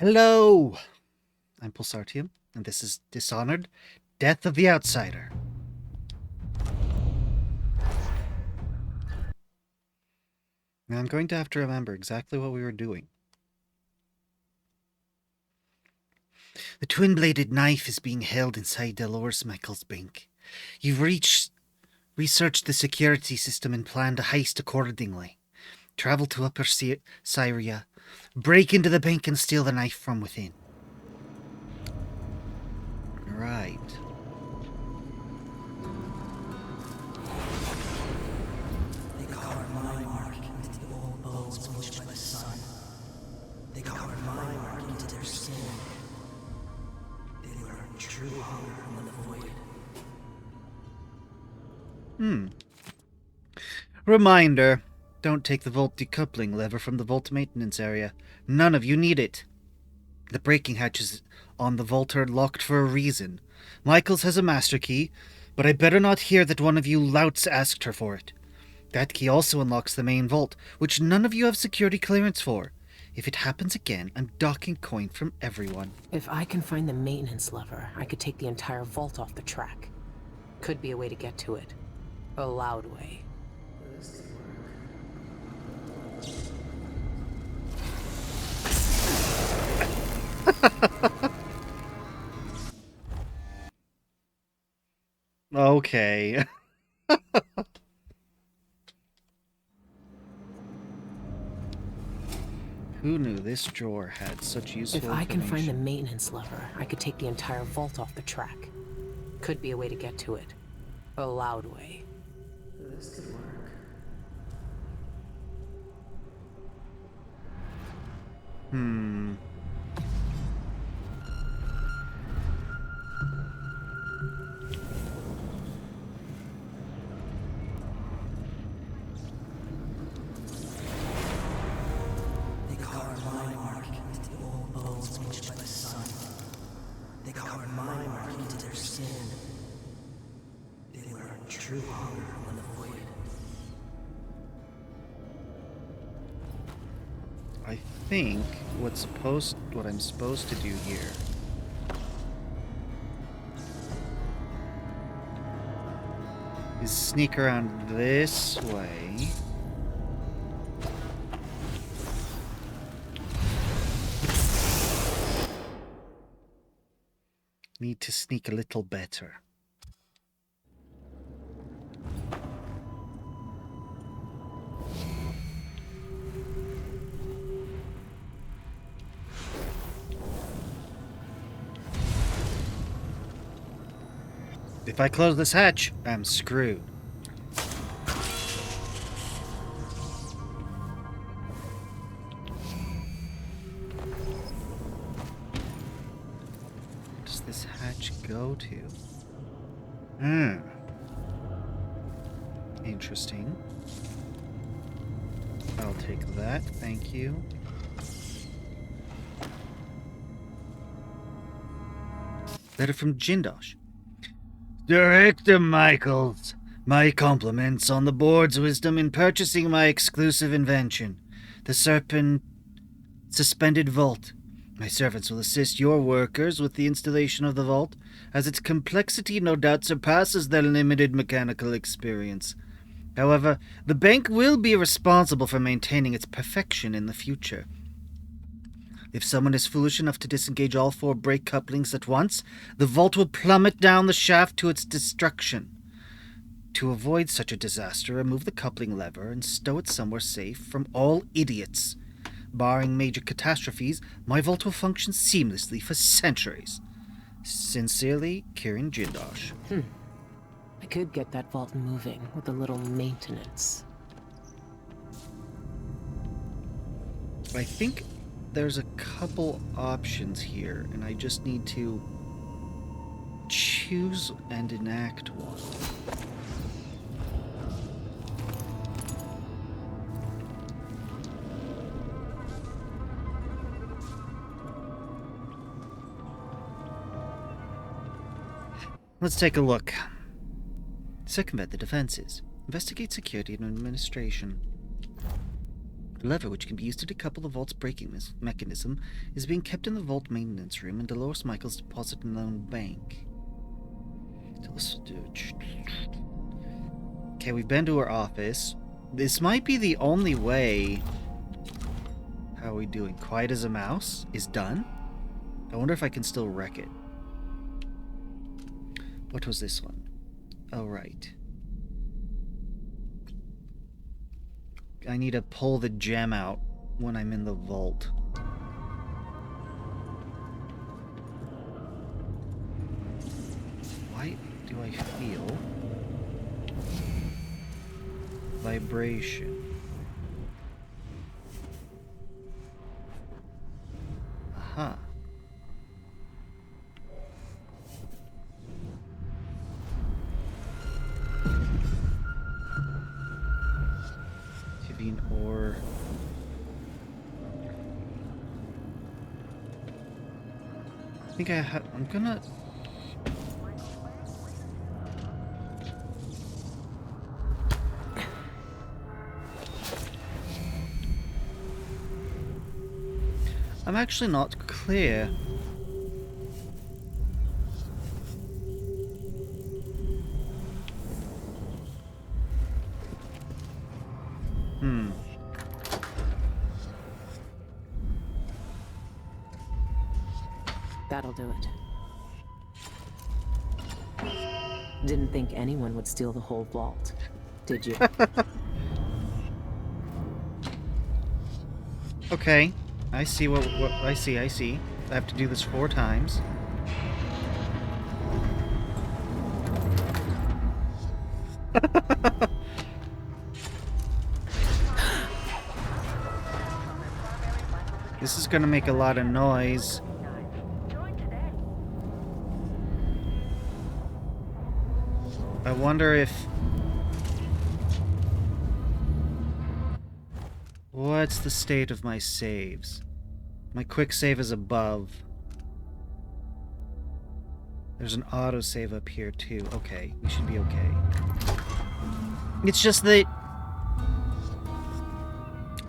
Hello! I'm Pulsartium, and this is Dishonored Death of the Outsider. Now I'm going to have to remember exactly what we were doing. The twin-bladed knife is being held inside Dolores Michael's bank. You've researched the security system and planned a heist accordingly. Travel to Upper Syria, break into the bank and steal the knife from within. Right. They carved my mark into the old bones bleached by the sun. They carved my mark into their skin. They learned true hunger from the void. Reminder. Don't take the vault decoupling lever from the vault maintenance area. None of you need it. The braking hatches on the vault are locked for a reason. Michaels has a master key, but I better not hear that one of you louts asked her for it. That key also unlocks the main vault, which none of you have security clearance for. If it happens again, I'm docking coin from everyone. If I can find the maintenance lever, I could take the entire vault off the track. Could be a way to get to it. A loud way. Okay. Who knew this drawer had such useful If I can find the information? maintenance lever, I could take the entire vault off the track. Could be a way to get to it. A loud way. This could work. They carved my mark into the old bones bleached by the sun. They carved my mark into their skin. They learned true hunger from the void. I think what I'm supposed to do here is sneak around this way. Need to sneak a little better. If I close this hatch, I'm screwed. Where does this hatch go to? Interesting. I'll take that, thank you. Letter from Jindosh. Director Michaels, my compliments on the board's wisdom in purchasing my exclusive invention, the suspended vault. My servants will assist your workers with the installation of the vault, as its complexity no doubt surpasses their limited mechanical experience. However, the bank will be responsible for maintaining its perfection in the future. If someone is foolish enough to disengage all 4 brake couplings at once, the vault will plummet down the shaft to its destruction. To avoid such a disaster, remove the coupling lever and stow it somewhere safe from all idiots. Barring major catastrophes, my vault will function seamlessly for centuries. Sincerely, Kieran Jindosh. I could get that vault moving with a little maintenance. I think there's a couple options here, and I just need to choose and enact one. Let's take a look. Circumvent the defenses. Investigate security and administration. The lever, which can be used to decouple the vault's braking mechanism, is being kept in the vault maintenance room in Dolores Michael's deposit and loan bank. Okay, we've been to her office. This might be the only way. How are we doing? Quiet as a mouse is done. I wonder if I can still wreck it. What was this one? Oh, right. I need to pull the gem out when I'm in the vault. Why do I feel vibration? Aha. Tivian ore. I think I'm gonna. I'm actually not clear. That'll do it. Didn't think anyone would steal the whole vault, did you? Okay. I see what I see. I have to do this 4 times. This is gonna make a lot of noise. I wonder if... What's the state of my saves? My quick save is above. There's an autosave up here too. Okay, we should be okay. It's just that...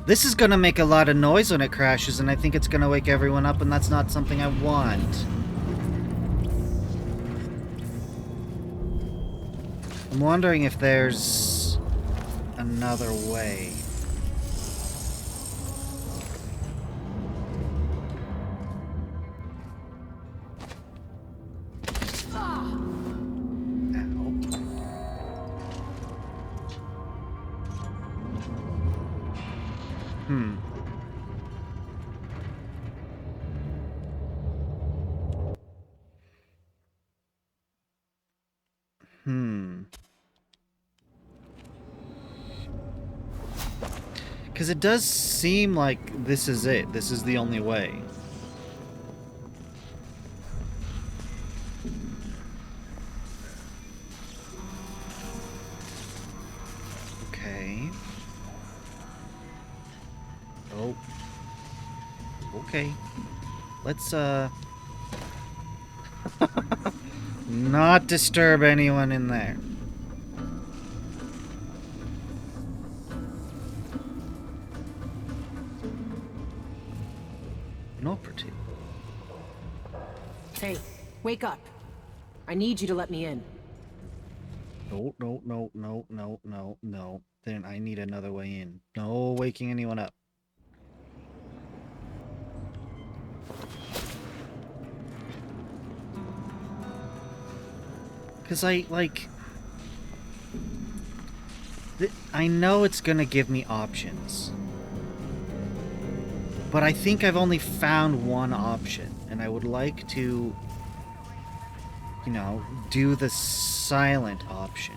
This is gonna make a lot of noise when it crashes, and I think it's gonna wake everyone up, and that's not something I want. I'm wondering if there's another way. Because it does seem like this is it. This is the only way. Okay. Oh. Okay. Let's, not disturb anyone in there. Inoperative. Hey, wake up. I need you to let me in. No. Then I need another way in. No waking anyone up. Because I know it's gonna give me options. But I think I've only found one option, and I would like to, you know, do the silent option.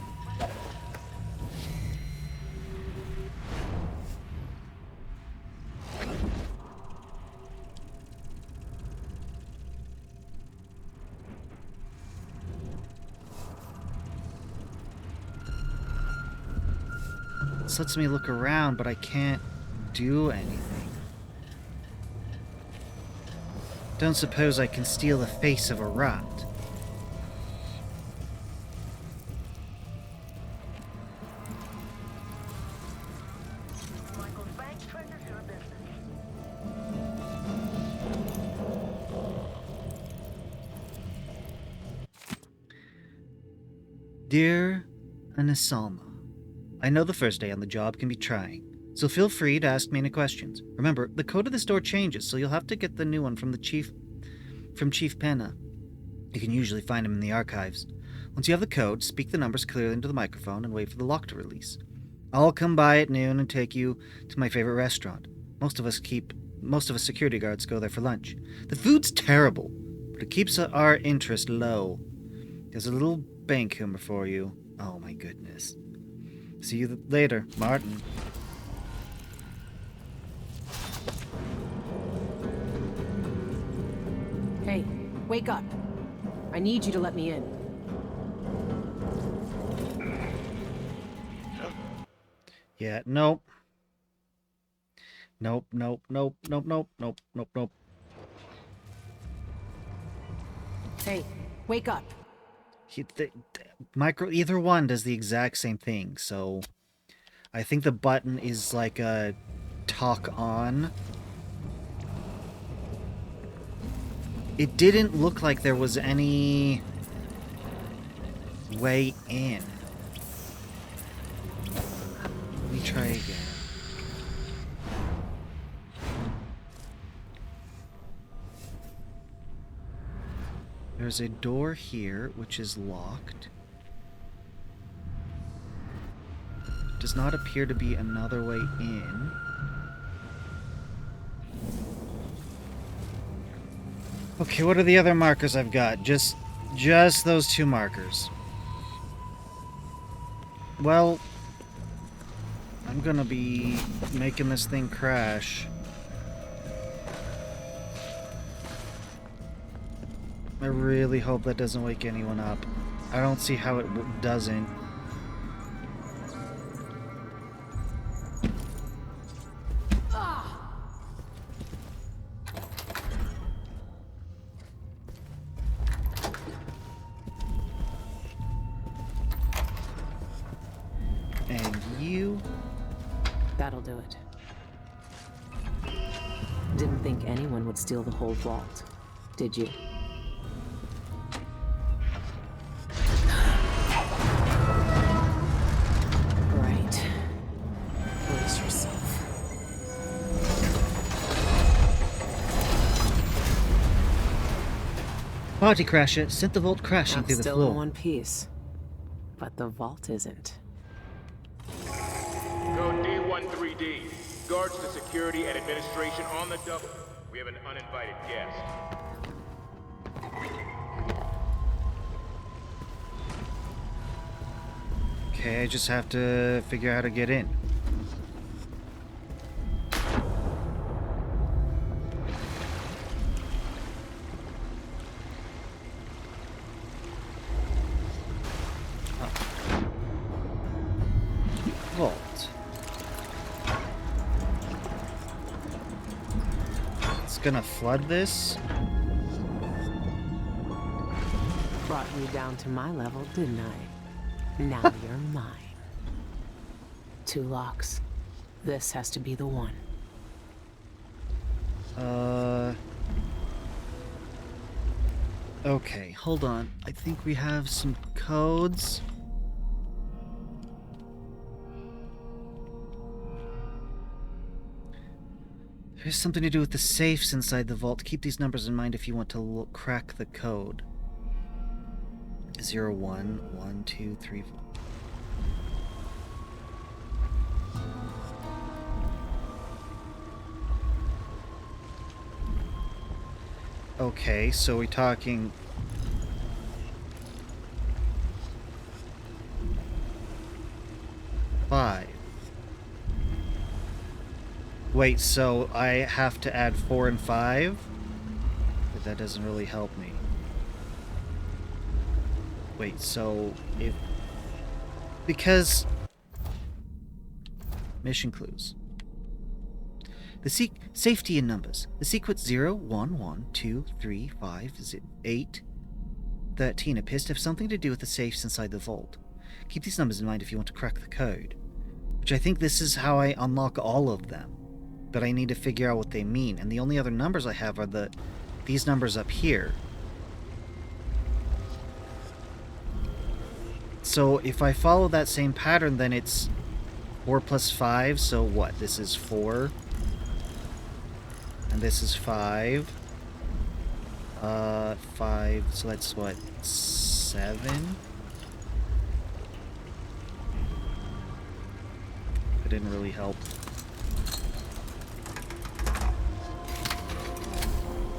This lets me look around, but I can't do anything. Don't suppose I can steal the face of a rat. Dear Anisalma, I know the first day on the job can be trying, so feel free to ask me any questions. Remember, the code of this door changes, so you'll have to get the new one from Chief Penna. You can usually find him in the archives. Once you have the code, speak the numbers clearly into the microphone and wait for the lock to release. I'll come by at noon and take you to my favorite restaurant. Most of us security guards go there for lunch. The food's terrible, but it keeps our interest low. There's a little bank humor for you. Oh my goodness. See you later, Martin. Hey, wake up. I need you to let me in. Yeah, nope. Nope, nope, nope, nope, nope, nope, nope, nope. Hey, wake up. Either one does the exact same thing, so I think the button is like a talk on. It didn't look like there was any way in. Let me try again. There's a door here, which is locked. Does not appear to be another way in. Okay, what are the other markers I've got? Just those two markers. Well, I'm gonna be making this thing crash. I really hope that doesn't wake anyone up. I don't see how it doesn't. And you? That'll do it. Didn't think anyone would steal the whole vault, did you? Right. Brace yourself. Party crasher sent the vault crashing I'm through the still floor. in one piece, but the vault isn't. Code D13D. Guards to security and administration on the double. We have an uninvited guest. Okay, I just have to figure out how to get in. Vault. It's gonna flood this. Brought you down to my level, didn't I? Now you're mine. 2 locks. This has to be the one. Okay, hold on. I think we have some codes. There's something to do with the safes inside the vault. Keep these numbers in mind if you want to crack the code. 0, 1, 1, 2, 3, 4. Okay, so we're talking... Five. Wait, so I have to add 4 and 5? But that doesn't really help me. Wait, so if... Because... Mission clues. The safety in numbers. The sequence 0, 1, 1, 2, 3, 5, 8, 13 appears to have something to do with the safes inside the vault. Keep these numbers in mind if you want to crack the code. Which I think this is how I unlock all of them. But I need to figure out what they mean. And the only other numbers I have are these numbers up here. So if I follow that same pattern, then it's 4 plus 5, so what? This is 4. And this is 5. 5, so that's what? 7? It didn't really help.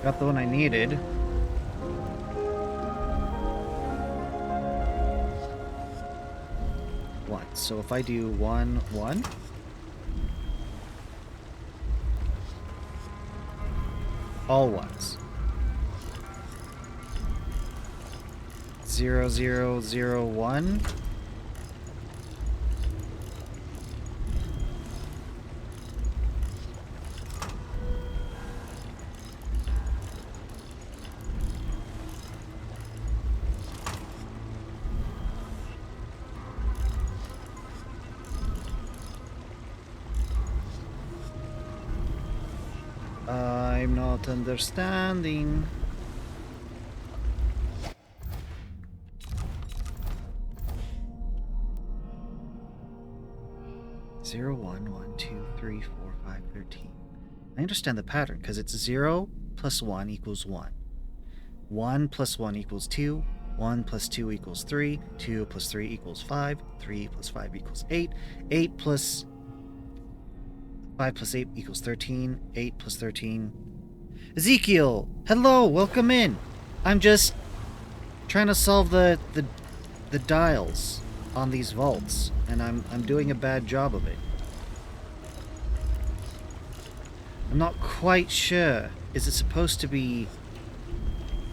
Got the one I needed. One. So if I do 1, 1. All ones. 0, 0, 0, 1. I'm not understanding. Zero, 1, 1, 2, 3, 4, 5, 13. I understand the pattern because it's 0 plus 1 equals 1. 1 plus 1 equals 2. 1 plus 2 equals 3. 2 plus 3 equals 5. 3 plus 5 equals 8. 8 plus 5 plus 8 equals 13. 8 plus 13. Ezekiel! Hello! Welcome in! I'm just trying to solve the dials on these vaults, and I'm doing a bad job of it. I'm not quite sure. Is it supposed to be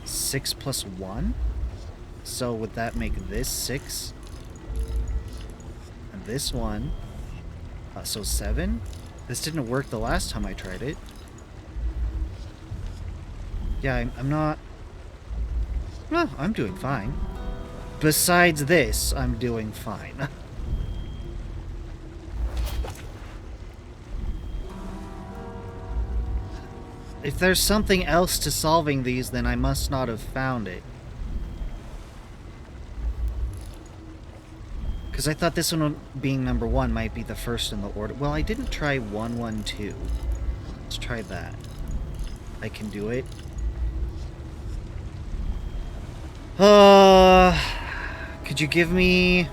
6 plus 1? So would that make this 6? And this 1? So 7? This didn't work the last time I tried it. Yeah, I'm not... Well, I'm doing fine. Besides this, I'm doing fine. If there's something else to solving these, then I must not have found it. Because I thought this one being number 1 might be the first in the order. Well, I didn't try 1, 1, 2. Let's try that. I can do it. Could you give me...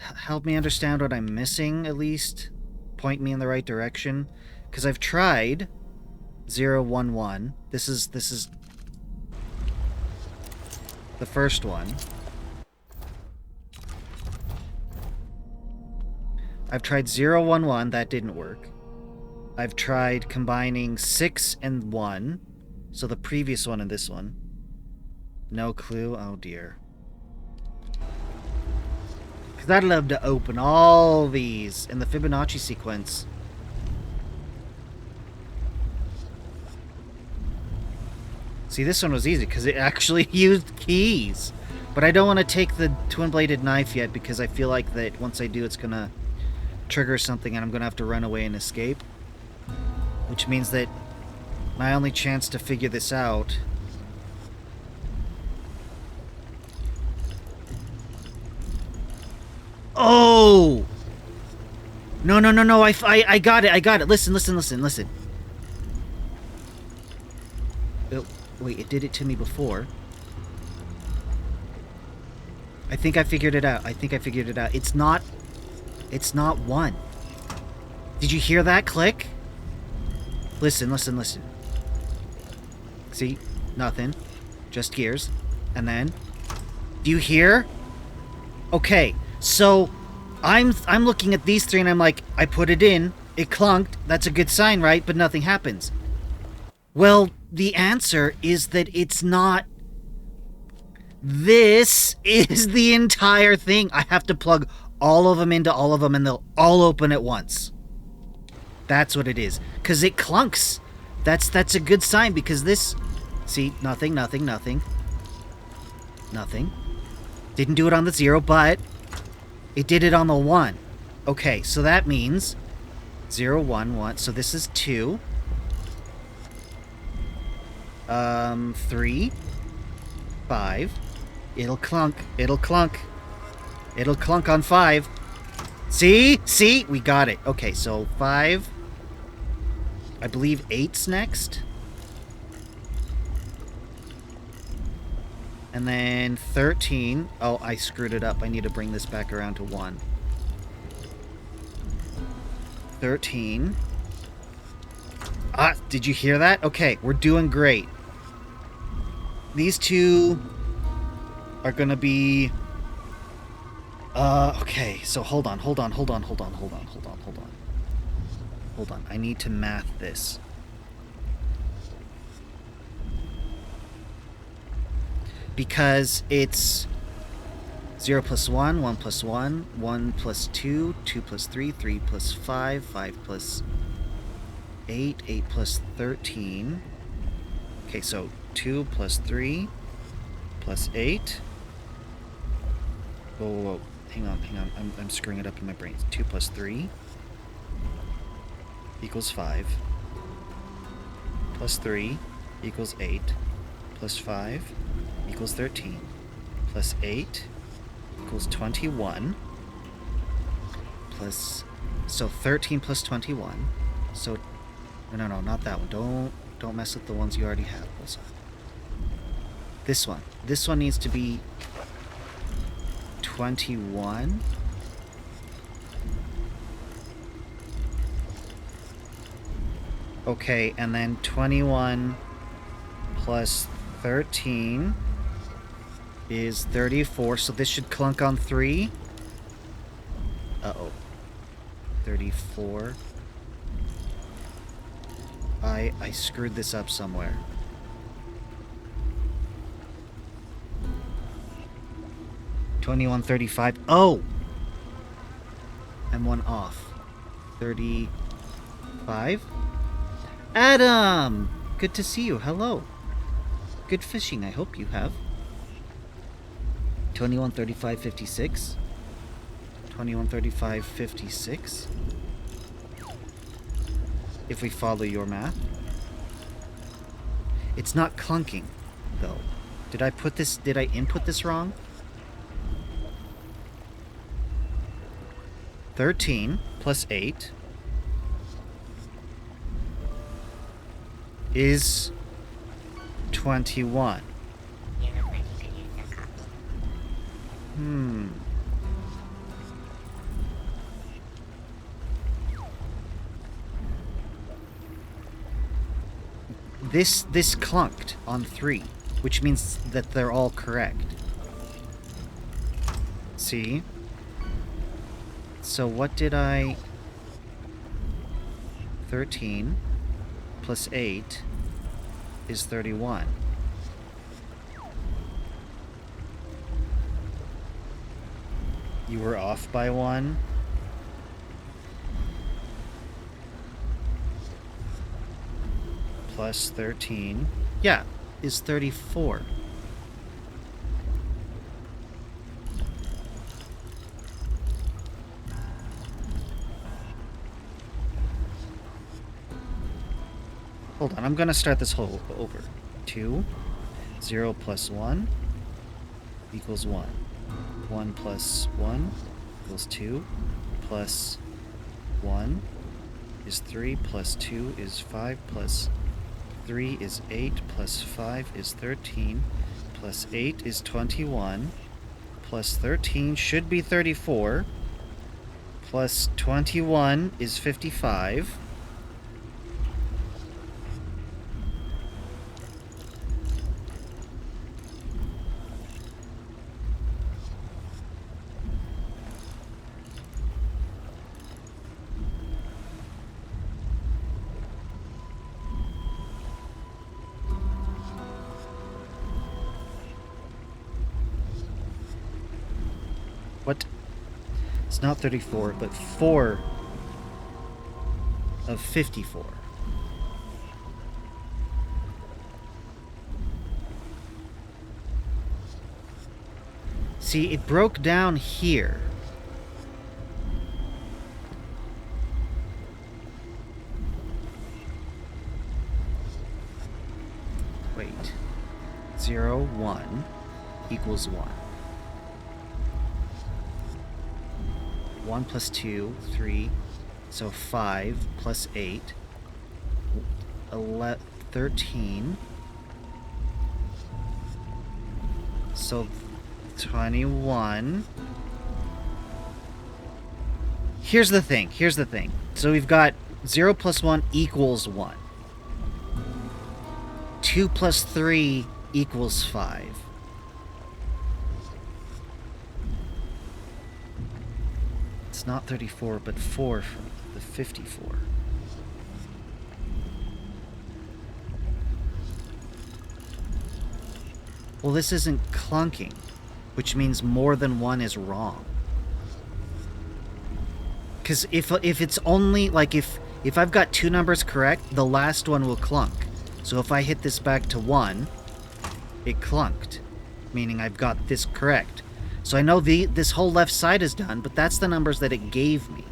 help me understand what I'm missing, at least? Point me in the right direction? Because I've tried 0, 1, 1. This is the first one. I've tried 0, 1, 1. That didn't work. I've tried combining 6 and 1. So the previous one and this one. No clue. Oh dear. Because I'd love to open all these in the Fibonacci sequence. See, this one was easy because it actually used keys. But I don't want to take the twin-bladed knife yet because I feel like that once I do, it's going to trigger something and I'm going to have to run away and escape. Which means that my only chance to figure this out... Oh! No, no, no, no, I got it, I got it. Listen, listen, listen, listen. Oh, wait, it did it to me before. I think I figured it out. I think I figured it out. It's not 1. Did you hear that click? Listen, listen, listen. See? Nothing. Just gears. And then... Do you hear? Okay. So, I'm looking at these 3 and I'm like, I put it in, it clunked, that's a good sign, right? But nothing happens. Well, the answer is that it's not. This is the entire thing. I have to plug all of them into all of them and they'll all open at once. That's what it is. Because it clunks. That's a good sign because this... See, nothing, nothing, nothing. Nothing. Didn't do it on the 0, but... It did it on the 1. Okay, so that means 0, 1, 1. So this is 2. 3. 5. It'll clunk. It'll clunk. It'll clunk on 5. See? See? We got it. Okay, so 5. I believe 8's next. And then 13. Oh, I screwed it up. I need to bring this back around to 1. 13. Ah, did you hear that? Okay, we're doing great. These two are gonna be... okay, so hold on. Hold on, I need to math this. Because it's 0 plus 1, 1 plus 1, 1 plus 2, 2 plus 3, 3 plus 5, 5 plus 8, 8 plus 13. Okay, so 2 plus 3 plus 8. Whoa. Hang on. I'm screwing it up in my brain. 2 plus 3 equals 5. Plus 3 equals 8. Plus 5 equals 13. Plus 8 equals 21. Plus... So 13 plus 21. So... No, not that one. Don't mess with the ones you already have. Also. This one. This one needs to be 21. Okay, and then 21 plus 13 is 34, so this should clunk on 3. Uh-oh. 34. I screwed this up somewhere. $21.35. Oh! I'm one off. 35? Adam! Good to see you. Hello. Good fishing, I hope you have. 21.35.56. 21.35.56. If we follow your math. It's not clunking, though. Did I input this wrong? 13 plus 8 is 21. This clunked on 3, which means that they're all correct. See? So what did I... 13 plus 8 is 31. You were off by 1. Plus 13. Yeah, is 34. Hold on, I'm gonna start this whole over. 2, 0 plus 1 equals 1. 1 plus 1 equals 2, plus 1 is 3, plus 2 is 5, plus 3 is 8, plus 5 is 13, plus 8 is 21, plus 13 should be 34, plus 21 is 55. What? It's not 34, but 4 of 54. See, it broke down here. Wait. 0, 1. equals 1. 1 plus 2, 3. So 5 plus 8. 13. So 21. Here's the thing. So we've got 0 plus 1 equals 1. 2 plus 3 equals 5. It's not 34, but 4 for the 54. Well, this isn't clunking, which means more than one is wrong. Because if it's only, like, if I've got 2 numbers correct, the last one will clunk. So if I hit this back to 1, it clunked, meaning I've got this correct. So I know this whole left side is done, but that's the numbers that it gave me.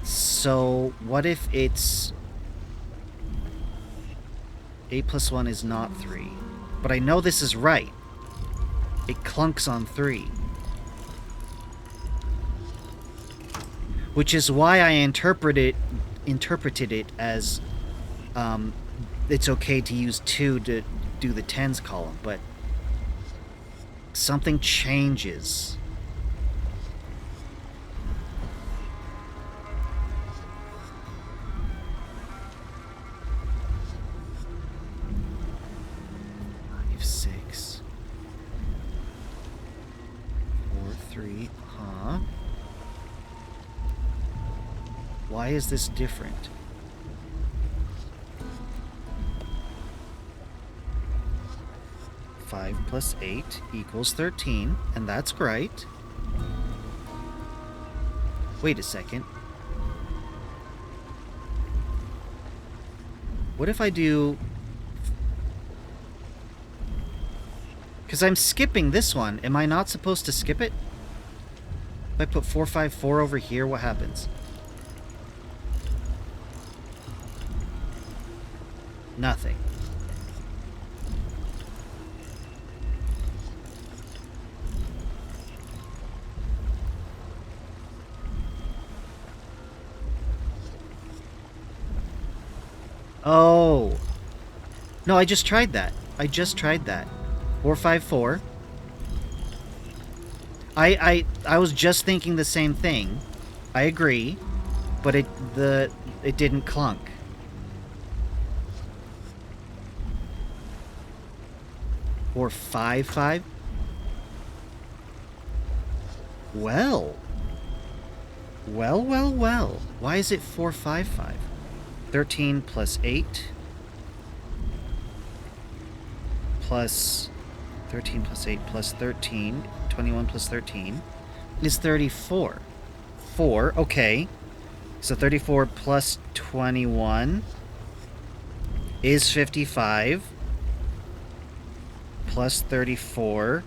So what if it's 8 plus 1 is not 3? But I know this is right. It clunks on 3. Which is why I interpreted it as it's okay to use 2 to do the tens column, but something changes. Why is this different? Five plus 8 equals 13, and that's right. Wait a second. What if I do... Because I'm skipping this one. Am I not supposed to skip it? If I put 454 over here, what happens? Nothing. Oh. No, I just tried that. 454. I was just thinking the same thing. I agree, but it didn't clunk. Or 5-5? Well. Why is it 4-5-5? 13 plus 8 plus 13 plus 8 plus 13, 21 plus 13 is 34. 4, okay. So 34 plus 21 is 55. Plus 34.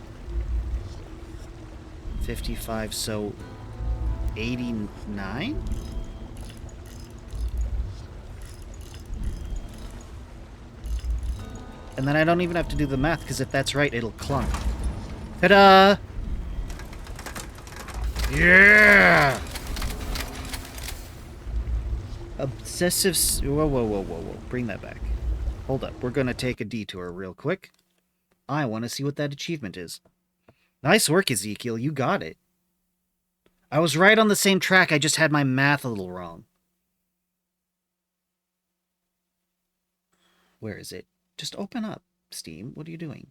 55, so 89? And then I don't even have to do the math, because if that's right, it'll clunk. Ta-da! Yeah! Obsessive... Whoa. Bring that back. Hold up. We're going to take a detour real quick. I want to see what that achievement is. Nice work, Ezekiel. You got it. I was right on the same track. I just had my math a little wrong. Where is it? Just open up, Steam. What are you doing?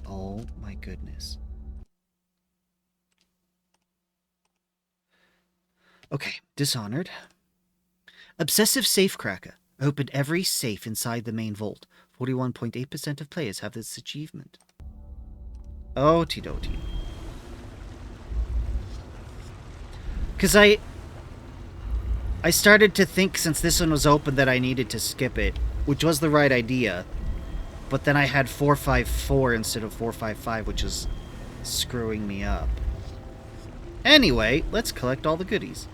Oh my goodness. Okay, Dishonored. Obsessive Safecracker. Opened every safe inside the main vault. 41.8% of players have this achievement. Okie-dokie. Because I started to think, since this one was open, that I needed to skip it, which was the right idea. But then I had 454 instead of 455, which is screwing me up. Anyway, let's collect all the goodies.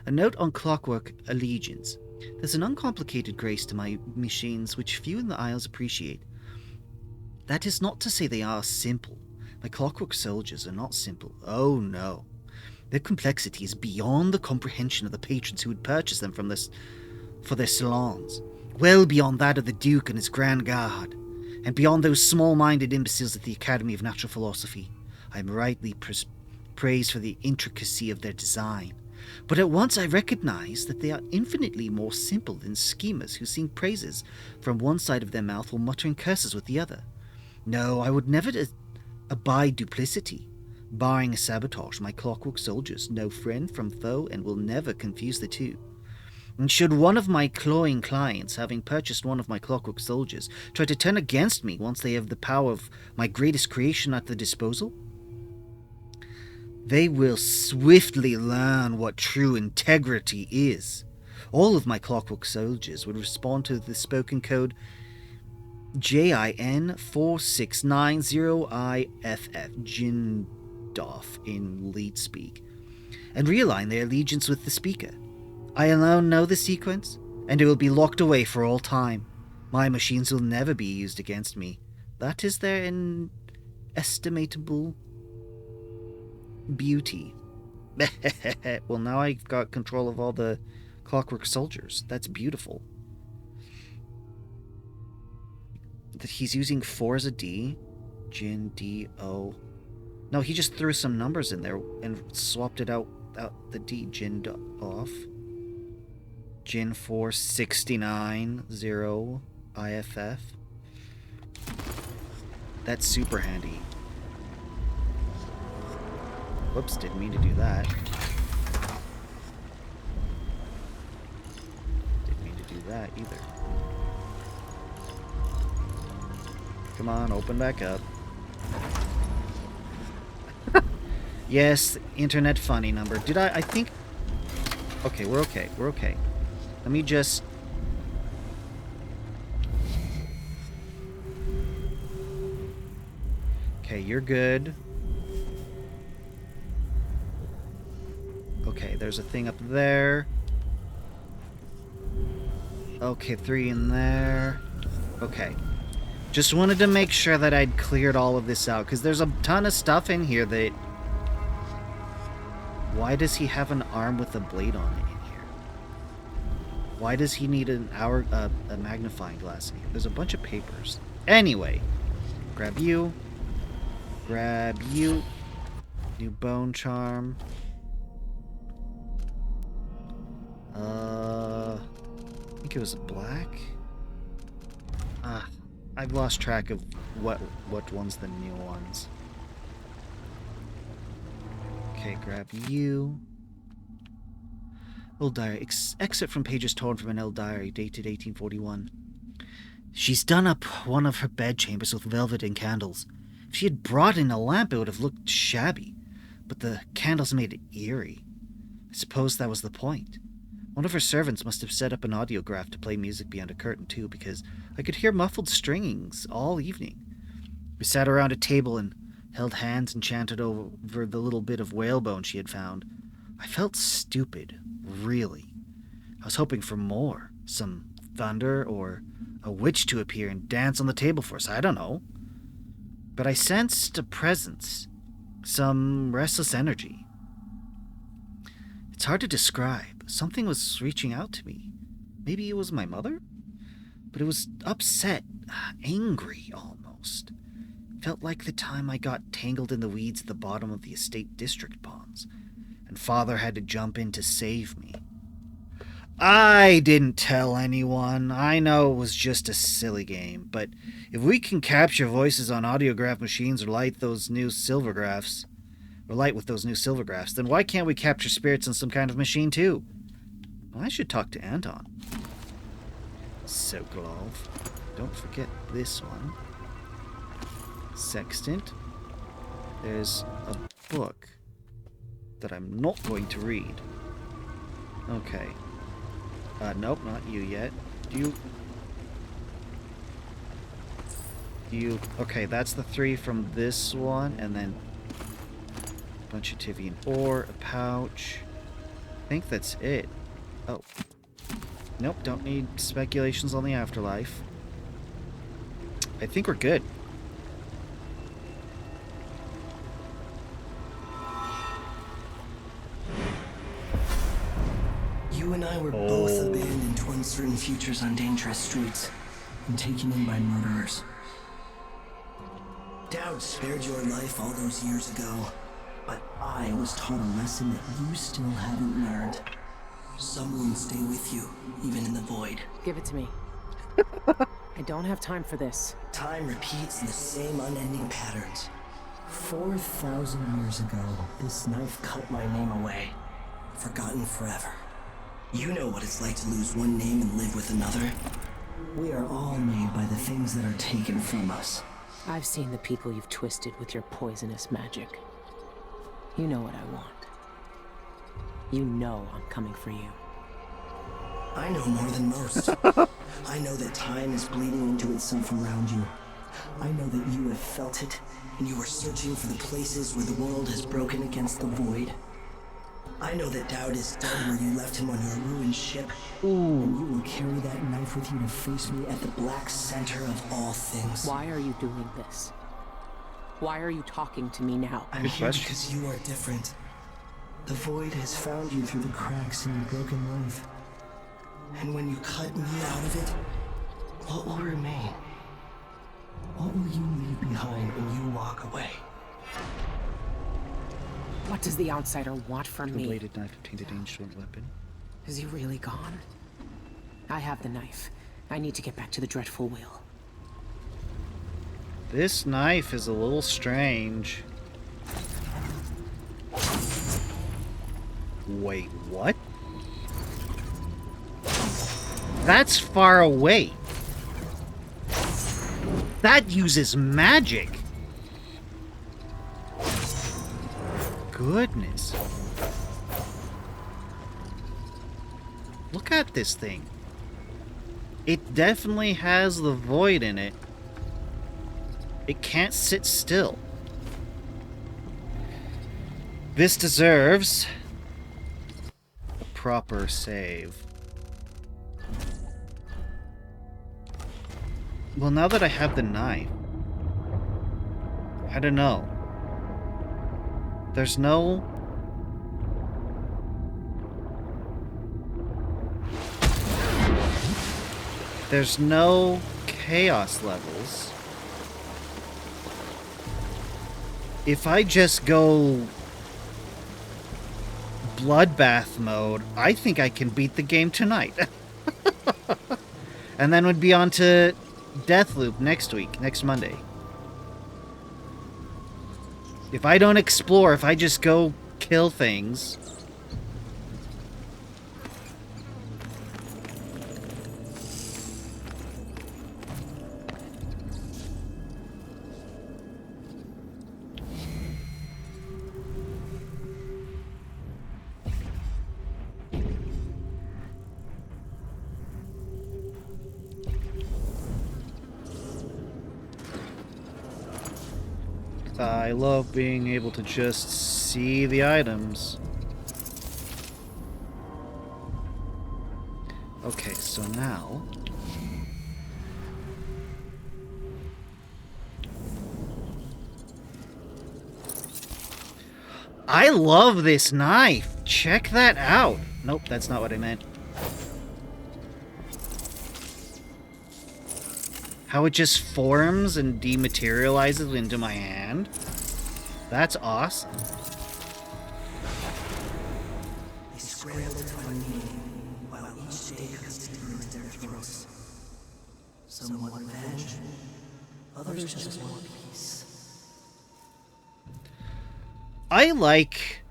A note on Clockwork Allegiance. There's an uncomplicated grace to my machines which few in the Isles appreciate. That is not to say they are simple. My clockwork soldiers are not simple. Oh no. Their complexity is beyond the comprehension of the patrons who would purchase them from for their salons. Well beyond that of the Duke and his Grand Guard. And beyond those small-minded imbeciles at the Academy of Natural Philosophy. I am rightly praised for the intricacy of their design. But at once I recognize that they are infinitely more simple than schemers who sing praises from one side of their mouth while muttering curses with the other. No, I would never abide duplicity. Barring a sabotage, my clockwork soldiers know friend from foe and will never confuse the two. And should one of my cloying clients, having purchased one of my clockwork soldiers, try to turn against me once they have the power of my greatest creation at their disposal, they will swiftly learn what true integrity is. All of my clockwork soldiers would respond to the spoken code JIN 4690IFF, Jindoff in lead speak, and realign their allegiance with the speaker. I alone know the sequence, and it will be locked away for all time. My machines will never be used against me. That is their inestimable beauty. Well, now I've got control of all the clockwork soldiers. That's beautiful. That he's using 4 as a D. Jin, D, O. No, he just threw some numbers in there and swapped it out the D. Jin off. Jin 4690 IFF. That's super handy. Whoops, didn't mean to do that. Didn't mean to do that either. Come on, open back up. Yes, internet funny number. Did I think... Okay, we're okay. We're okay. Let me just... Okay, you're good. Okay, there's a thing up there. Okay, 3 in there. Okay. Just wanted to make sure that I'd cleared all of this out, because there's a ton of stuff in here that... Why does he have an arm with a blade on it in here? Why does he need a magnifying glass in here? There's a bunch of papers. Anyway. Grab you. Grab you. New bone charm. I think it was black. I've lost track of what one's the new ones. Okay, grab you. Old diary. Excerpt from pages torn from an old diary dated 1841. She's done up one of her bedchambers with velvet and candles. If she had brought in a lamp, it would have looked shabby, but the candles made it eerie. I suppose that was the point. One of her servants must have set up an audiograph to play music behind a curtain, too, because I could hear muffled stringings all evening. We sat around a table and held hands and chanted over the little bit of whalebone she had found. I felt stupid, really. I was hoping for more. Some thunder or a witch to appear and dance on the table for us. I don't know. But I sensed a presence. Some restless energy. It's hard to describe. Something was reaching out to me. Maybe it was my mother? But it was upset, angry almost. Felt like the time I got tangled in the weeds at the bottom of the estate district ponds, and Father had to jump in to save me. I didn't tell anyone. I know it was just a silly game, but if we can capture voices on audiograph machines or light with those new silvergraphs, then why can't we capture spirits in some kind of machine too? Well, I should talk to Anton. Sokolov. Don't forget this one. Sextant. There's a book that I'm not going to read. Okay. Nope, not you yet. Do you... Okay, that's the 3 from this one, and then a bunch of Tivian ore, a pouch. I think that's it. Oh. Nope, don't need speculations on the afterlife. I think we're good. You and I were both abandoned to uncertain futures on dangerous streets and taken in by murderers. Dowd spared your life all those years ago, but I was taught a lesson that you still haven't learned. Some wounds stay with you, even in the void. Give it to me. I don't have time for this. Time repeats in the same unending patterns. 4,000 years ago, this knife cut my name away. Forgotten forever. You know what it's like to lose one name and live with another. We are all made by the things that are taken from us. I've seen the people you've twisted with your poisonous magic. You know what I want. You know I'm coming for you. I know more than most. I know that time is bleeding into itself around you. I know that you have felt it, and you are searching for the places where the world has broken against the void. I know that Dowd is dead where you left him on your ruined ship. And you will carry that knife with you to face me at the black center of all things. Why are you doing this? Why are you talking to me now? I'm Good here question. because you are different. The void has found you through the cracks in your broken life. And when you cut me out of it, what will remain? What will you leave behind when you walk away? What does the outsider want from The me? bladed knife obtained an ancient weapon. Is he really gone? I have the knife. I need to get back to the dreadful wheel. This knife is a little strange. Wait, what? That's far away. That uses magic. Goodness. Look at this thing. It definitely has the void in it. It can't sit still. This deserves a proper save. Well, now that I have the knife, I don't know. There's no... There's no chaos levels. If I just go bloodbath mode, I think I can beat the game tonight. And then would be on to Deathloop next week, next Monday. If I don't explore, if I just go kill things... I love being able to just see the items. Okay, so now... I love this knife! Check that out! Nope, that's not what I meant. How it just forms and dematerializes into my hand. That's awesome. They scramble to find meaning, while each day cuts deeper into their throats. Some want revenge, others just want peace. I like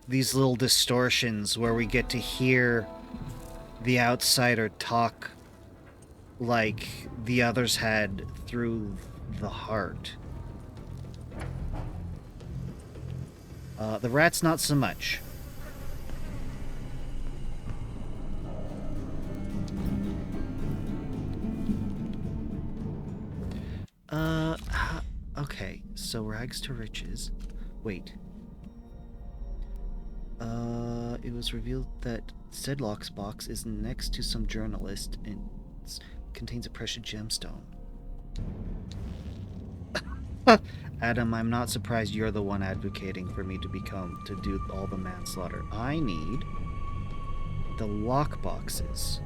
these little distortions where we get to hear the outsider talk like the others had through the heart. The rats, not so much. Okay, so rags to riches. Wait. It was revealed that said lockbox is next to some journalist and contains a precious gemstone. Adam, I'm not surprised you're the one advocating for me to do all the manslaughter. I need the lockboxes.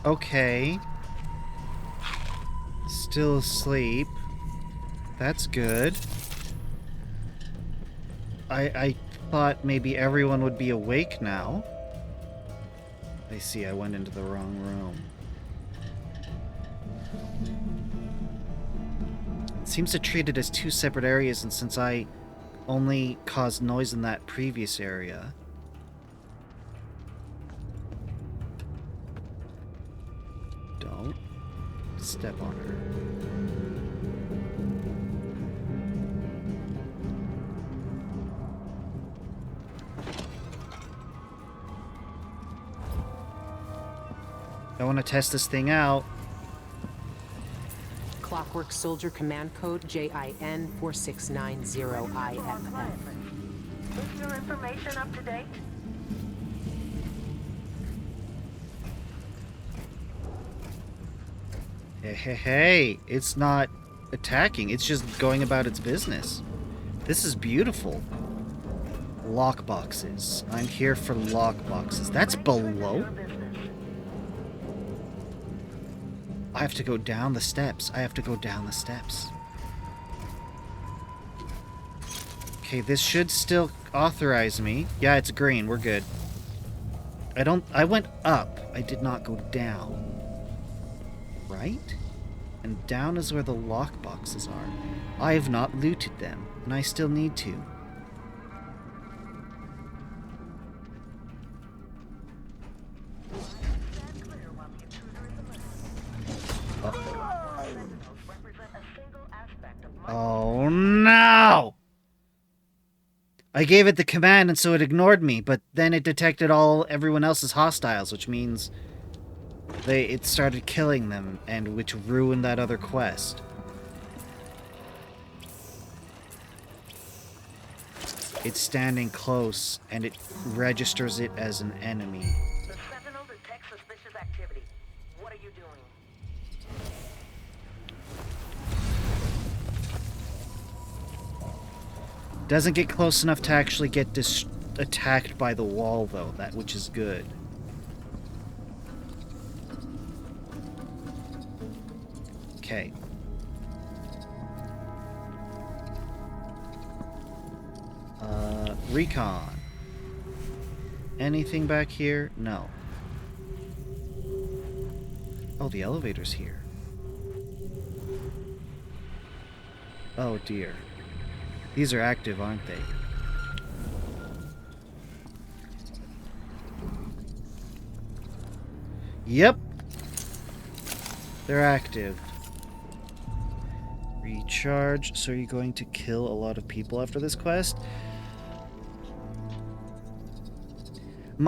Okay. Still asleep. That's good. I thought maybe everyone would be awake now. I see, I went into the wrong room. It seems to treat it as two separate areas, and since I only caused noise in that previous area... Don't step on her. I want to test this thing out. Clockwork Soldier Command Code JIN 4690IFF. Is your information up to date? Hey, it's not attacking, it's just going about its business. This is beautiful. Lockboxes. I'm here for lockboxes. That's below? I have to go down the steps. Okay, this should still authorize me. Yeah, it's green. We're good. I went up. I did not go down. Right? And down is where the lockboxes are. I have not looted them, and I still need to. Oh no! I gave it the command and so it ignored me, but then it detected everyone else's hostiles, which means it started killing them, and which ruined that other quest. It's standing close, and it registers it as an enemy. The Sentinel detects suspicious activity. What are you doing? Doesn't get close enough to actually get attacked by the wall, though, which is good. Okay. Recon. Anything back here? No. Oh, the elevator's here. Oh dear. These are active, aren't they? Yep. They're active. Recharge. So are you going to kill a lot of people after this quest?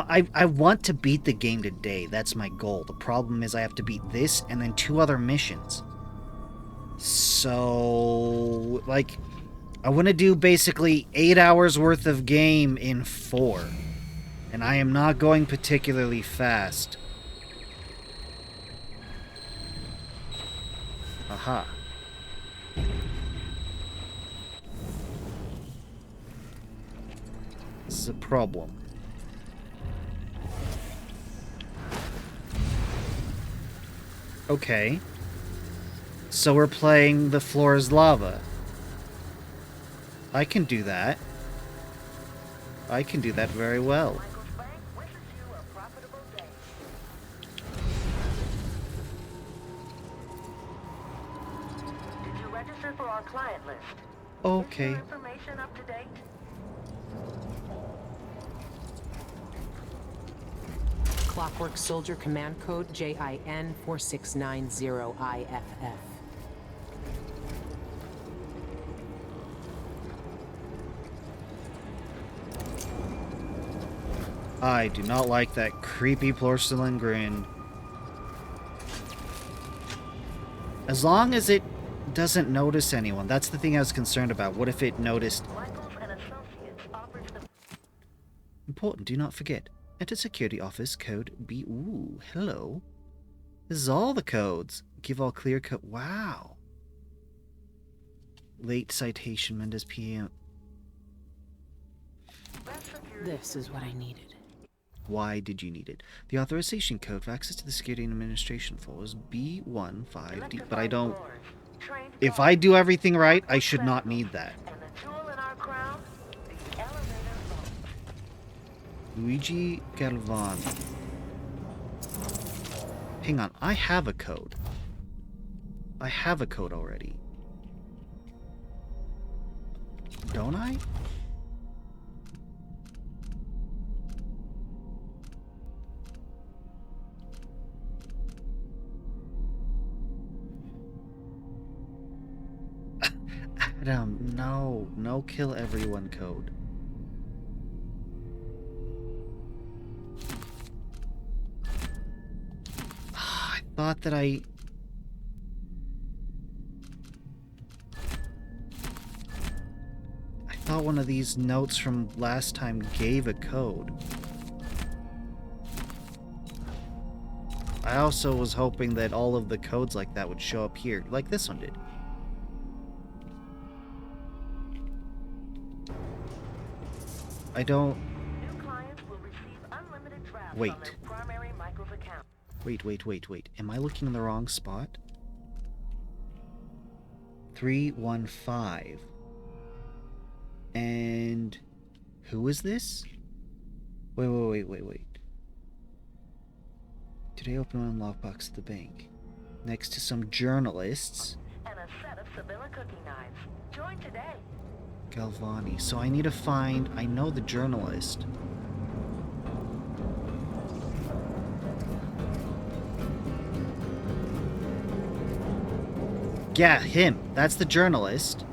I want to beat the game today. That's my goal. The problem is I have to beat this and then 2 other missions. So, like, I want to do basically 8 hours worth of game in 4. And I am not going particularly fast. Aha. This is a problem. Okay. So we're playing the floor is lava. I can do that. I can do that very well. Did you register for our client list? Okay. Is your information up to date? Clockwork Soldier Command Code JIN 4690IFF. I do not like that creepy porcelain grin. As long as it doesn't notice anyone. That's the thing I was concerned about. What if it noticed? Michaels and Associates offers the Important, do not forget. Enter security office code B. Ooh, hello. This is all the codes. Give all clear code. Wow. Late citation, Mendes PM. best security. This is what I needed. Why did you need it? The authorization code for access to the security and administration floor is B15D, but I don't... Floors, trained If I do everything right, I should not need that. and the jewel in our crown, the elevator vault. Luigi Galvani. Hang on, I have a code. I have a code already. Don't I? Adam, no. No kill everyone code. I thought that I thought one of these notes from last time gave a code. I also was hoping that all of the codes like that would show up here, like this one did. I don't... New clients will receive unlimited drafts Wait. on their primary Michaels account. Wait. Am I looking in the wrong spot? 315. And... who is this? Wait. Today open one lockbox at the bank. Next to some journalists. And a set of Sevilla cooking knives. Join today. Galvani. So I need to find... I know the journalist. Yeah, him. That's the journalist.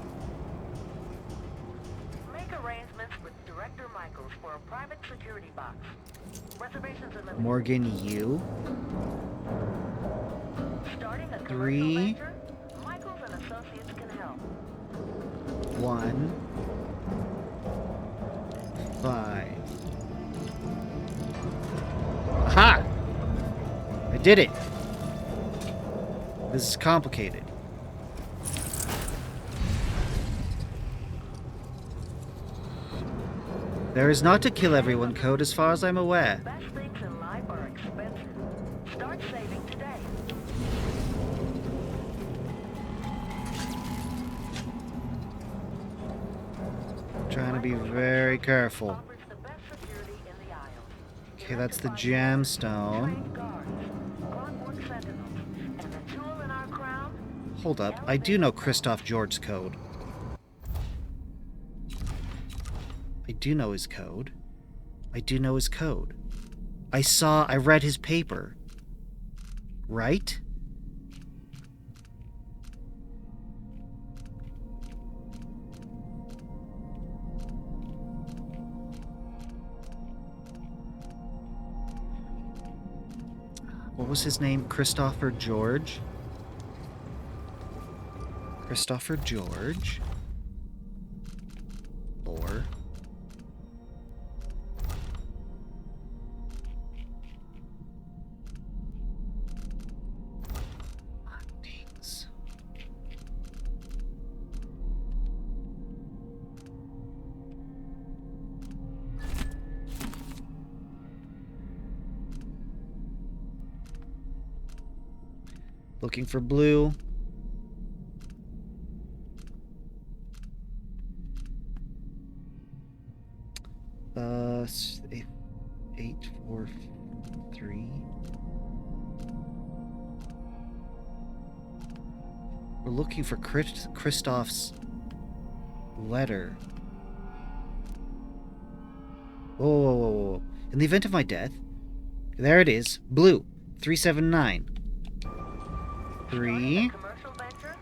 Make arrangements with Director Michaels for a private security box. Reservations are limited. Morgan, you. Starting a commercial 3, venture, Michaels and Associates can help. 1, 5. Aha! I did it. This is complicated. There is not to kill everyone code as far as I'm aware. Best things in life are expensive. Start saving today. Trying to be very careful. Offers the best security in the aisles. Okay, that's the gemstone. Trained guards, clockwork sentinels, and the jewel in our crown. Hold up, I do know Christoph George's code. I do know his code. I read his paper. Right? What was his name? Christopher George? Christopher George. Or... findings. Looking for blue. Uh, 843. We're looking for Christoph's letter. Whoa. In the event of my death, there it is. Blue. 379. 3. Commercial venture,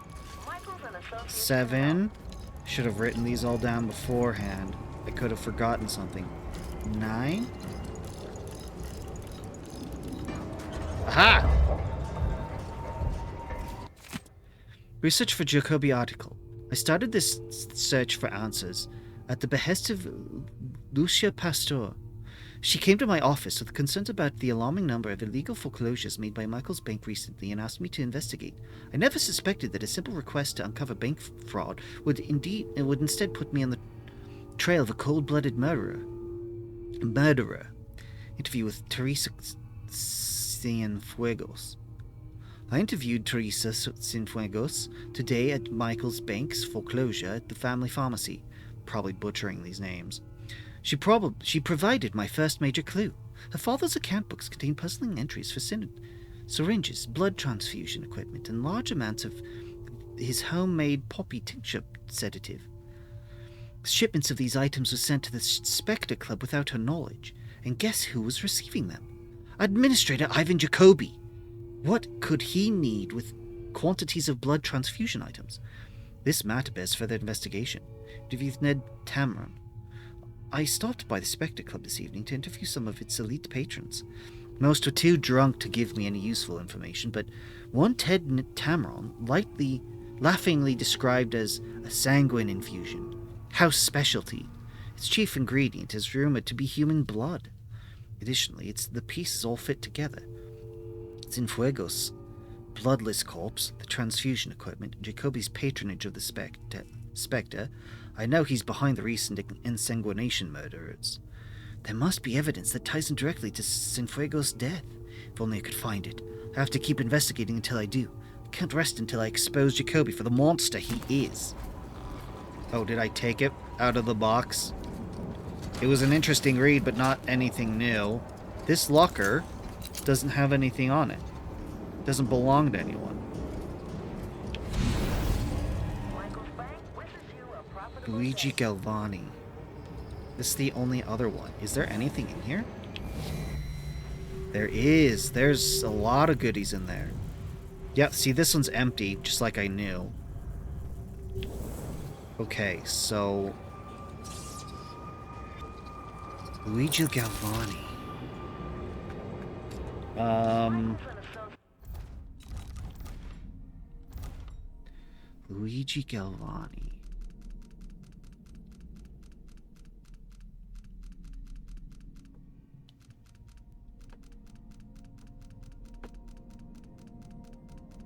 Michaels Michaels and Associates. 7. Should have written these all down beforehand. I could have forgotten something. 9. Aha! Research for Jacobi article. I started this search for answers at the behest of Lucia Pasteur. She came to my office with concerns about the alarming number of illegal foreclosures made by Michael's bank recently and asked me to investigate. I never suspected that a simple request to uncover bank fraud would instead put me on the trail of a cold-blooded murderer. Interview with Teresa Cienfuegos. I interviewed Teresa Cienfuegos today at Michael's bank's foreclosure at the family pharmacy. Probably butchering these names. She provided my first major clue. Her father's account books contain puzzling entries for syringes, blood transfusion equipment, and large amounts of his homemade poppy tincture sedative. Shipments of these items were sent to the Spectre Club without her knowledge, and guess who was receiving them? Administrator Ivan Jacobi. What could he need with quantities of blood transfusion items? This matter bears further investigation. Interviewed Ned Tamron. I stopped by the Spectre Club this evening to interview some of its elite patrons. Most were too drunk to give me any useful information, but one Ted Tamron laughingly described as a sanguine infusion, house specialty. Its chief ingredient is rumored to be human blood. Additionally, the pieces all fit together. Cienfuegos' bloodless corpse, the transfusion equipment, Jacobi's patronage of the Spectre. I know he's behind the recent insanguination murders. There must be evidence that ties him directly to Cienfuegos' death. If only I could find it. I have to keep investigating until I do. I can't rest until I expose Jacobi for the monster he is. Oh, did I take it out of the box? It was an interesting read, but not anything new. This locker doesn't have anything on it. It doesn't belong to anyone. Luigi Galvani. This is the only other one. Is there anything in here? There is. There's a lot of goodies in there. Yeah, see, this one's empty, just like I knew. Okay, so... Luigi Galvani. Luigi Galvani.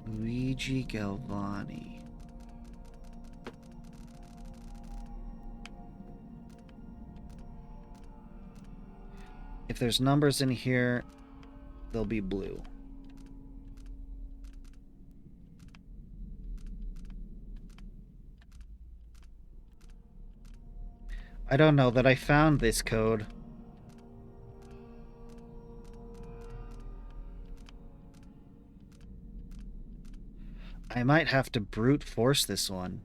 Luigi Galvani. If there's numbers in here, they'll be blue. I don't know that I found this code. I might have to brute force this one.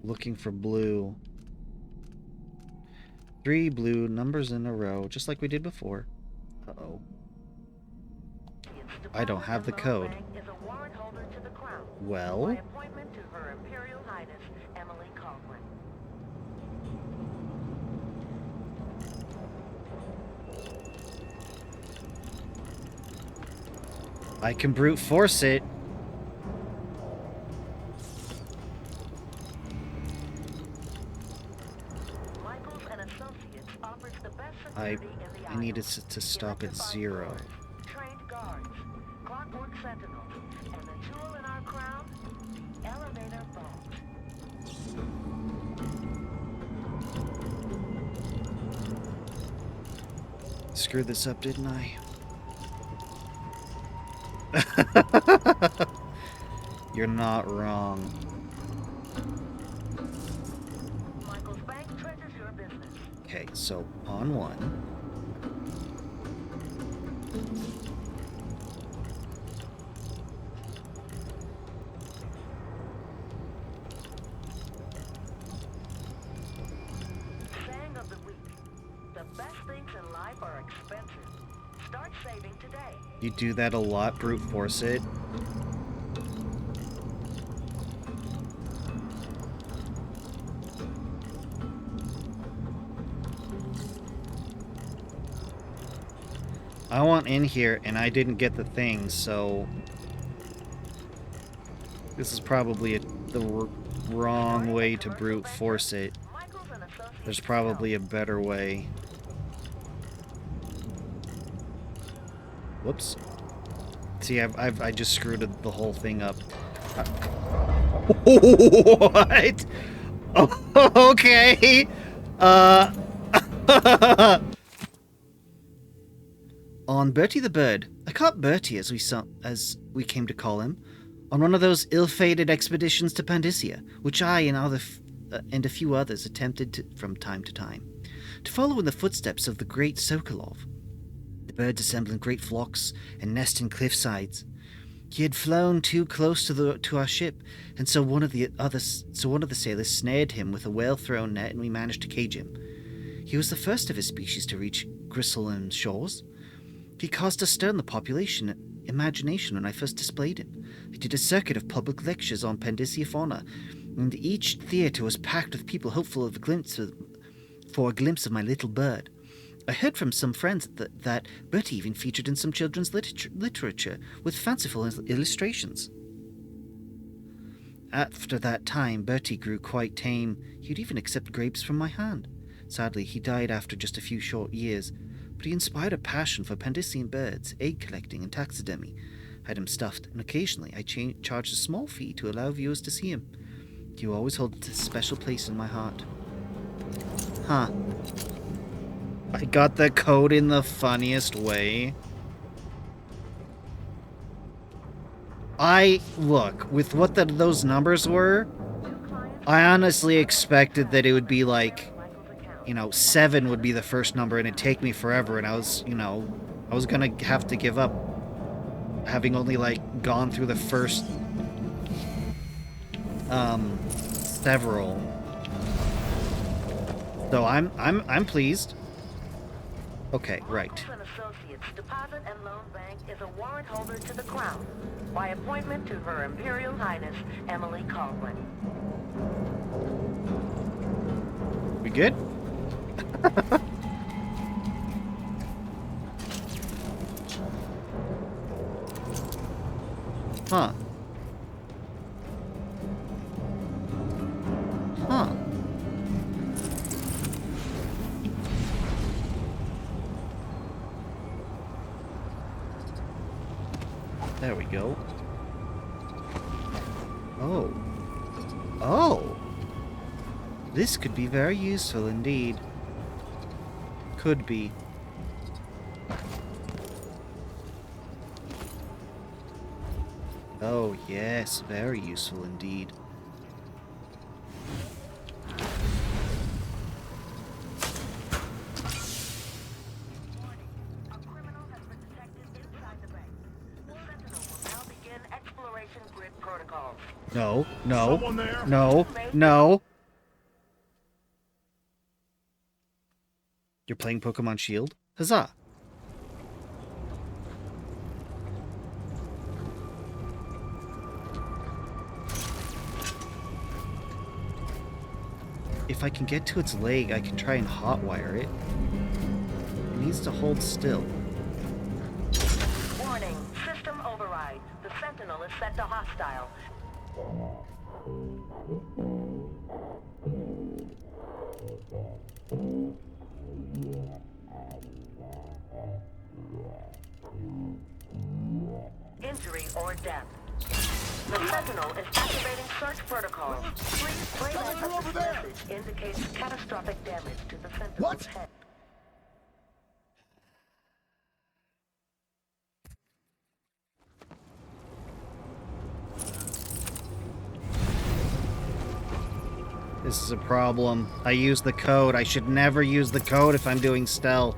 Looking for blue. 3 blue numbers in a row, just like we did before. Uh-oh. I don't have the code. Well? I can brute force it. I needed to stop at 0. Trained guards, clockwork sentinels, and the jewel in our crown, the elevator vault. Screwed this up, didn't I? You're not wrong. Michael's bank treasures your business. Okay, so on 1. Sang of the Best things in life are expensive. Start saving today. You do that a lot, brute force it. I want in here, and I didn't get the thing, so... This is probably the wrong way to brute force it. There's probably a better way. Whoops. See, I just screwed the whole thing up. What? Oh, okay. On Bertie the Bird, I caught Bertie as we came to call him, on one of those ill-fated expeditions to Pandyssia, which I and a few others attempted from time to time, to follow in the footsteps of the great Sokolov. The birds assemble in great flocks and nest in cliff sides. He had flown too close to our ship, and so one of the sailors snared him with a well-thrown net, and we managed to cage him. He was the first of his species to reach Grisselin shores. He caused a stir in the population imagination when I first displayed him. I did a circuit of public lectures on Pandyssia fauna, and each theatre was packed with people hopeful of a glimpse of my little bird. I heard from some friends that Bertie even featured in some children's literature with fanciful illustrations. After that time, Bertie grew quite tame. He'd even accept grapes from my hand. Sadly, he died after just a few short years, but he inspired a passion for Pandyssian birds, egg collecting, and taxidermy. I had him stuffed, and occasionally I charged a small fee to allow viewers to see him. He will always hold a special place in my heart. Huh. I got the code in the funniest way. Look, with what those numbers were, I honestly expected that it would be like, 7 would be the first number and it'd take me forever, and I was gonna have to give up, having only, gone through the first, several. So I'm pleased. Okay, right. Associates Deposit and Loan Bank is a warrant holder to the Crown, by appointment to Her Imperial Highness Emily Caldwin. We good? Huh. Huh. There we go. Oh. Oh! This could be very useful indeed. Could be. Oh, yes, very useful indeed. No, no, no, no. You're playing Pokemon Shield? Huzzah! If I can get to its leg, I can try and hotwire it. It needs to hold still. Warning, system override. The Sentinel is set to hostile. Injury or death. The Sentinel is activating search protocol. Please play that this message indicates catastrophic damage to the Sentinel's head. This is a problem. I used the code. I should never use the code if I'm doing stealth.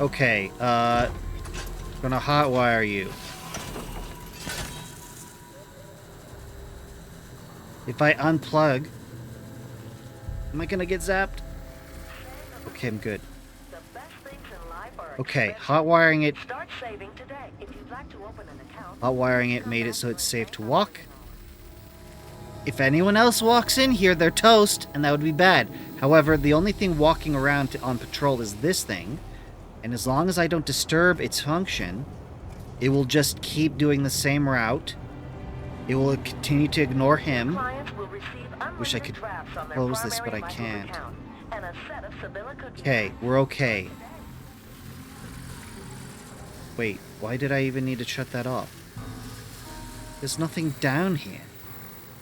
Okay, gonna hotwire you. If I unplug, Am I gonna get zapped? Okay, I'm good. The best things in life are Okay, expensive. hot wiring it. Start saving today. If you'd like to open an account, Hot wiring it made it so it's safe to walk. If anyone else walks in here, they're toast, and that would be bad. However, the only thing walking around on patrol is this thing, and as long as I don't disturb its function, it will just keep doing the same route. It will continue to ignore him. clients will receive Wish I unlimited could drafts on their close this, primary but I Micro's can't. account and a set of Sibyllica Okay, we're okay. Wait, why did I even need to shut that off? There's nothing down here.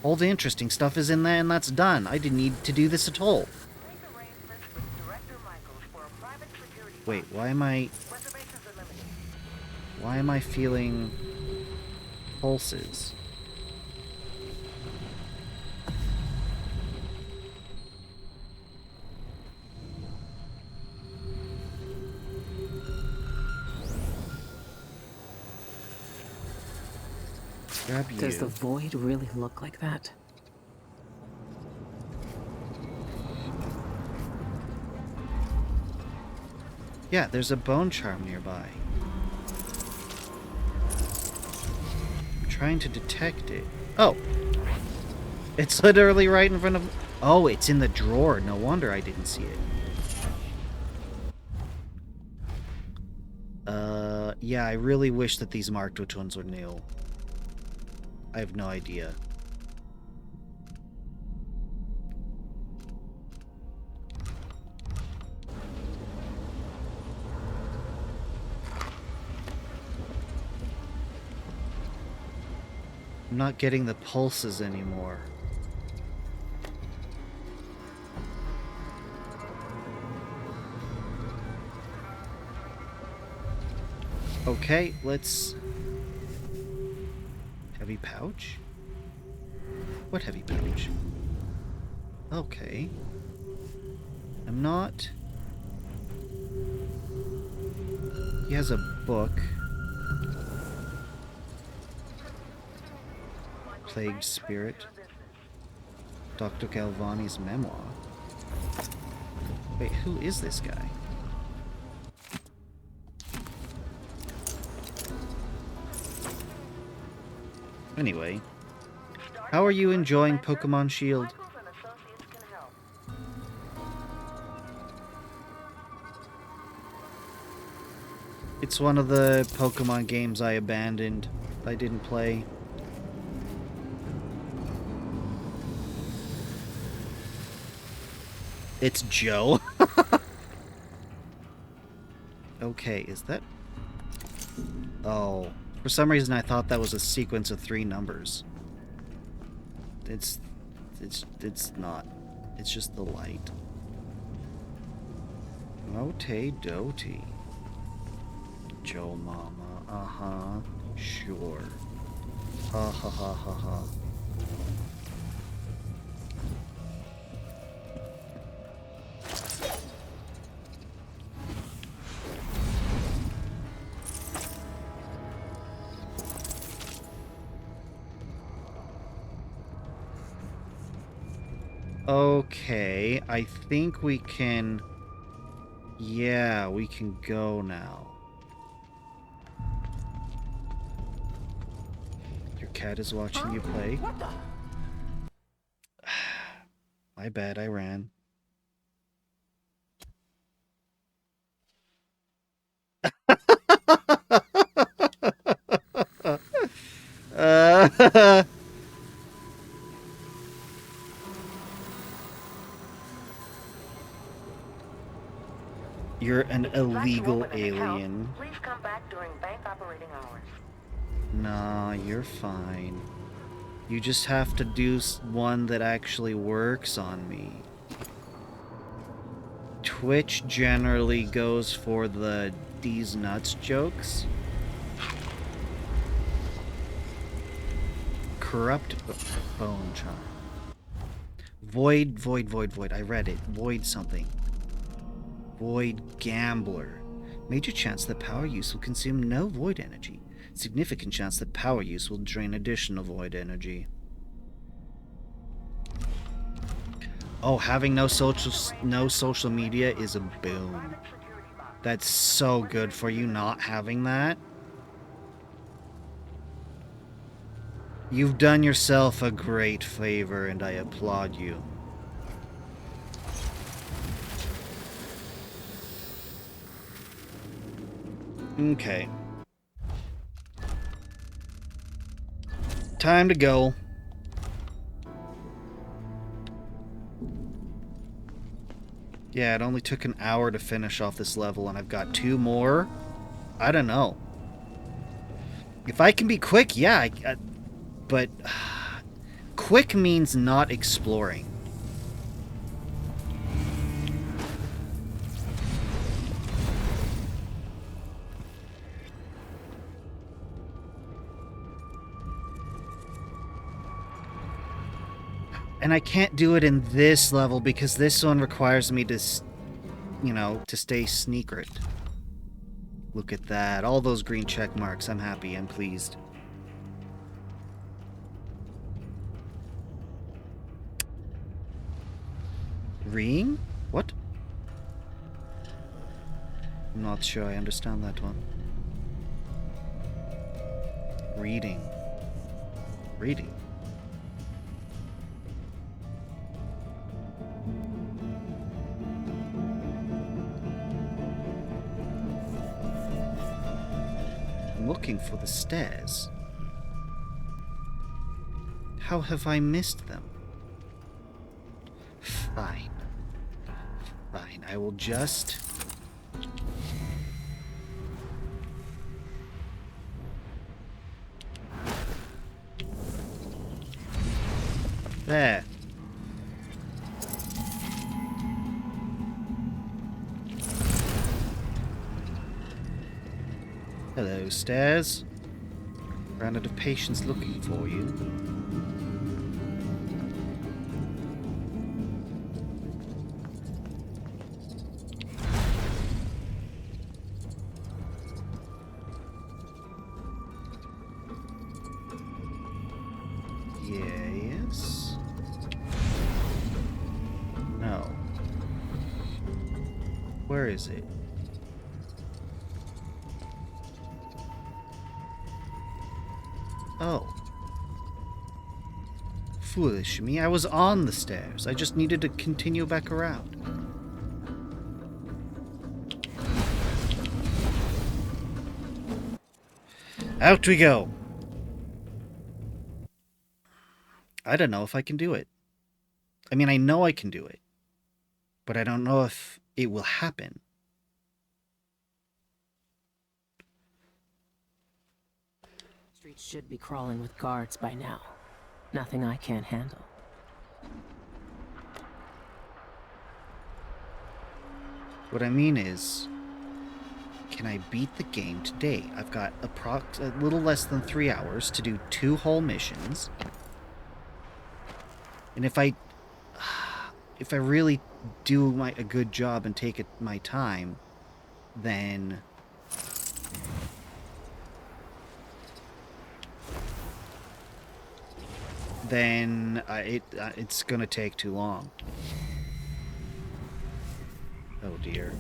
All the interesting stuff is in there and that's done. I didn't need to do this at all. Make arrangements with Director Michaels for a private security Wait, why am I... reservations are limited. Why am I feeling... pulses? Grab you. Does the void really look like that? Yeah, there's a bone charm nearby. I'm trying to detect it. Oh! It's literally right in front of... Oh, it's in the drawer. No wonder I didn't see it. Yeah, I really wish that these marked which ones were new. I have no idea. I'm not getting the pulses anymore. Okay, let's... Heavy pouch? What heavy pouch? Okay. I'm not... He has a book. Plagued Spirit. Dr. Galvani's memoir. Wait, who is this guy? Anyway, how are you enjoying Pokemon Shield? Michaels and Associates can help. It's one of the Pokemon games I abandoned. I didn't play. It's Joe. Okay, is that... Oh. For some reason I thought that was a sequence of 3 numbers. It's not. It's just the light. Mote Doty. Joe Mama. Uh-huh. Sure. Ha ha ha ha ha. Okay, I think we can... Yeah, we can go now. Your cat is watching you play. What the? My bad, I ran. You're an If you'd like to illegal open an account, alien. please come back during bank operating hours. Nah, you're fine. You just have to do one that actually works on me. Twitch generally goes for the "these nuts" jokes. Corrupt bone charm. Void, void, void, void. I read it. Void something. Void Gambler. Major chance that power use will consume no void energy. Significant chance that power use will drain additional void energy. Oh, having no social media is a boon. That's so good for you not having that. You've done yourself a great favor, and I applaud you. Okay. Time to go. Yeah, it only took an hour to finish off this level, and I've got 2 more. I don't know. If I can be quick, yeah, but quick means not exploring. And I can't do it in this level because this one requires me to, you know, to stay secret. Look at that. All those green check marks. I'm happy. I'm pleased. Reading? What? I'm not sure I understand that one. Reading. Reading. I'm looking for the stairs. How have I missed them? Fine. Fine, I will just... There. Hello, stairs. Ran out of patience looking for you. Yes. No. Where is it? Oh. Foolish me. I was on the stairs. I just needed to continue back around. Out we go. I don't know if I can do it. I mean, I know I can do it. But I don't know if it will happen. Streets should be crawling with guards by now. Nothing I can't handle. What I mean is, can I beat the game today? I've got a little less than 3 hours to do 2 whole missions. And if I really do a good job and take my time, then it's gonna take too long. Oh dear.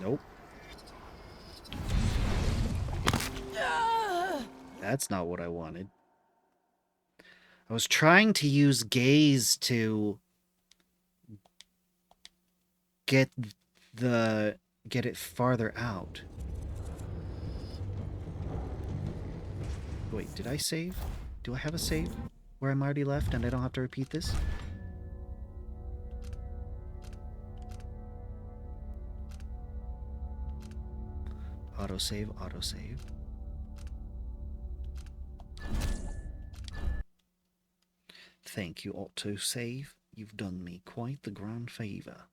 Nope. That's not what I wanted. I was trying to use gaze to get it farther out. Wait, did I save? Do I have a save where I'm already left and I don't have to repeat this? Autosave, autosave. Thank you, autosave. You've done me quite the grand favor.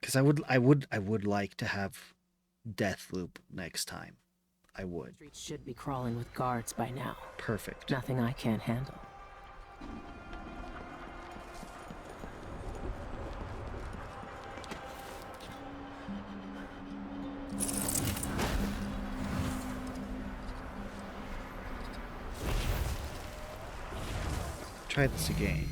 Because I would like to have Deathloop next time. I would. Streets should be crawling with guards by now. Perfect. Nothing I can't handle. try this again.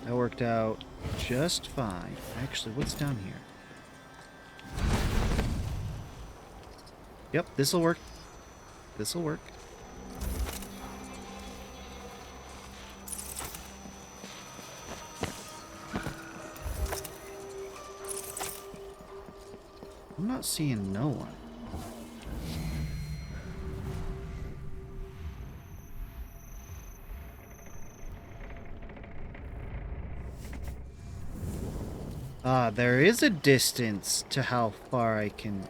That worked out just fine. Actually, what's down here? Yep, this'll work. This'll work. I'm not seeing no one. Ah, there is a distance to how far I can...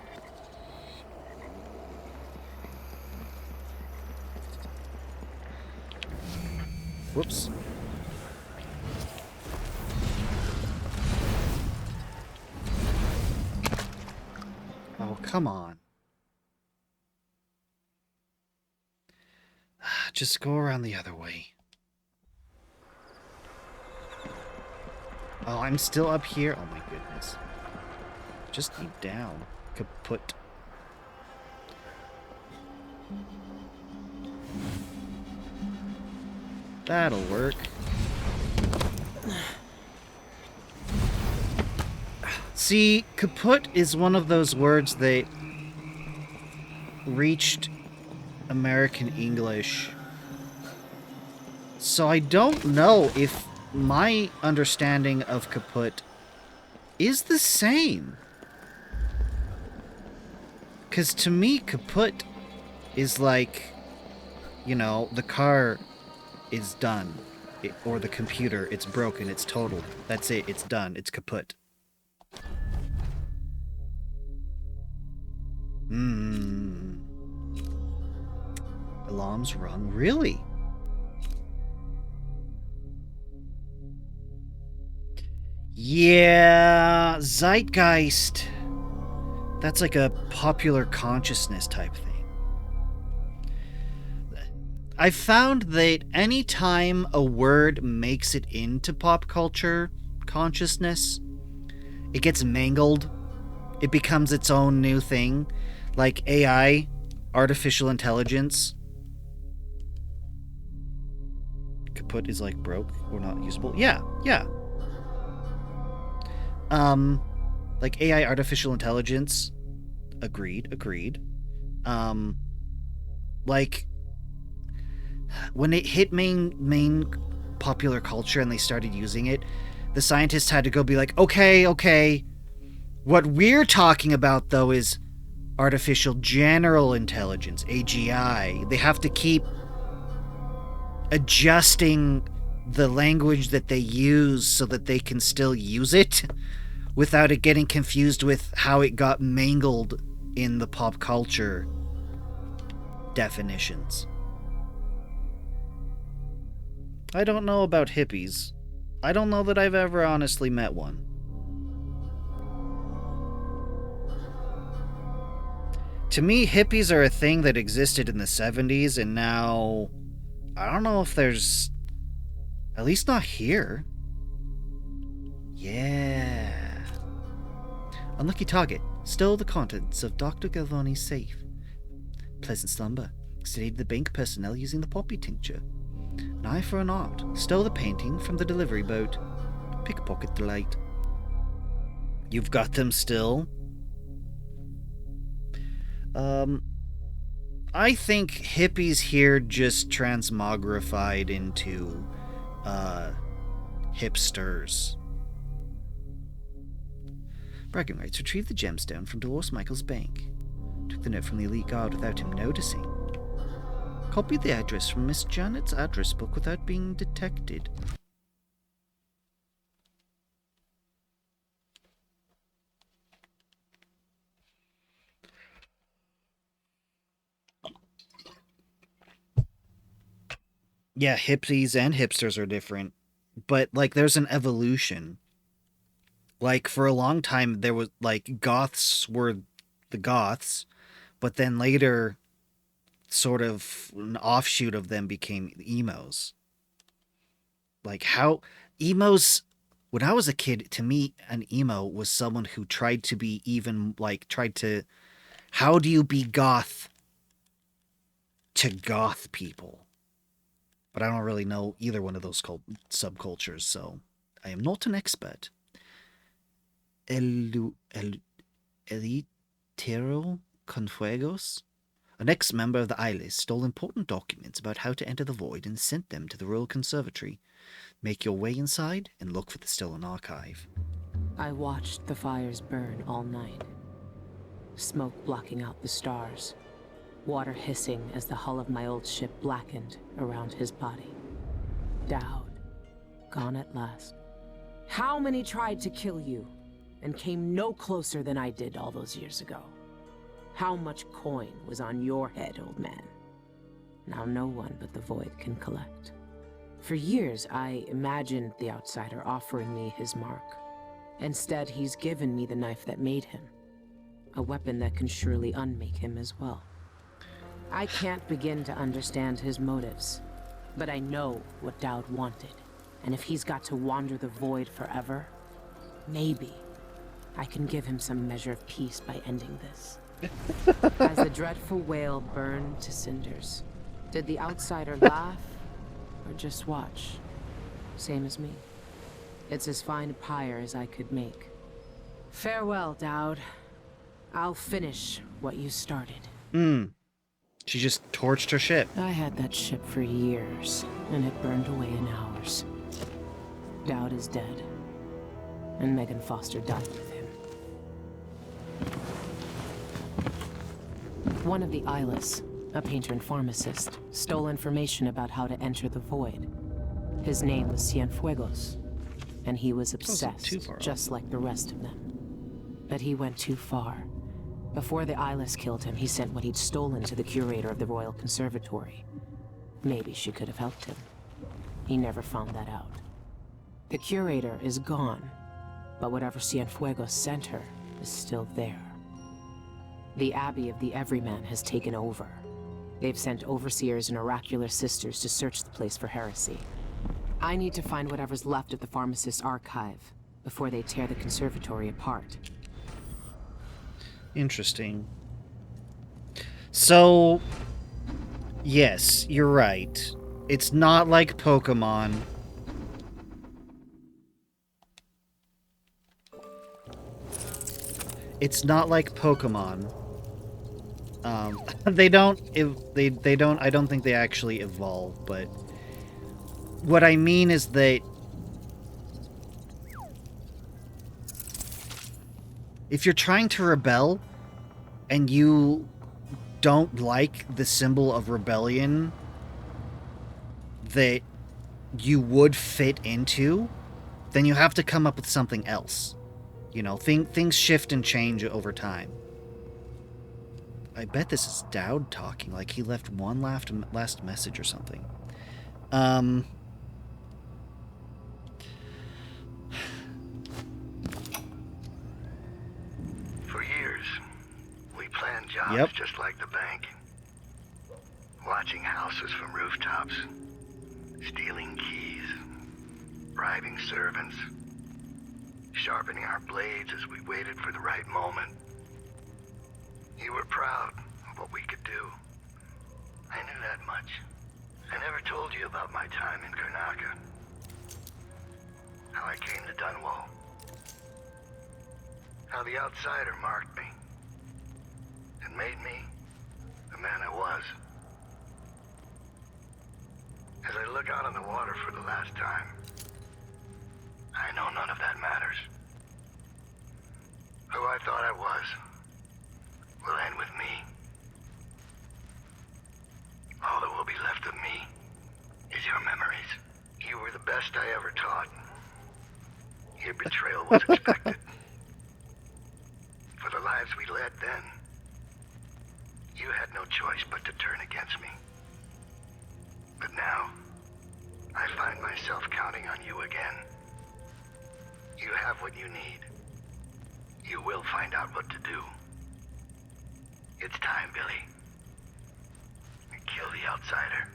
Whoops. Oh, come on. Just go around the other way. Oh, I'm still up here? Oh my goodness. Just keep down. Kaput. That'll work. See, kaput is one of those words that reached American English. So I don't know if my understanding of kaput is the same. Because to me, kaput is like, you know, the car is done. Or the computer, it's broken, it's totaled. That's it, it's done, it's kaput. Alarm's rung, really? Yeah, zeitgeist. That's like a popular consciousness type thing. I found that anytime a word makes it into pop culture consciousness, it gets mangled. It becomes its own new thing. Like AI, artificial intelligence. Kaput is like broke or not usable. Yeah. Like AI, artificial intelligence. Agreed. Like, when it hit main popular culture and they started using it, the scientists had to go be like, okay. What we're talking about, though, is artificial general intelligence, AGI. They have to keep adjusting the language that they use so that they can still use it without it getting confused with how it got mangled in the pop culture definitions. I don't know about hippies. I don't know that I've ever honestly met one. To me, hippies are a thing that existed in the 70s, and now... I don't know if there's... At least not here. Yeah. Unlucky target. Stole the contents of Dr. Galvani's safe. Pleasant slumber. Sedated the bank personnel using the poppy tincture. An eye for an art. Stole the painting from the delivery boat. Pickpocket delight. You've got them still? I think hippies here just transmogrified into, hipsters. Bragging rights. Retrieved the gemstone from Dolores Michael's bank. Took the note from the elite guard without him noticing. Copied the address from Miss Janet's address book without being detected. Yeah, hippies and hipsters are different. But, like, there's an evolution. Like, for a long time, there was, like, goths were the goths, but then later, sort of, an offshoot of them became emos. Like, how... Emos when I was a kid, to me, an emo was someone who tried to be even, like, how do you be goth to goth people? But I don't really know either one of those subcultures, so I am not an expert. Elitero Confuegos? An ex-member of the Isles stole important documents about how to enter the Void and sent them to the Royal Conservatory. Make your way inside and look for the stolen archive. I watched the fires burn all night. Smoke blocking out the stars. Water hissing as the hull of my old ship blackened around his body. Dowd, gone at last. How many tried to kill you and came no closer than I did all those years ago? How much coin was on your head, old man? Now no one but the Void can collect. For years, I imagined the outsider offering me his mark. Instead, he's given me the knife that made him. A weapon that can surely unmake him as well. I can't begin to understand his motives, but I know what Dowd wanted. And if he's got to wander the Void forever, maybe I can give him some measure of peace by ending this. As the dreadful whale burned to cinders, did the outsider laugh or just watch? Same as me. It's as fine a pyre as I could make. Farewell, Dowd. I'll finish what you started. She just torched her ship. I had that ship for years, and it burned away in hours. Dowd is dead, and Megan Foster died with him. One of the Isles, a painter and pharmacist, stole information about how to enter the Void. His name was Cienfuegos, and he was obsessed, just like the rest of them. But he went too far. Before the Isles killed him, he sent what he'd stolen to the curator of the Royal Conservatory. Maybe she could have helped him. He never found that out. The curator is gone, but whatever Cienfuegos sent her is still there. The Abbey of the Everyman has taken over. They've sent overseers and oracular sisters to search the place for heresy. I need to find whatever's left of the pharmacist's archive before they tear the conservatory apart. Interesting. So, yes, you're right. It's not like Pokemon. It's not like Pokemon. They don't, I don't think they actually evolve, but what I mean is that if you're trying to rebel and you don't like the symbol of rebellion that you would fit into, then you have to come up with something else. You know, things shift and change over time. I bet this is Dowd talking, like he left one last message or something. For years, we planned jobs just like the bank. Watching houses from rooftops, stealing keys, bribing servants, sharpening our blades as we waited for the right moment. You were proud of what we could do. I knew that much. I never told you about my time in Karnaca. How I came to Dunwall. How the outsider marked me. And made me the man I was. As I look out on the water for the last time, I know none of that matters. Who I thought I was will end with me. All that will be left of me is your memories. You were the best I ever taught. Your betrayal was expected. For the lives we led then, you had no choice but to turn against me. But now, I find myself counting on you again. You have what you need. You will find out what to do. It's time, Billy. Kill the outsider.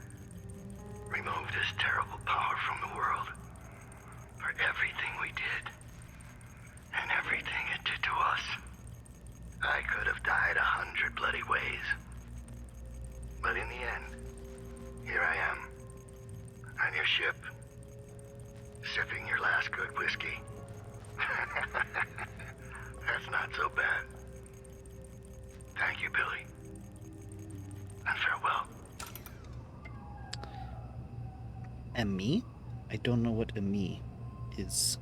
Remove this terrible power from the world. For everything we did. on your ship, sipping your last good whiskey. That's not so bad. Thank you, Billy. And farewell. Ami? I don't know what Ami is.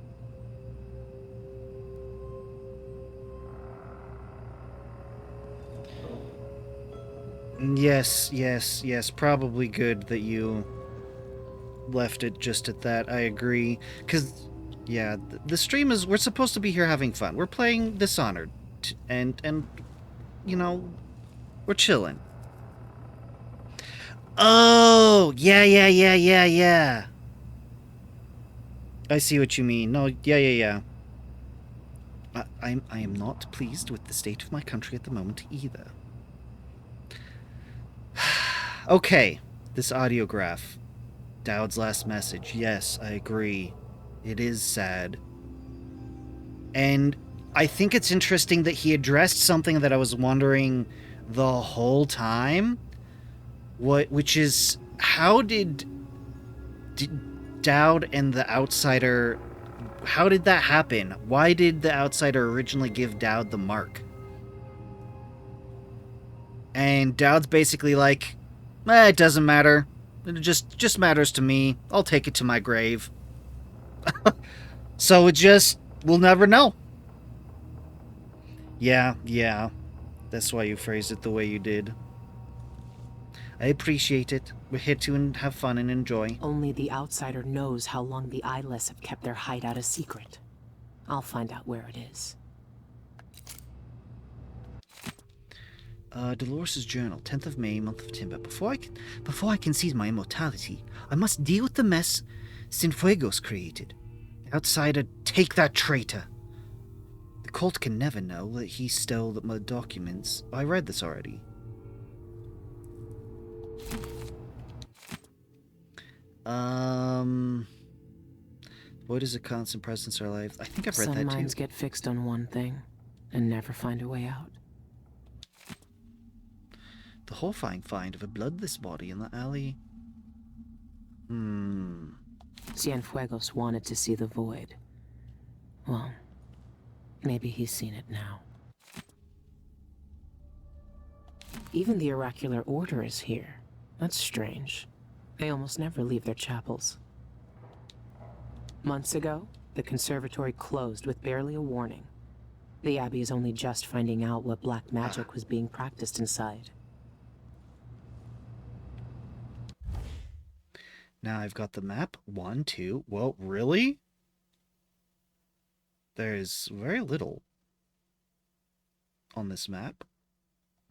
Yes, probably good that you left it just at that. I agree. Because, yeah, the stream is... We're supposed to be here having fun. We're playing Dishonored. And you know, we're chilling. Oh! Yeah. I see what you mean. No, yeah. I am not pleased with the state of my country at the moment either. Okay, this audiograph. Dowd's last message. Yes, I agree. It is sad. And I think it's interesting that he addressed something that I was wondering the whole time. Which is, how did Dowd and the Outsider... How did that happen? Why did the Outsider originally give Dowd the mark? And Dowd's basically like, it doesn't matter. It just matters to me. I'll take it to my grave. So we'll never know. Yeah. That's why you phrased it the way you did. I appreciate it. We're here to have fun and enjoy. Only the Outsider knows how long the Eyeless have kept their hideout a secret. I'll find out where it is. Dolores' journal, 10th of May, month of Timber. Before I can seize my immortality, I must deal with the mess Cienfuegos created. Outsider, take that traitor. The cult can never know that he stole the documents. I read this already. What is a constant presence in our life? I think I've read that too. Some minds get fixed on one thing and never find a way out. The horrifying find of a bloodless body in the alley. Cienfuegos wanted to see the void. Well, maybe he's seen it now. Even the Oracular Order is here. That's strange. They almost never leave their chapels. Months ago, the conservatory closed with barely a warning. The Abbey is only just finding out what black magic was being practiced inside. Now I've got the map. 1, 2. Well, really? There's very little on this map.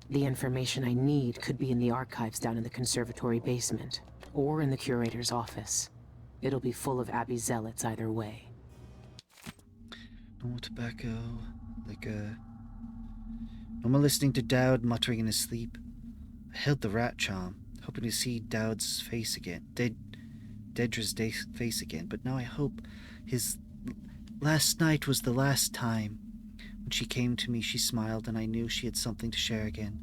The information I need could be in the archives down in the conservatory basement, or in the curator's office. It'll be full of Abbey zealots either way. No more tobacco. No more listening to Dowd muttering in his sleep. I held the rat charm, hoping to see Dowd's face again. Dedra's face again, but now I hope his last night was the last time. When she came to me, she smiled, and I knew she had something to share again.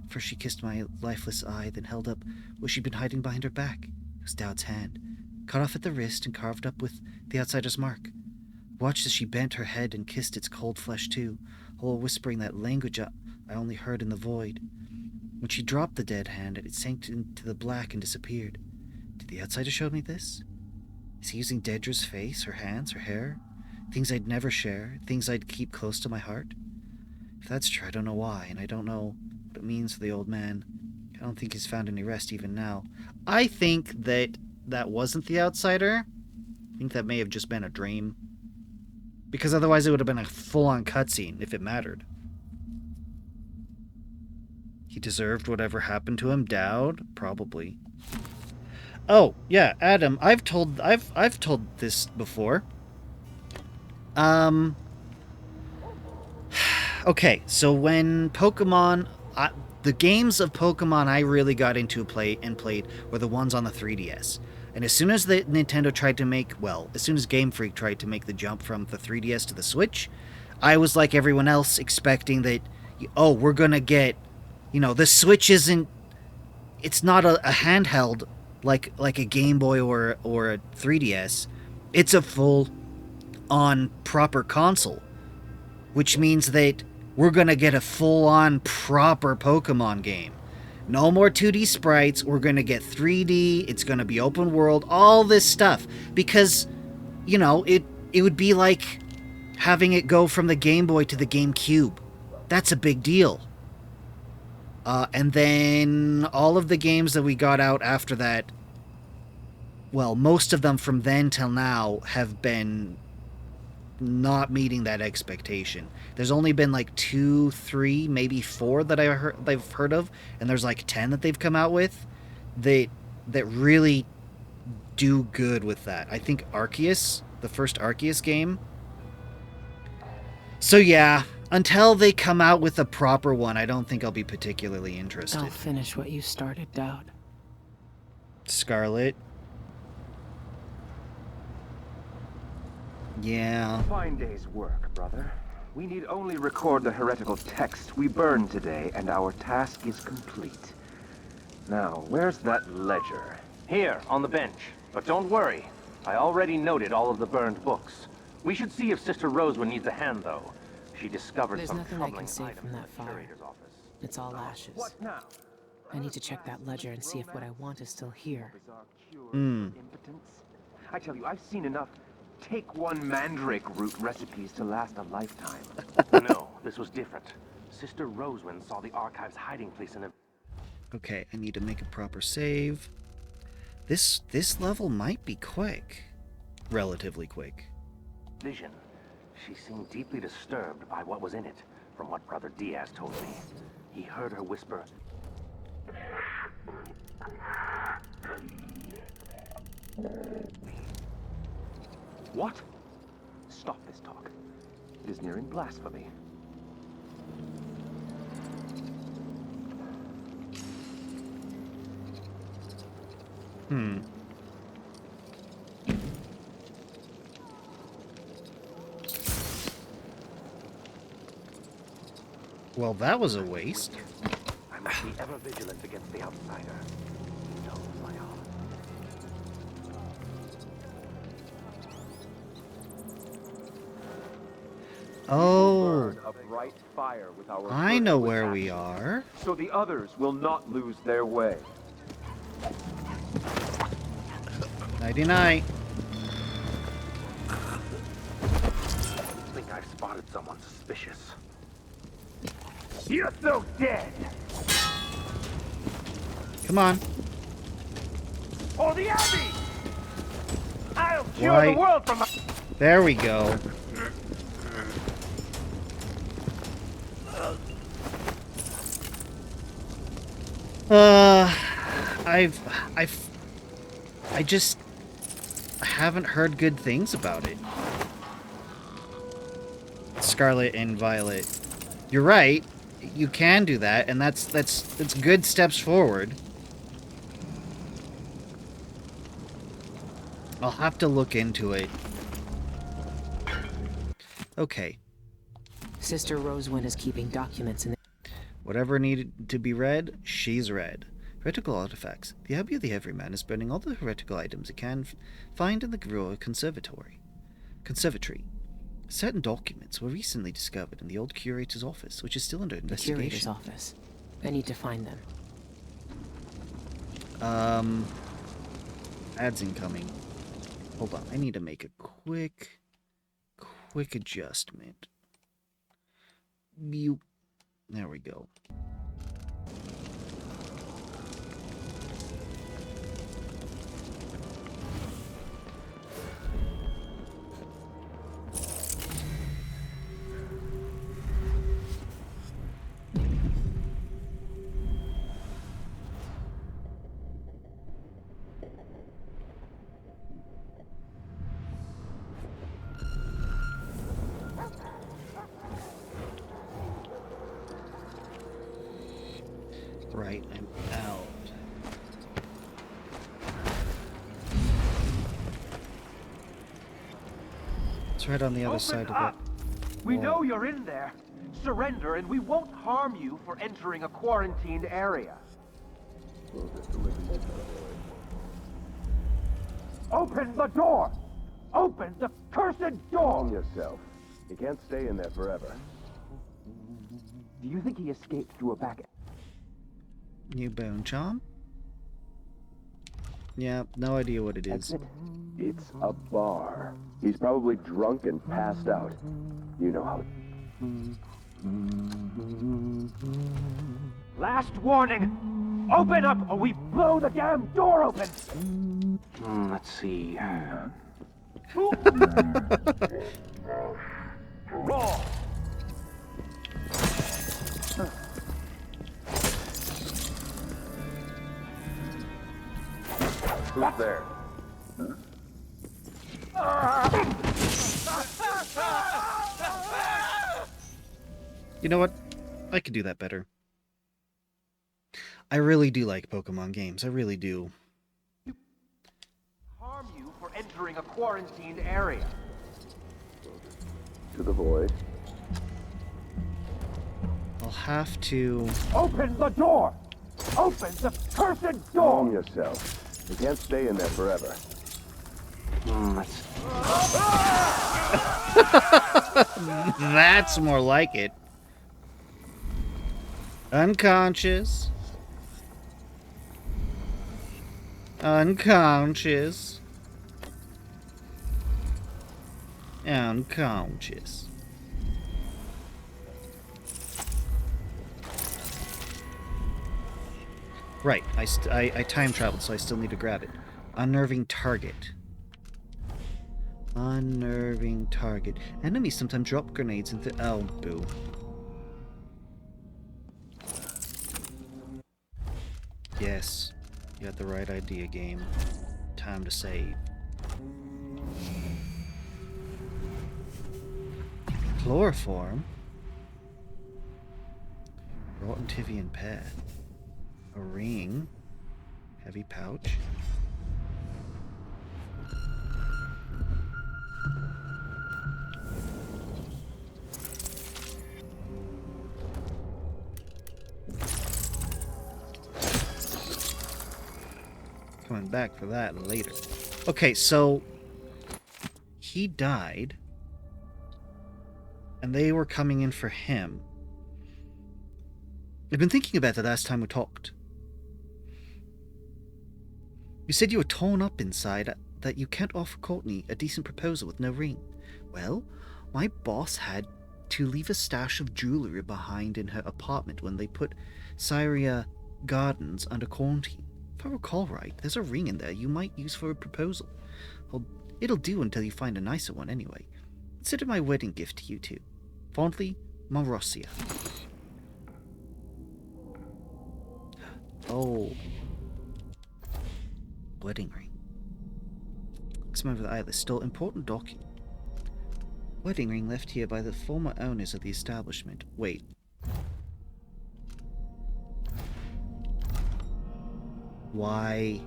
First she kissed my lifeless eye, then held up what she'd been hiding behind her back. It was Dowd's hand, cut off at the wrist and carved up with the Outsider's mark. Watched as she bent her head and kissed its cold flesh too, all whispering that language I only heard in the void. When she dropped the dead hand, it sank into the black and disappeared. Did the Outsider show me this? Is he using Dedra's face, her hands, her hair? Things I'd never share, things I'd keep close to my heart? If that's true, I don't know why, and I don't know what it means for the old man. I don't think he's found any rest even now. I think that wasn't the Outsider. I think that may have just been a dream. Because otherwise it would have been a full-on cutscene if it mattered. He deserved whatever happened to him. Dowd? Probably. Oh, yeah, Adam, I've told this before. Okay, so when Pokemon... the games of Pokemon I really got into and played were the ones on the 3DS. And as soon as the Nintendo tried to make... Well, as soon as Game Freak tried to make the jump from the 3DS to the Switch, I was like everyone else expecting that, oh, we're gonna get... the Switch isn't... It's not a handheld like a Game Boy or a 3DS. It's a full-on proper console, which means that we're gonna get a full-on proper Pokemon game. No more 2D sprites. We're gonna get 3D. It's gonna be open world. All this stuff, because you know it would be like having it go from the Game Boy to the GameCube. That's a big deal. And then all of the games that we got out after that, well, most of them from then till now have been not meeting that expectation. There's only been like 2, 3, maybe 4 that I've heard of, and there's like 10 that they've come out with that really do good with that. I think Arceus, the first Arceus game. So yeah, until they come out with a proper one, I don't think I'll be particularly interested. I'll finish what you started, Dowd. Scarlet. Yeah. Fine day's work, brother. We need only record the heretical text we burned today, and our task is complete. Now, where's that ledger? Here, on the bench. But don't worry. I already noted all of the burned books. We should see if Sister Rosewood needs a hand, though. She discovered There's some nothing I troubling can see items from in that the fire. curator's office. It's all ashes. What now? I need to check that ledger and see if what I want is still here. Bizarre cure for impotence? I tell you, I've seen enough take one mandrake root recipes to last a lifetime. No, this was different. Sister Rosewind saw the archive's hiding place in a... Okay, I need to make a proper save. This level might be quick. Relatively quick. vision. She seemed deeply disturbed by what was in it, from what Brother Diaz told me. He heard her whisper, What? Stop this talk. It is nearing blasphemy. Well, that was a waste. I must be ever vigilant against the outsider. He knows my heart. Oh, Burn a bright fire with our I know virtuous where we action, are. so the others will not lose their way. Nighty-night. I think I've spotted someone suspicious. You're so dead! Come on. Or the Abbey! I'll cure Right. the world from my... There we go. I just haven't heard good things about it. Scarlet and Violet. You're right. You can do that, and that's good steps forward. I'll have to look into it. Okay. Sister Rosewind is keeping documents in the... Whatever needed to be read, she's read. Heretical artifacts. The Abbey of the Everyman is burning all the heretical items it can find in the Royal Conservatory. Certain documents were recently discovered in the old curator's office, which is still under The investigation. curator's office. I need to find them. Ads incoming. Hold on, I need to make a quick adjustment. There we go. Right, I'm out. It's right on the other side of it. We know you're in there. Surrender and we won't harm you for entering a quarantined area. Open the door! Open the cursed door! Calm yourself. You can't stay in there forever. Do you think he escaped through a back... New bone charm? Yeah, no idea what it is. It's a bar. He's probably drunk and passed out. You know how... Last warning! Open up or we blow the damn door open! Let's see. Roll! Who's there? You know what? I could do that better. I really do like Pokemon games. I really do. Harm you for entering a quarantined area. To the void. I'll have to... Open the door! Open the cursed Calm door! yourself. You can't stay in there forever. Let's... That's more like it. Unconscious. Unconscious. Unconscious. Right, I time traveled, so I still need to grab it. Unnerving target. Unnerving target. Enemies sometimes drop grenades into... Oh, boo. Yes, you had the right idea, game. Time to save. Chloroform? Rotten Tivian pad. A ring. Heavy pouch. Coming back for that later. Okay, so he died and they were coming in for him. I've been thinking about the last time we talked. You said you were torn up inside, that you can't offer Courtney a decent proposal with no ring. Well, my boss had to leave a stash of jewelry behind in her apartment when they put Syria Gardens under quarantine. If I recall right, there's a ring in there you might use for a proposal. Well, it'll do until you find a nicer one anyway. Consider my wedding gift to you two. Fondly, Marossia. Oh. Wedding ring. Examine the eyeless. Still important document. Wedding ring left here by the former owners of the establishment. Wait. Why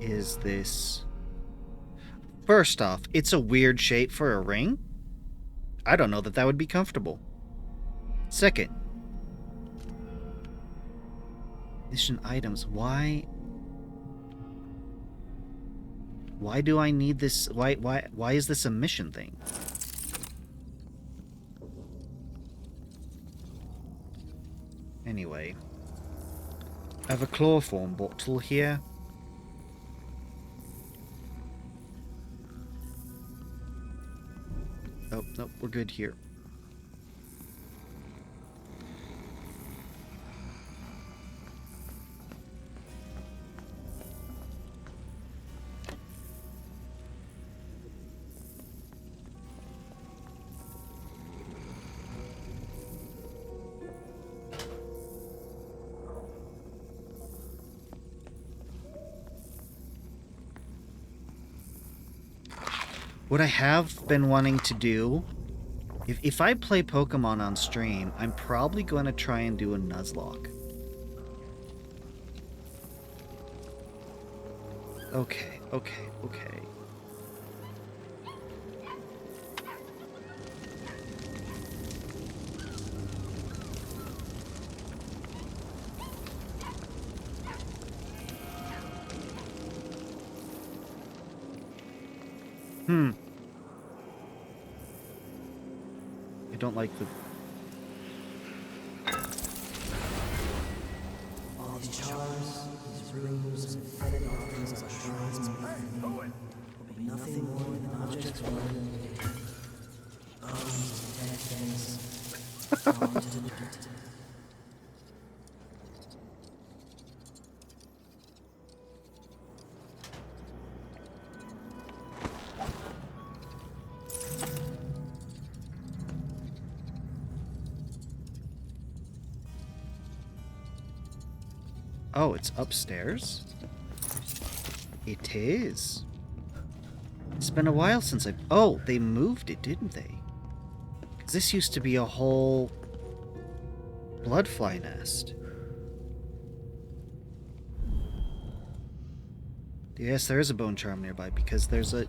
is this... First off, it's a weird shape for a ring. I don't know that that would be comfortable. Second, mission items. Why do I need this? Why is this a mission thing? Anyway, I have a chloroform bottle here. Oh, no, we're good here. What I have been wanting to do, if I play Pokemon on stream, I'm probably going to try and do a Nuzlocke. Okay. I don't like the... All these charms, these runes, and fetid offerings of shrines and will be nothing more than objects of bones and dead things gone to the dirt. Oh, it's upstairs? It is. It's been a while since I've... Oh, they moved it, didn't they? 'Cause this used to be a whole bloodfly nest. Yes, there is a bone charm nearby because there's a...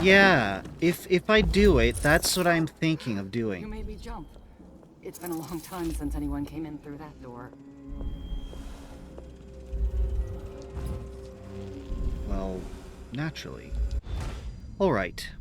Yeah, if I do it, that's what I'm thinking of doing. You made me jump. It's been a long time since anyone came in through that door. Well, naturally. Alright.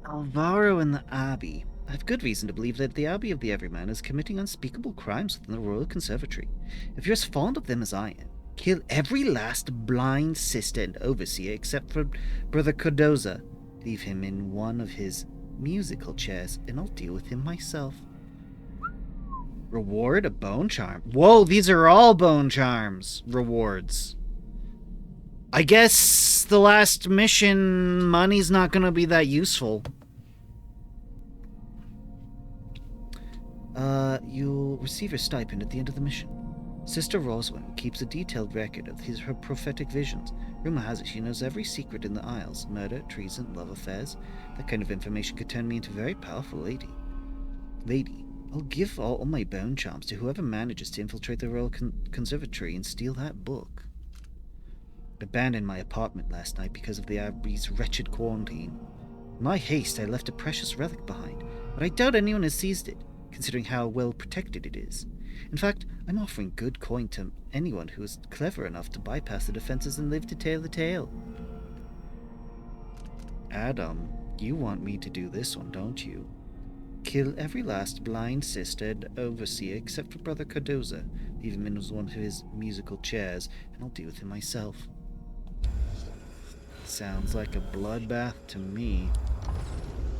Alvaro and the Abbey. I have good reason to believe that the Abbey of the Everyman is committing unspeakable crimes within the Royal Conservatory. If you're as fond of them as I am, kill every last blind sister and overseer except for Brother Cardoza. Leave him in one of his musical chairs, and I'll deal with him myself. Reward a bone charm. Whoa, these are all bone charms. Rewards. I guess the last mission money's not gonna be that useful. You'll receive your stipend at the end of the mission. Sister Roswin keeps a detailed record of her prophetic visions. Rumor has it she knows every secret in the Isles. Murder, treason, love affairs. That kind of information could turn me into a very powerful lady. I'll give all my bone charms to whoever manages to infiltrate the Royal Conservatory and steal that book. Abandoned my apartment last night because of the Abbey's wretched quarantine. In my haste, I left a precious relic behind, but I doubt anyone has seized it, considering how well protected it is. In fact, I'm offering good coin to anyone who is clever enough to bypass the defenses and live to tell the tale. Adam, you want me to do this one, don't you? Kill every last blind sister and overseer except for Brother Cardoza. Leave him in one of his musical chairs, and I'll deal with him myself. Sounds like a bloodbath to me.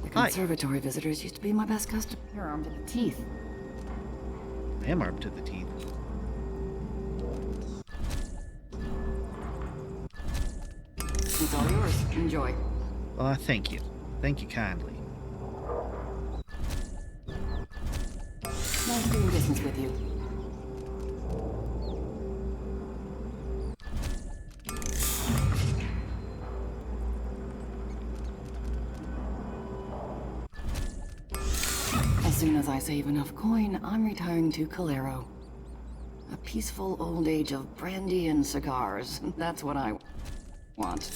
The conservatory visitors used to be my best customer. You're armed to the teeth. I am armed to the teeth. It's all yours. Enjoy. Thank you. Thank you kindly. Nice doing business with you. As soon as I save enough coin, I'm retiring to Calero. A peaceful old age of brandy and cigars. That's what I want.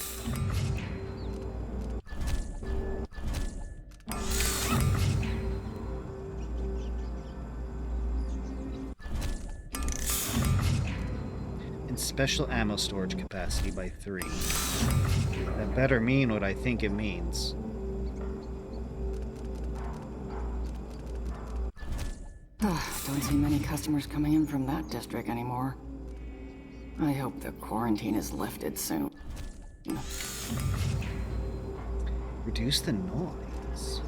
And special ammo storage capacity by 3. That better mean what I think it means. Don't see many customers coming in from that district anymore. I hope the quarantine is lifted soon. Reduce the noise.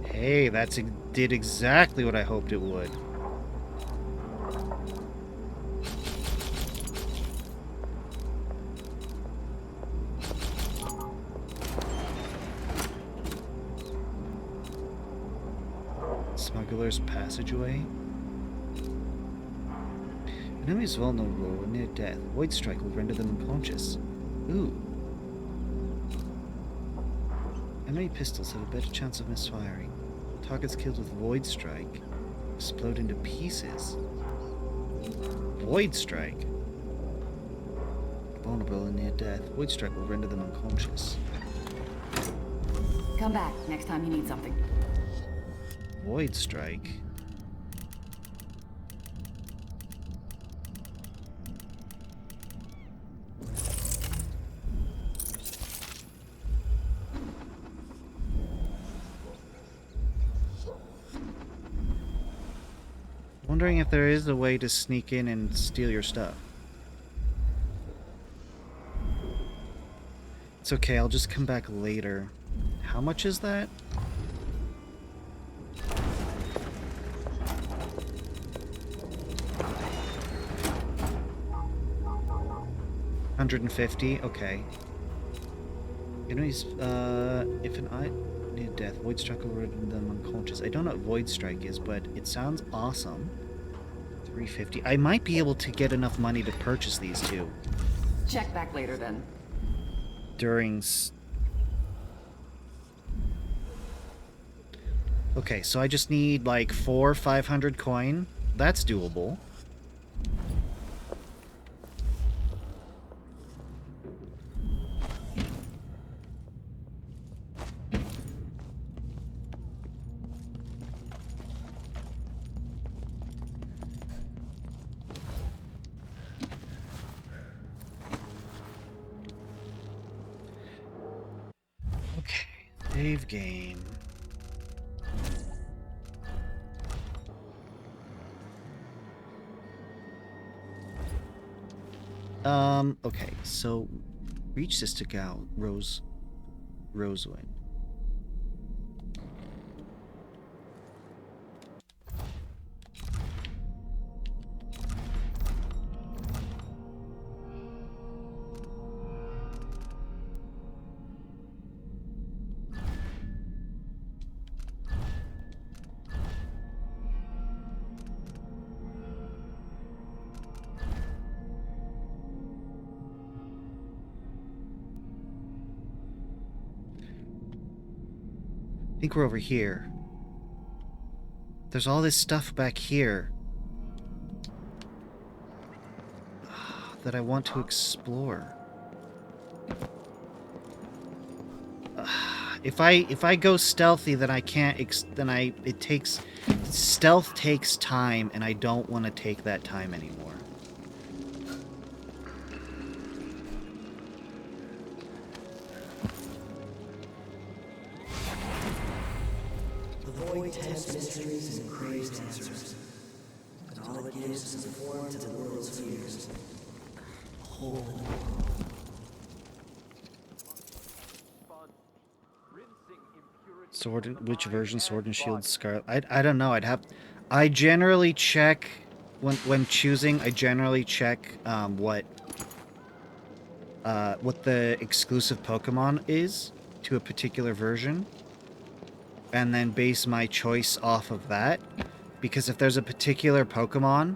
Hey, did exactly what I hoped it would. Smuggler's Passageway. Enemies vulnerable or near death. Void Strike will render them unconscious. Ooh. Enemy pistols have a better chance of misfiring. Targets killed with Void Strike explode into pieces. Void Strike? vulnerable and near death. Void Strike will render them unconscious. Come back next time you need something. Void Strike? Wondering if there is a way to sneak in and steal your stuff. It's okay, I'll just come back later. How much is that? $150? Okay. Enemies, if an eye near death, Void Strike will render them unconscious. I don't know what Void Strike is, but it sounds awesome. $350. I might be able to get enough money to purchase these two. Check back later then. During... Okay, so I just need like 500 coin. That's doable. Save game. Okay, so reach Sister Gal, Rosewind. I think we're over here. There's all this stuff back here that I want to explore. If I go stealthy, then I can't. Stealth takes time, and I don't want to take that time anymore. Tempts mysteries and craves answers, and all it gives is a form to the world's fears. A hole in the world. Which version? Sword and Shield Scarlet? I don't know. I generally check when choosing. I generally check what the exclusive Pokemon is to a particular version, and then base my choice off of that. Because if there's a particular Pokemon,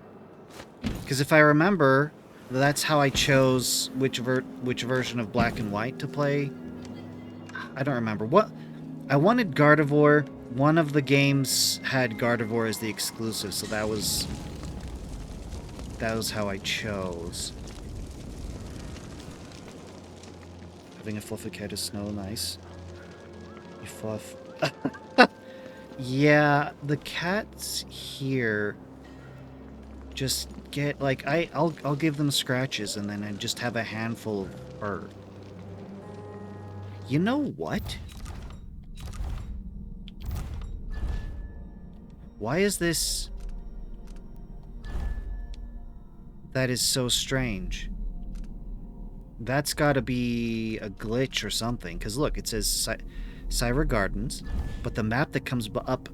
because if I remember, that's how I chose which version of Black and White to play. I don't remember what. I wanted Gardevoir. One of the games had Gardevoir as the exclusive, so that was how I chose. Having a fluffy cat is so nice. You fluff. Yeah, the cats here just get like I'll give them scratches and then I just have a handful of fur. You know what? Why is this? That is so strange. That's gotta be a glitch or something. Because look, it says Syra Gardens, but the map that comes up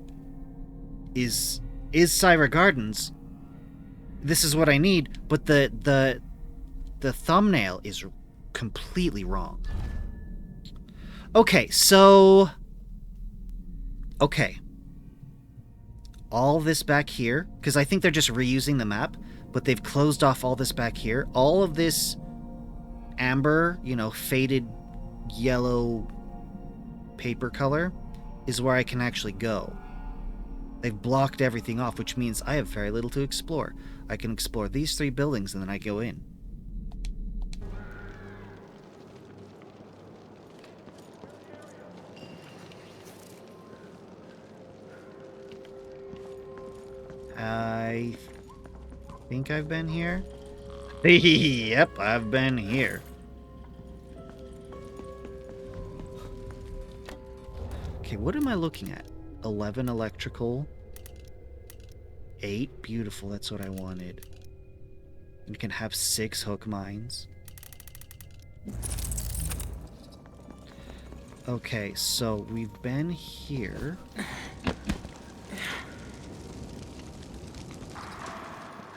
is Syra Gardens. This is what I need, but the thumbnail is completely wrong. Okay, so... Okay. All this back here, because I think they're just reusing the map, but they've closed off all this back here. All of this amber, you know, faded yellow paper color is where I can actually go. They've blocked everything off, which means I have very little to explore. I can explore these 3 buildings and then I go in. I think I've been here. Yep, I've been here. Okay, what am I looking at? 11 electrical. 8, beautiful, that's what I wanted. You can have 6 hook mines. Okay, so we've been here.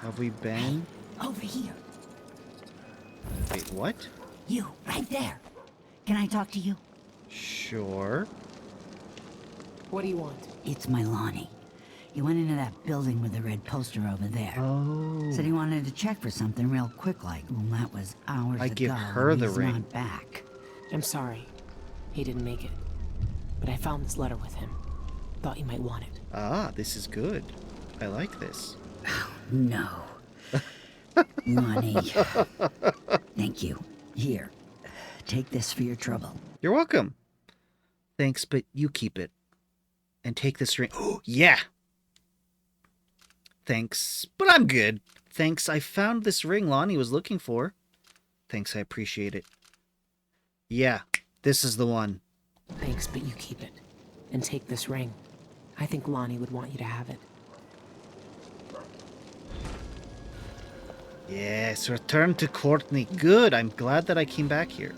Have we been? Over here. Wait, what? You, right there. Can I talk to you? Sure. What do you want? It's my Lonnie. He went into that building with the red poster over there. Oh. Said he wanted to check for something real quick like. Well, that was hours I ago. give her and the he's ring. not back. I'm sorry. He didn't make it. But I found this letter with him. Thought you might want it. Ah, this is good. I like this. No. Lonnie. Thank you. Here. Take this for your trouble. You're welcome. Thanks, but you keep it. And take this ring. Oh, yeah! Thanks, but I'm good. Thanks, I found this ring Lonnie was looking for. Thanks, I appreciate it. Yeah, this is the one. Thanks, but you keep it. And take this ring. I think Lonnie would want you to have it. Yes, return to Courtney. Good, I'm glad that I came back here.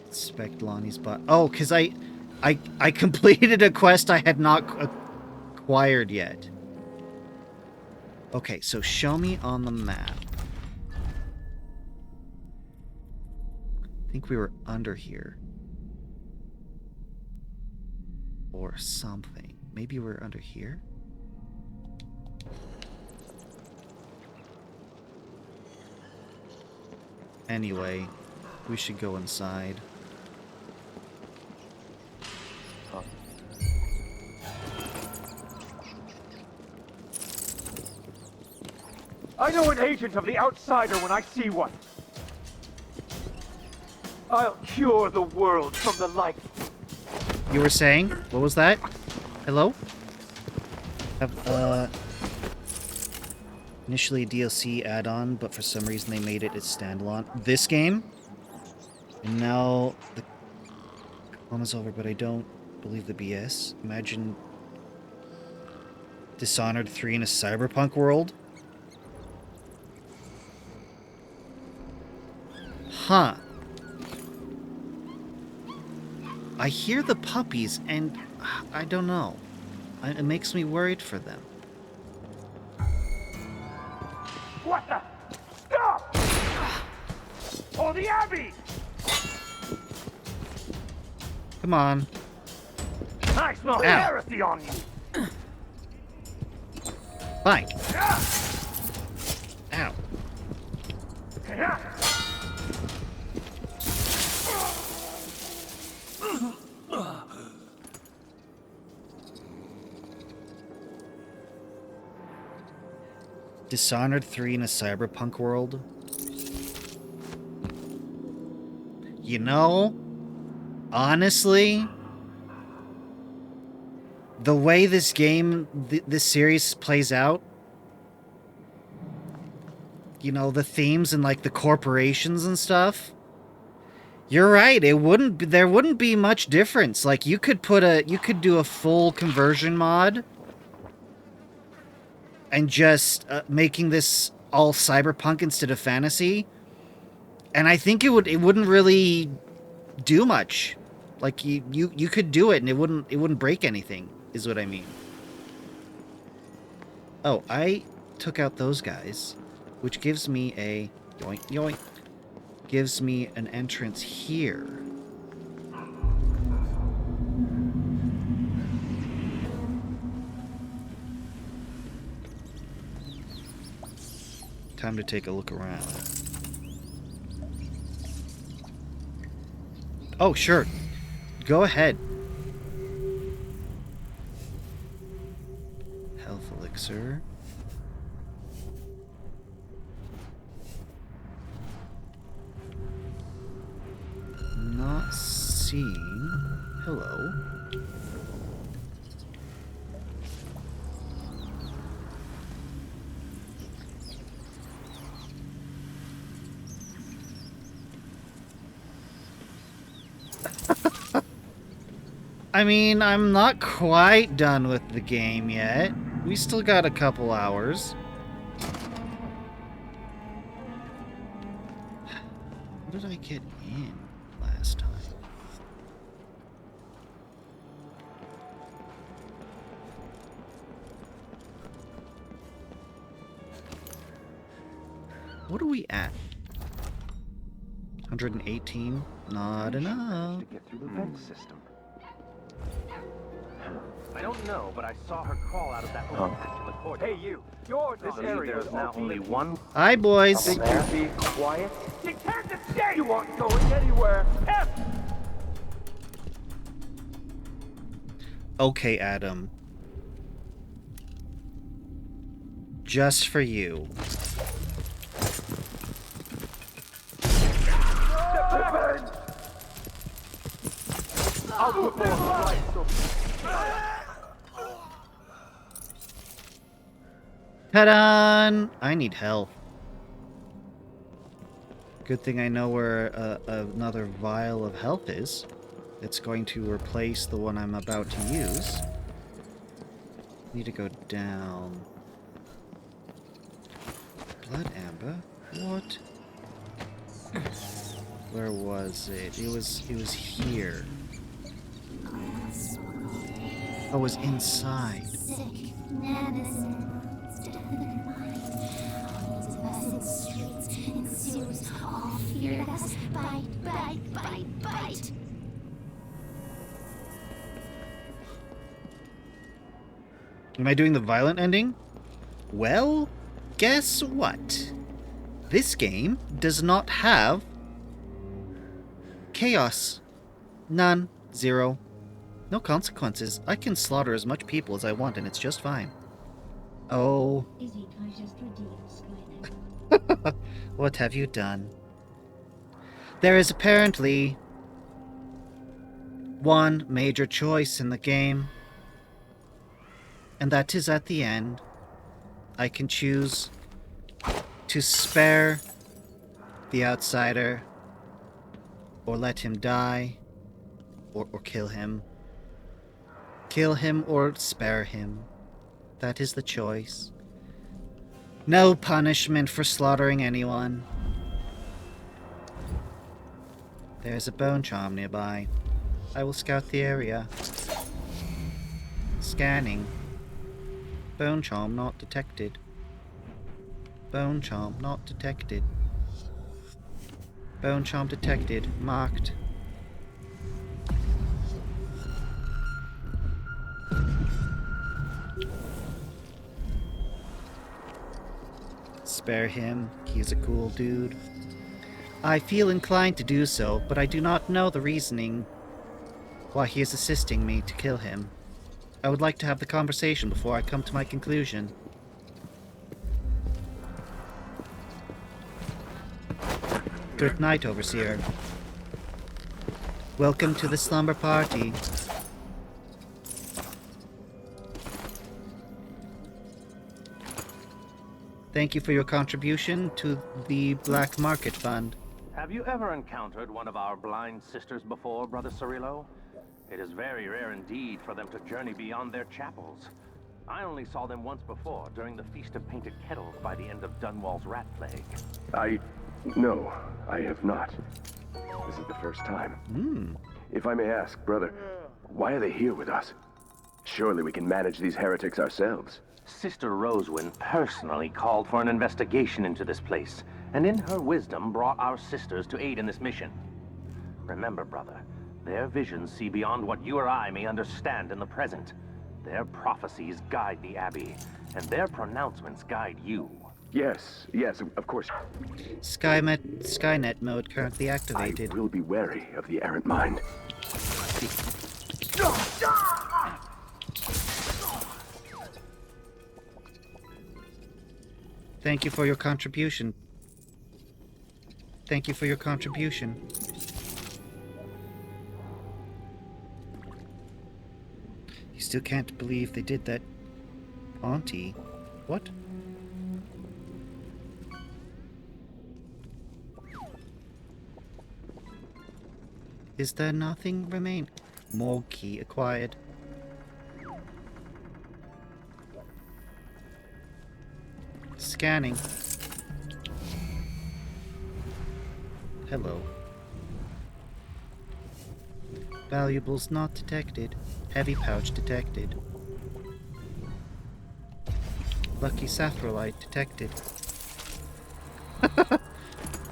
Inspect Lonnie's bot. Oh, because I completed a quest I had not acquired yet. Okay, so show me on the map. I think we were under here. Or something. Maybe we're under here? Anyway, we should go inside. I know an agent of the Outsider when I see one. I'll cure the world from the light. You were saying? What was that? Hello? Initially a DLC add-on, but for some reason they made it its standalone. This game? And now the calm is over, but I don't believe the BS. Imagine Dishonored 3 in a cyberpunk world? Huh. I hear the puppies, and I don't know. It makes me worried for them. What the? Stop! Oh, the Abbey! Come on. I smell Ow. heresy on you. Fine. Ow. Dishonored 3 in a cyberpunk world? You know, honestly, the way this game, this series plays out, you know, the themes and like the corporations and stuff, you're right, there wouldn't be much difference. Like you could do a full conversion mod and just making this all cyberpunk instead of fantasy, and I think it wouldn't really do much. Like you could do it and it wouldn't break anything, is what I mean. Oh, I took out those guys, which gives me a yoink yoink. Gives me an entrance here. Time to take a look around. Oh, sure. Go ahead. Health elixir. Not seeing. Hello. I mean, I'm not quite done with the game yet. We still got a couple hours. How did I get in last time? What are we at? 118? Not enough. To get through the vent system. I don't know, but I saw her crawl out of that little hatch in the corridor. Hey, you! This area is now only one. Hi, boys. Think you be quiet? You can't escape! You aren't going anywhere! Okay, Adam. Just for you. Ta-da! I need help. Good thing I know where another vial of health is. It's going to replace the one I'm about to use. Need to go down. Blood amber? What? Where was it? It was here. Oh, it was inside. Bite. Am I doing the violent ending? Well, guess what? This game does not have chaos. None. Zero. No consequences. I can slaughter as much people as I want and it's just fine. Oh. What have you done? There is apparently one major choice in the game, and that is at the end. I can choose to spare the outsider, or let him die, or kill him. Kill him or spare him. That is the choice. No punishment for slaughtering anyone. There's a bone charm nearby. I will scout the area. Scanning. Bone charm not detected. Bone charm not detected. Bone charm detected. Marked. Spare him. He's a cool dude. I feel inclined to do so, but I do not know the reasoning why he is assisting me to kill him. I would like to have the conversation before I come to my conclusion. Good night, Overseer. Welcome to the slumber party. Thank you for your contribution to the Black Market Fund. Have you ever encountered one of our blind sisters before, Brother Cirillo? It is very rare indeed for them to journey beyond their chapels. I only saw them once before, during the Feast of Painted Kettles by the end of Dunwall's rat plague. No, I have not. This is the first time. If I may ask, brother, why are they here with us? Surely we can manage these heretics ourselves. Sister Rosewyn personally called for an investigation into this place, and in her wisdom brought our sisters to aid in this mission. Remember, brother, their visions see beyond what you or I may understand in the present. Their prophecies guide the Abbey, and their pronouncements guide you. Yes, of course. Skynet mode currently activated. I will be wary of the errant mind. Thank you for your contribution. Thank you for your contribution. You still can't believe they did that, Auntie. What? Is there nothing remain? More key acquired. Scanning. Hello. Valuables not detected. Heavy pouch detected. Lucky sapphirite detected.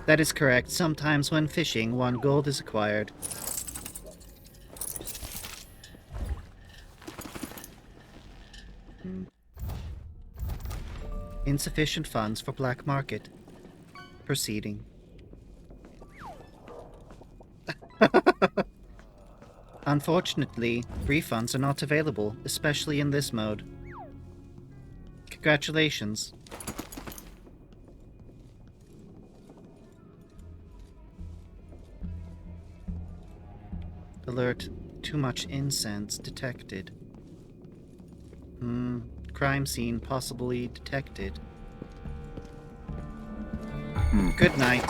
That is correct. Sometimes when fishing, 1 gold is acquired. Insufficient funds for black market. Proceeding. Unfortunately, refunds are not available, especially in this mode. Congratulations. Alert. Too much incense detected. Crime scene possibly detected. Good night.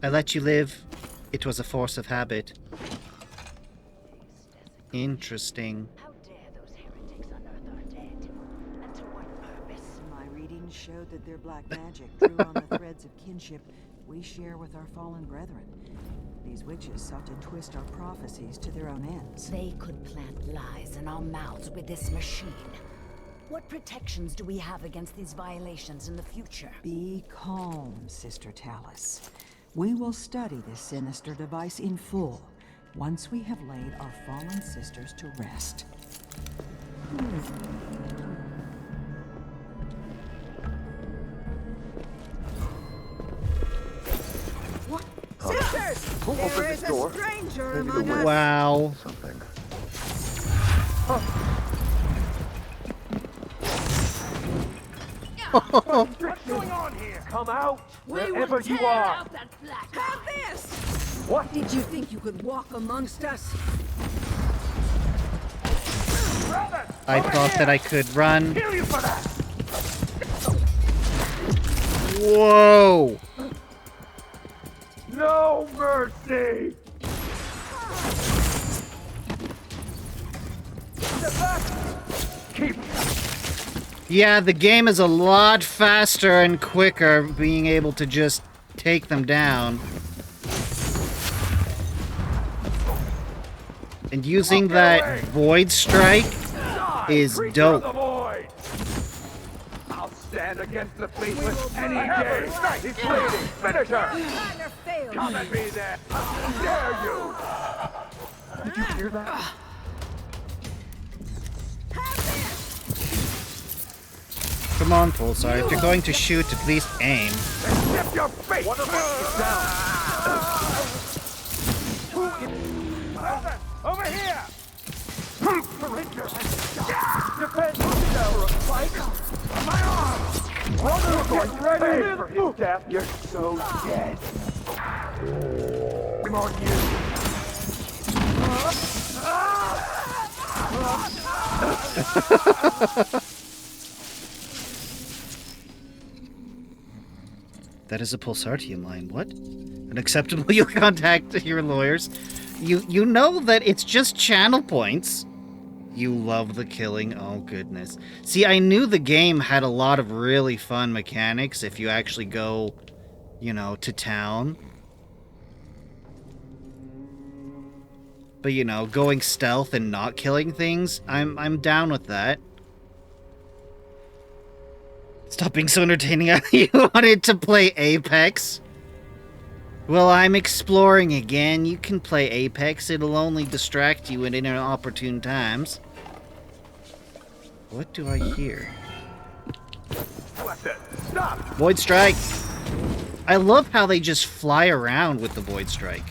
I let you live. It was a force of habit. Interesting. How dare those heretics unearth our dead? And to what purpose? My readings showed that their black magic drew on the threads of kinship we share with our fallen brethren. These witches sought to twist our prophecies to their own ends. They could plant lies in our mouths with this machine. What protections do we have against these violations in the future? Be calm, Sister Talus. We will study this sinister device in full once we have laid our fallen sisters to rest. What? Sisters! Who opened There this is door? a stranger Maybe the among us. Wow. Something. What's going on here? Come out, wherever you are. Have this! What? Did you think you could walk amongst us? I thought that I could run. Kill you for that! Whoa! No mercy! Keep. Yeah, the game is a lot faster and quicker being able to just take them down. And using that Void Strike is dope. I'll stand against the faithless any day. He's waiting. Finish her. Come at me then. How dare you? Did you hear that? Come on, Pulsar. If you're going to shoot, at least aim. Zip your face. One of us is down. Over here. Surrender. Defend yourself. Fight. My arm. Brother, get ready for his death. You're so dead. I'm on you. That is a Pulsartium line. What? Unacceptable. You'll contact your lawyers. You know that it's just channel points. You love the killing. Oh, goodness. See, I knew the game had a lot of really fun mechanics if you actually go, you know, to town. But, you know, going stealth and not killing things, I'm down with that. Stop being so entertaining. You wanted to play Apex? Well, I'm exploring again. You can play Apex. It'll only distract you at inopportune times. What do I hear? Stop! Void Strike! I love how they just fly around with the Void Strike.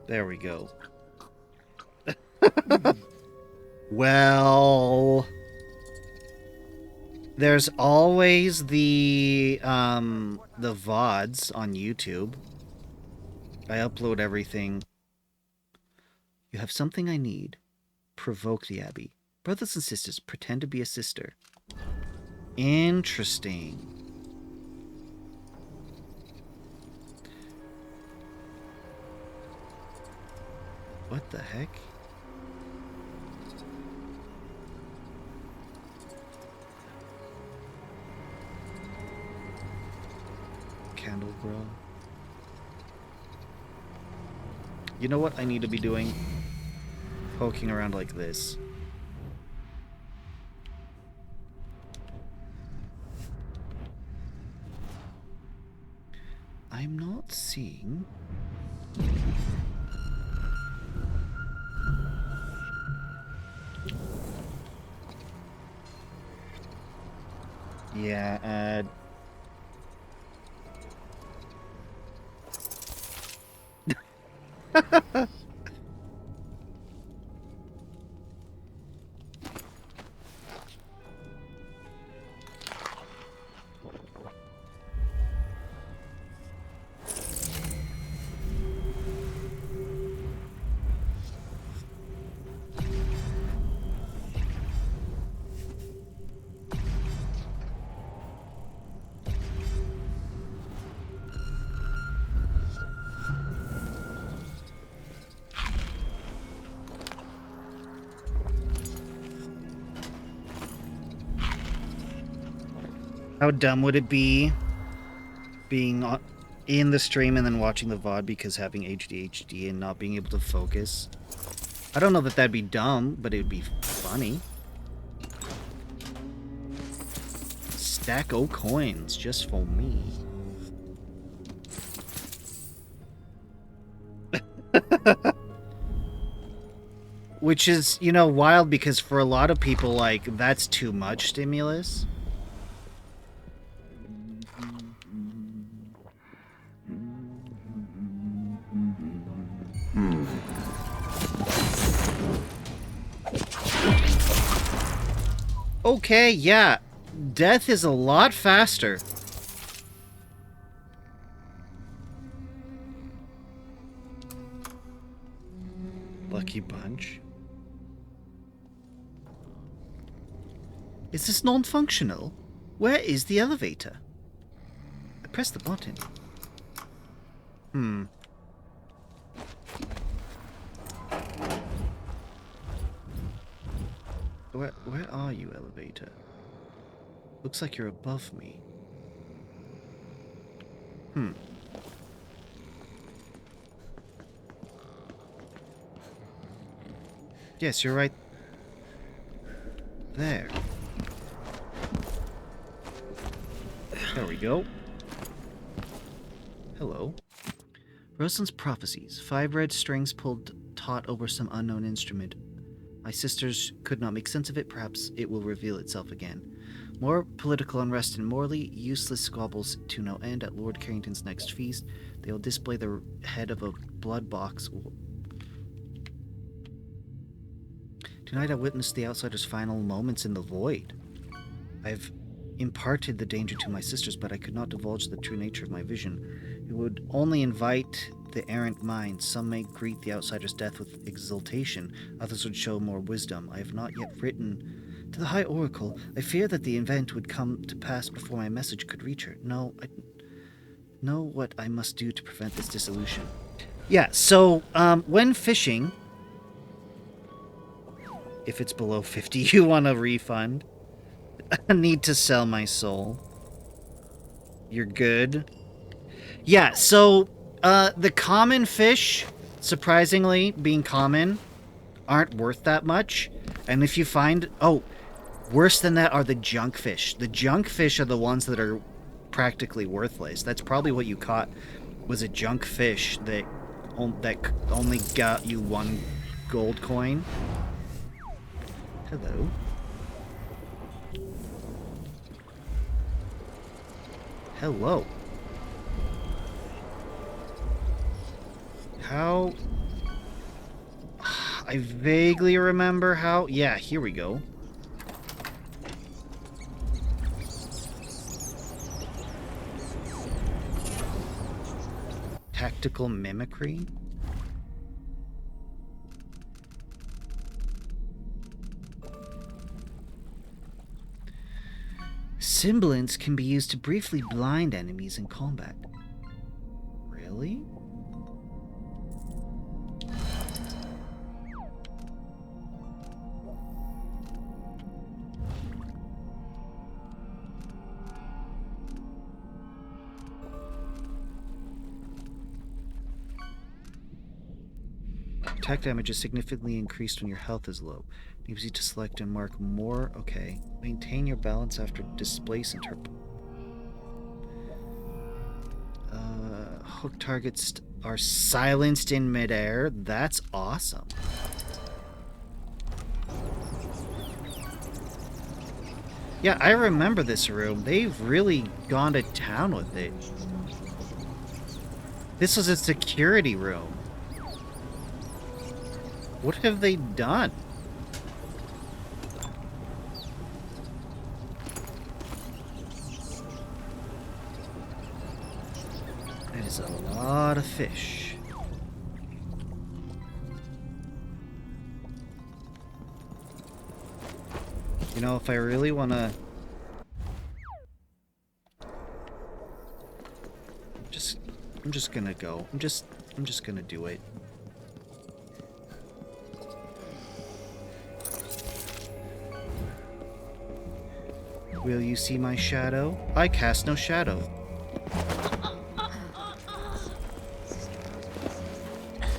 There we go. Well, there's always the VODs on YouTube. I upload everything. You have something I need. Provoke the Abbey. Brothers and sisters, pretend to be a sister. Interesting. What the heck? Candle grow. You know what I need to be doing? Poking around like this. I'm not seeing... Yeah, how dumb would it be being in the stream and then watching the VOD because having ADHD and not being able to focus? I don't know that that'd be dumb, but it would be funny. Stack o' coins just for me. Which is, you know, wild because for a lot of people, like, that's too much stimulus. Okay, yeah. Death is a lot faster. Lucky bunch. Is this non-functional? Where is the elevator? I pressed the button. Where are you, elevator? Looks like you're above me. Yes, you're right there. There we go. Hello. Rosalind's prophecies. 5 red strings pulled taut over some unknown instrument. My sisters could not make sense of it. Perhaps it will reveal itself again. More political unrest and morally useless squabbles to no end at Lord Carrington's next feast. They will display the head of a blood box. Tonight I witnessed the outsider's final moments in the void. I've imparted the danger to my sisters, but I could not divulge the true nature of my vision. It would only invite the errant mind. Some may greet the outsider's death with exultation, others would show more wisdom. I have not yet written to the High Oracle. I fear that the event would come to pass before my message could reach her. No, I know what I must do to prevent this dissolution. Yeah, so, when fishing, if it's below 50, you want a refund. I need to sell my soul. You're good. Yeah, so, the common fish, surprisingly, being common, aren't worth that much. And if you find... Oh, worse than that are the junk fish. The junk fish are the ones that are practically worthless. That's probably what you caught, was a junk fish that only got you 1 gold coin. Hello. Hello. How... I vaguely remember how... Yeah, here we go. Tactical mimicry? semblance can be used to briefly blind enemies in combat. Really? Attack damage is significantly increased when your health is low. Easy to select and mark more. Okay. Maintain your balance after displace hook targets are silenced in midair. That's awesome. Yeah, I remember this room. They've really gone to town with it. This was a security room. What have they done? That is a lot of fish. You know, if I really want to... I'm just gonna go. I'm just gonna do it. Will you see my shadow? I cast no shadow.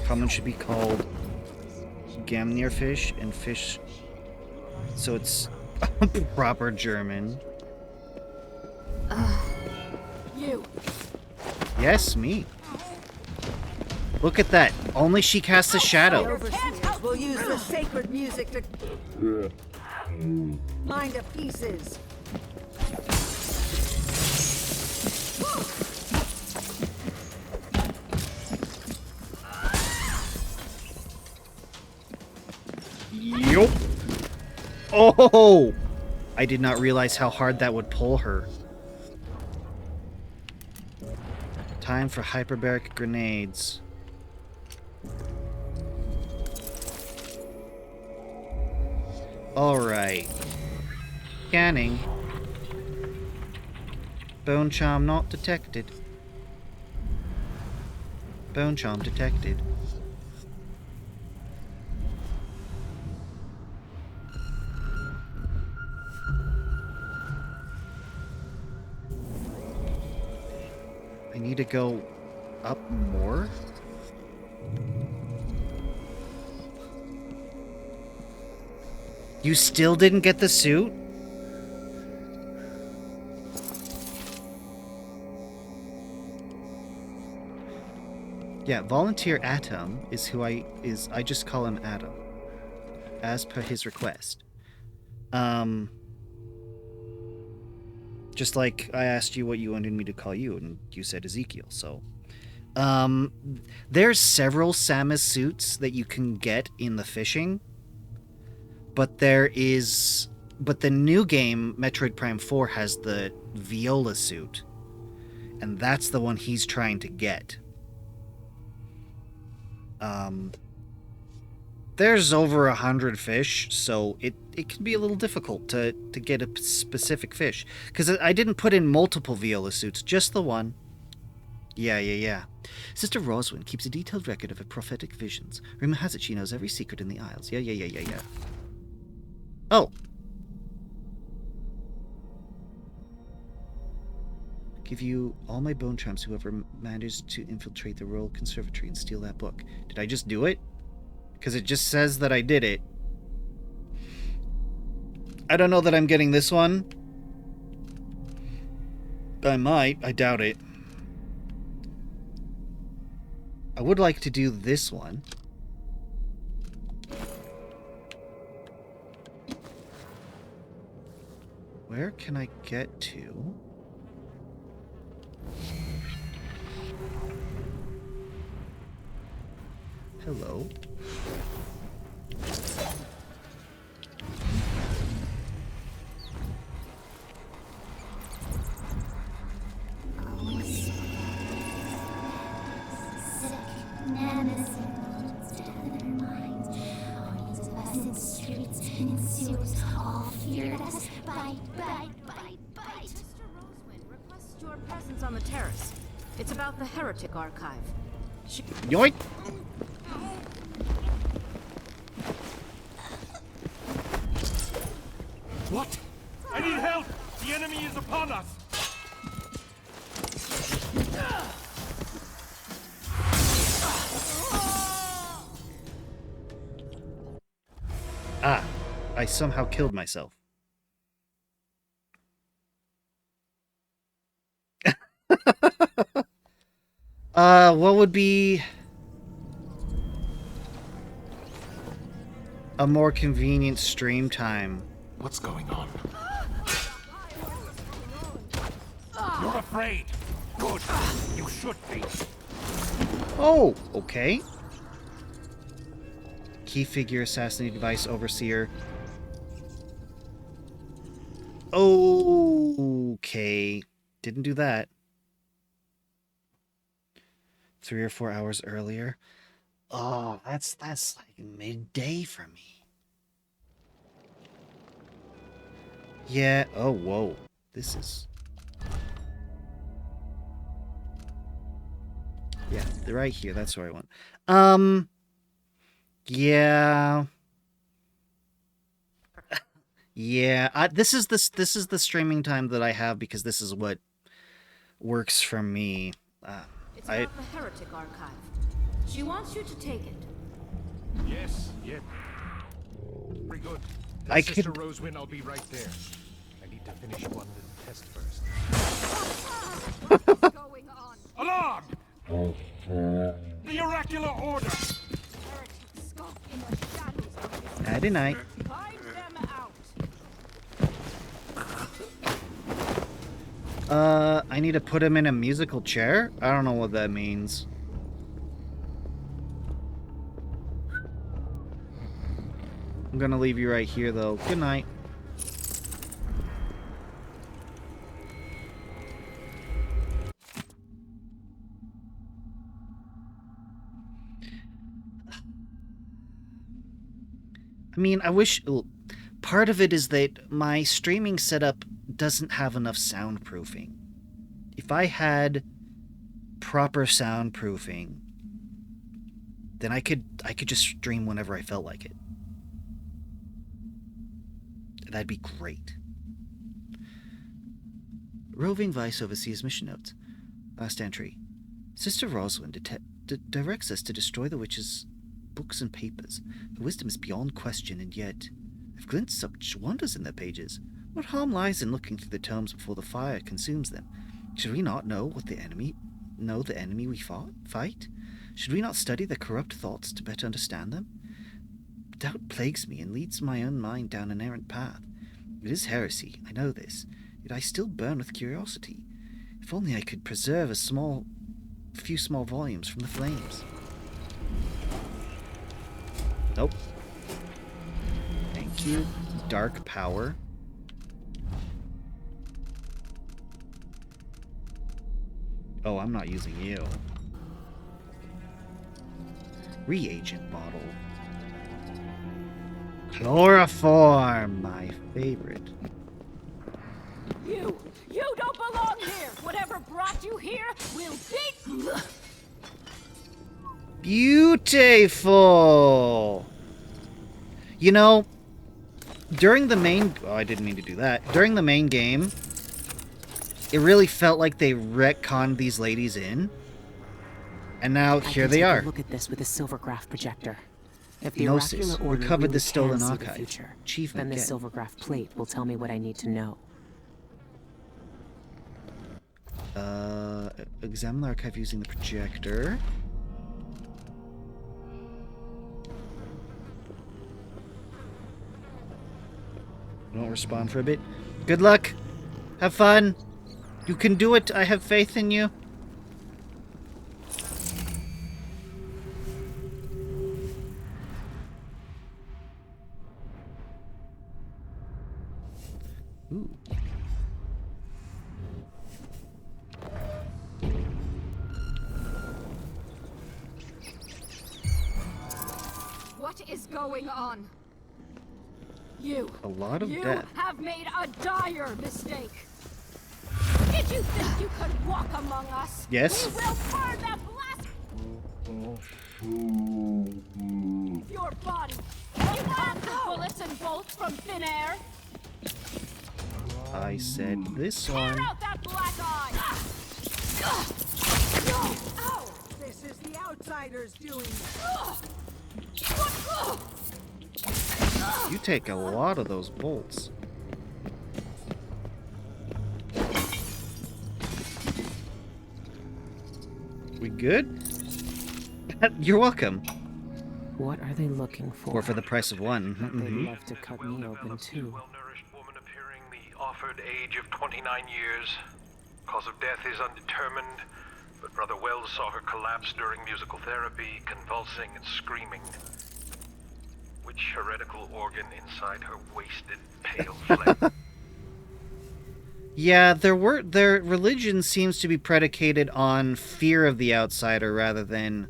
Common should be called Gamnir fish and fish. So it's proper German. You. Yes, me. Look at that. Only she casts a shadow. We'll use the sacred music to mind to pieces. Yup. Oh! I did not realize how hard that would pull her. Time for hyperbaric grenades. Alright. Scanning. Bone charm not detected. Bone charm detected. I need to go up more? You still didn't get the suit? Yeah, Volunteer Atom is who I just call him Atom. As per his request. Just like I asked you what you wanted me to call you, and you said Ezekiel, so... there's several Samus suits that you can get in the fishing, but the new game, Metroid Prime 4, has the Viola suit, and that's the one he's trying to get. There's over 100 fish, so it can be a little difficult to get a specific fish. Because I didn't put in multiple Viola suits, just the one. Yeah. Sister Roswin keeps a detailed record of her prophetic visions. Rumor has it she knows every secret in the Isles. Yeah. Oh. Give you all my bone charms, whoever managed to infiltrate the Royal Conservatory and steal that book. Did I just do it? Because it just says that I did it. I don't know that I'm getting this one. I might. I doubt it. I would like to do this one. Where can I get to? Hello. Streets and sewers all feared us. Bite. Our presence on the terrace. It's about the Heretic Archive. Yoink! What? I need help! The enemy is upon us! Ah, I somehow killed myself. What would be a more convenient stream time? What's going on? You're afraid. Good. You should be. Oh, okay. Key figure, assassinating device, overseer. Okay. Didn't do that. 3 or 4 hours earlier. Oh, that's like midday for me. Yeah. Oh, whoa. This is... Yeah, right here. That's where I went. Yeah. Yeah. This is the streaming time that I have because this is what works for me. It's about the Heretic Archive. She wants you to take it. Yes, yeah. Very good. I Sister could... Rosewin, I'll be right there. I need to finish one little test first. What's going on? Alarm! The oracular order! Heretics skulk in the shadows of this. Nighty night. Find them out. I need to put him in a musical chair? I don't know what that means. I'm gonna leave you right here, though. Good night. I mean, I wish... Part of it is that my streaming setup doesn't have enough soundproofing. If I had proper soundproofing, then I could just stream whenever I felt like it. That'd be great. Roving Vice oversees mission notes. Last entry. Sister Rosalind directs us to destroy the witch's books and papers. Her wisdom is beyond question, and yet I've glimpsed such wonders in their pages. What harm lies in looking through the tomes before the fire consumes them? Should we not know the enemy we fight? Should we not study their corrupt thoughts to better understand them? Doubt plagues me and leads my own mind down an errant path. It is heresy, I know this, yet I still burn with curiosity. If only I could preserve a few small volumes from the flames. Nope. Thank you. Dark power. Oh, I'm not using you. Reagent bottle. Chloroform, my favorite. You don't belong here. Whatever brought you here will be... Beautiful! You know, during the main... Oh, I didn't mean to do that. During the main game, it really felt like they retconned these ladies in. And now here they are. Look at this with a silvergraph projector. If the Gnosis. oracular order Recovered really the stolen can see archive. the future, Achievement then the get. silvergraph plate will tell me what I need to know. Examine the archive using the projector. Don't respond for a bit. Good luck. Have fun. You can do it. I have faith in you. Ooh. What is going on? You A lot of you death. have made a dire mistake. Did you think you could walk among us? Yes. We will burn that blast. Your body. You want the bullets and bolts from thin air? I said this one. Tear out that black eye. Ow! This is the outsiders doing. You take a lot of those bolts. We good? You're welcome. What are they looking for? Or for the price of one. They'd love to cut me open too. Well-nourished woman appearing the offered age of 29 years. Cause of death is undetermined, but Brother Wells saw her collapse during musical therapy, convulsing and screaming. Which heretical organ inside her wasted, pale flesh? Yeah, their religion seems to be predicated on fear of the outsider rather than,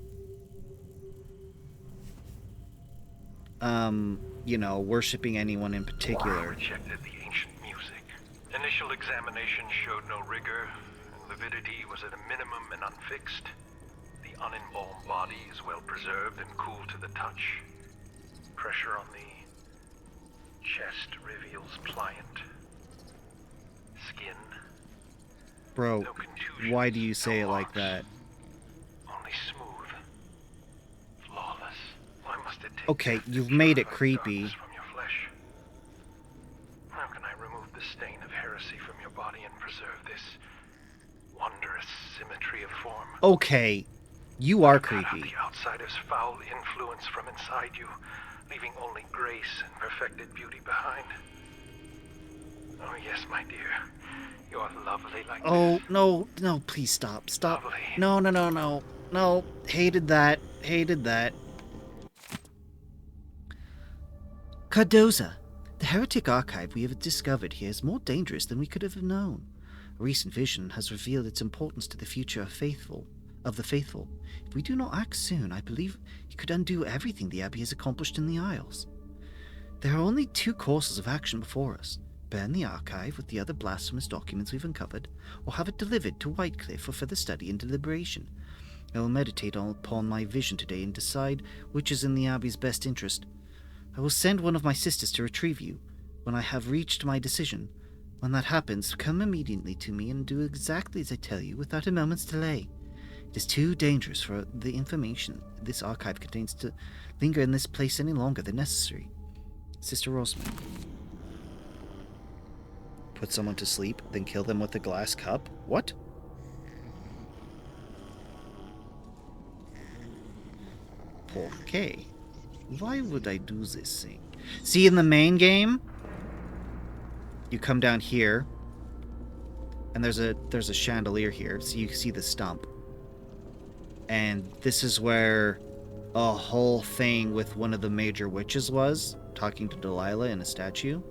you know, worshipping anyone in particular. Rejected the ancient music. Initial examination showed no rigor, and lividity was at a minimum and unfixed. The unembalmed body is well preserved and cool to the touch. Pressure on the chest reveals pliant skin. Bro, No contusions, why do you say no it like marks, that? only smooth, flawless. Why must it take Okay, death to you've made it purify creepy. darkness from your flesh? How can I remove the stain of heresy from your body and preserve this wondrous symmetry of form? Okay, you are Cut out creepy. the outsider's foul influence from inside you, leaving only grace and perfected beauty behind. Oh yes, my dear. You're lovely like Oh, this. no, please stop. Stop. Lovely. No. Hated that. Cardoza. The heretic archive we have discovered here is more dangerous than we could have known. A recent vision has revealed its importance to the future of the faithful. If we do not act soon, I believe it could undo everything the Abbey has accomplished in the Isles. There are only two courses of action before us. Burn the archive with the other blasphemous documents we've uncovered, or have it delivered to Whitecliff for further study and deliberation. I will meditate upon my vision today and decide which is in the Abbey's best interest. I will send one of my sisters to retrieve you when I have reached my decision. When that happens, come immediately to me and do exactly as I tell you without a moment's delay. It is too dangerous for the information this archive contains to linger in this place any longer than necessary. Sister Rosamund. Put someone to sleep, then kill them with a glass cup? What? Okay. Why would I do this thing? See, in the main game, you come down here, and there's a chandelier here, so you can see the stump. And this is where a whole thing with one of the major witches was, talking to Delilah in a statue.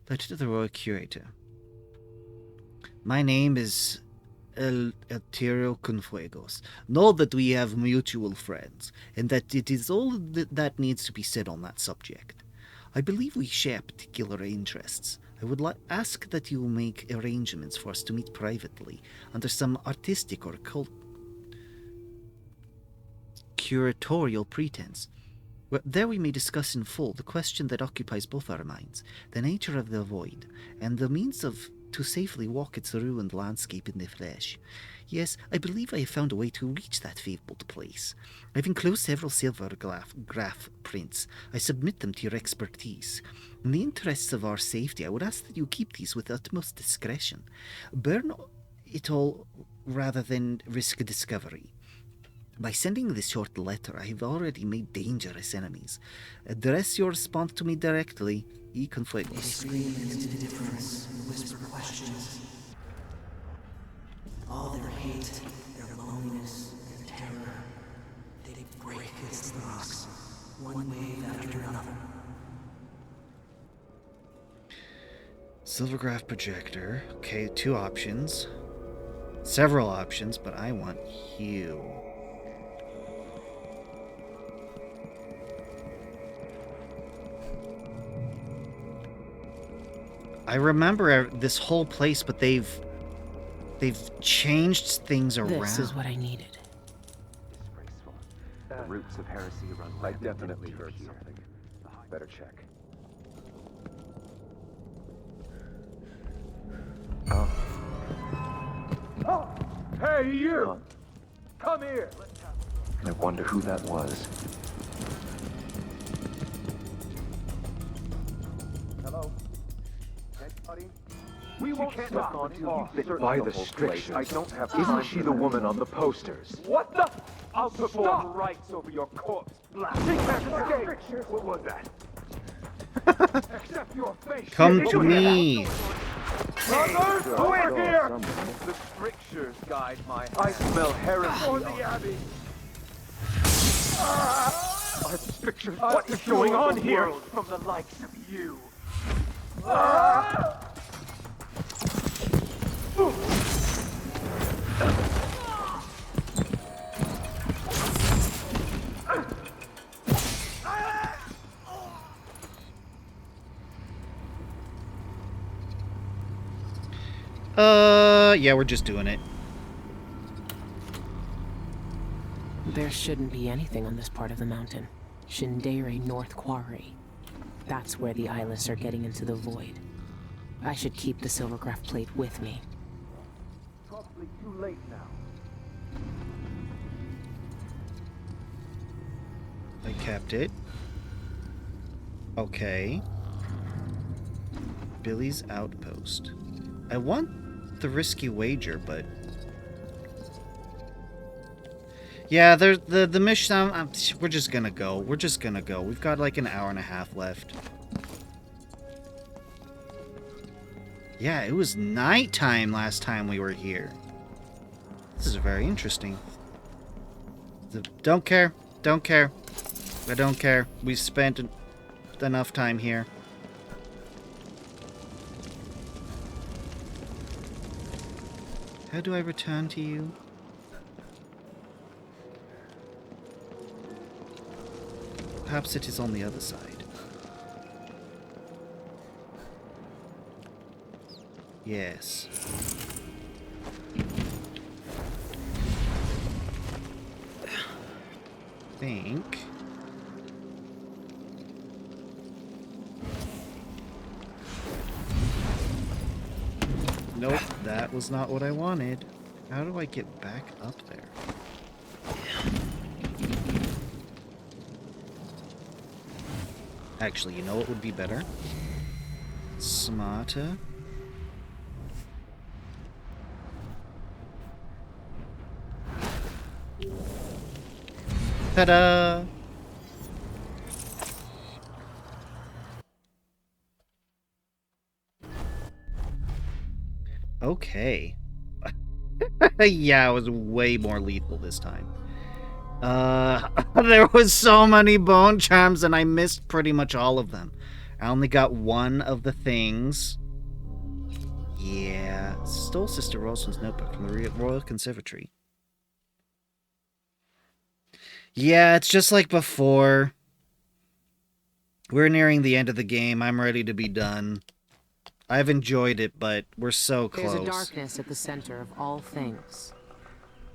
Letter to the Royal Curator. My name is Elterio Confuegos. Know that we have mutual friends, and that it is all that needs to be said on that subject. I believe we share particular interests. I would ask that you make arrangements for us to meet privately, under some artistic or curatorial pretense. There we may discuss in full the question that occupies both our minds, the nature of the void, and the means to safely walk its ruined landscape in the flesh. Yes, I believe I have found a way to reach that fabled place. I've enclosed several silver graph prints. I submit them to your expertise. In the interests of our safety, I would ask that you keep these with utmost discretion. Burn it all rather than risk a discovery. By sending this short letter, I have already made dangerous enemies. Address your response to me directly. E. Conflict. They scream into indifference and whisper questions. All their hate, their loneliness, their terror, they break against the rocks, one wave after another. Silvergraph projector. Okay, 2 options. Several options, but I want you. I remember this whole place, but they've changed things around. This is what I needed. Disgraceful. The roots of heresy run I definitely heard something. Better check. Oh, hey, you! Come here! I wonder who that was. Hello? Anybody? We won't stop until you fit By the strictures. I don't have time. Isn't she the woman on the posters? What the? I'll perform rites over your corpse. What was that? Accept your face. Come to me. Brothers, who is here? The strictures guide my hand. I smell heresy. For the Abbey. Are the strictures? What is going on here? From the likes of you. Yeah, we're just doing it. There shouldn't be anything on this part of the mountain. Shindere North Quarry. That's where the eyeless are getting into the void. I should keep the silvergraph plate with me. Probably too late now. I kept it. Okay. Billy's outpost. I want the risky wager, but yeah, the mission. We're just gonna go. We're just gonna go. We've got like an hour and a half left. Yeah, it was nighttime last time we were here. This is very interesting. Don't care. Don't care. I don't care. We spent enough time here. How do I return to you? Perhaps it is on the other side. Yes. Think. Nope, that was not what I wanted. How do I get back up there? Actually, you know what would be better? Smarter. Ta-da! Okay. Yeah, it was way more lethal this time. There was so many bone charms and I missed pretty much all of them. I only got one of the things. Yeah. Stole Sister Rosalind's notebook from the Royal Conservatory. Yeah, it's just like before. We're nearing the end of the game. I'm ready to be done. I've enjoyed it, but we're so close. There's a darkness at the center of all things.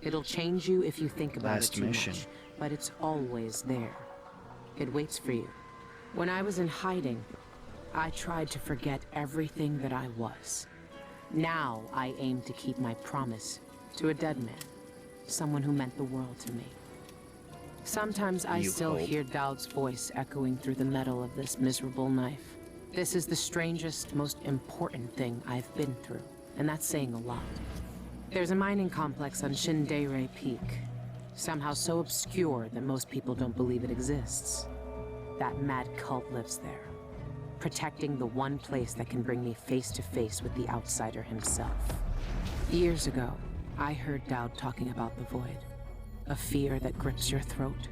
It'll change you if you think about it too much, but it's always there. It waits for you. When I was in hiding, I tried to forget everything that I was. Now I aim to keep my promise to a dead man, someone who meant the world to me. Sometimes I still hear Dowd's voice echoing through the metal of this miserable knife. This is the strangest, most important thing I've been through, and that's saying a lot. There's a mining complex on Shindere Peak, somehow so obscure that most people don't believe it exists. That mad cult lives there, protecting the one place that can bring me face to face with the outsider himself. Years ago, I heard Dowd talking about the void, a fear that grips your throat,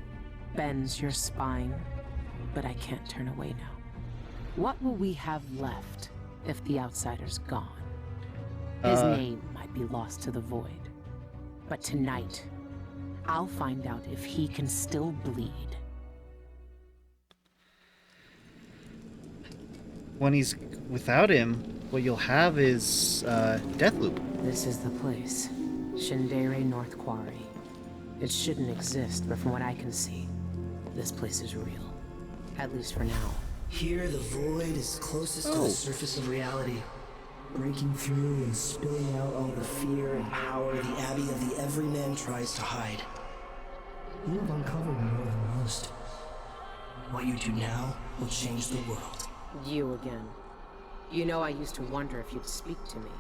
bends your spine, but I can't turn away now. What will we have left if the outsider's gone? His name might be lost to the void, but tonight, I'll find out if he can still bleed. when he's without him, what you'll have is Deathloop. This is the place. Shindere North Quarry. It shouldn't exist, but from what I can see, this place is real. At least for now. Here, the void is closest to the surface of reality, breaking through and spilling out all the fear and power the abbey of the everyman tries to hide. You have uncovered more than most. What you do now will change the world. You again. You know, I used to wonder if you'd speak to me.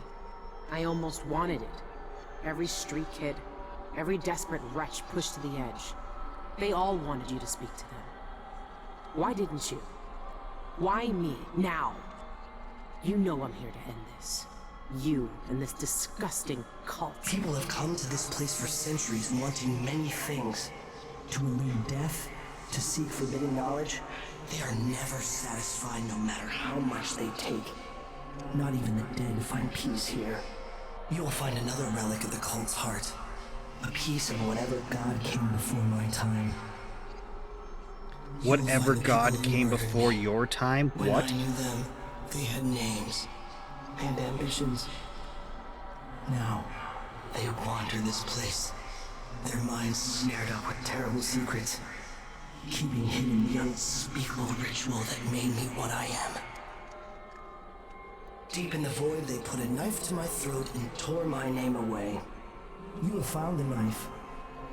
I almost wanted it. Every street kid, every desperate wretch pushed to the edge. They all wanted you to speak to them. Why didn't you? Why me, now? You know I'm here to end this. You and this disgusting cult. People have come to this place for centuries wanting many things. To elude death, to seek forbidden knowledge. They are never satisfied no matter how much they take. Not even the dead find peace here. You will find another relic of the cult's heart. A piece of whatever god came before my time. Whatever god came before your time? When What? I knew them, they had names and ambitions. Now, they wander this place, their minds snared up with terrible secrets, keeping hidden the unspeakable ritual that made me what I am. Deep in the void, they put a knife to my throat and tore my name away. You have found the knife.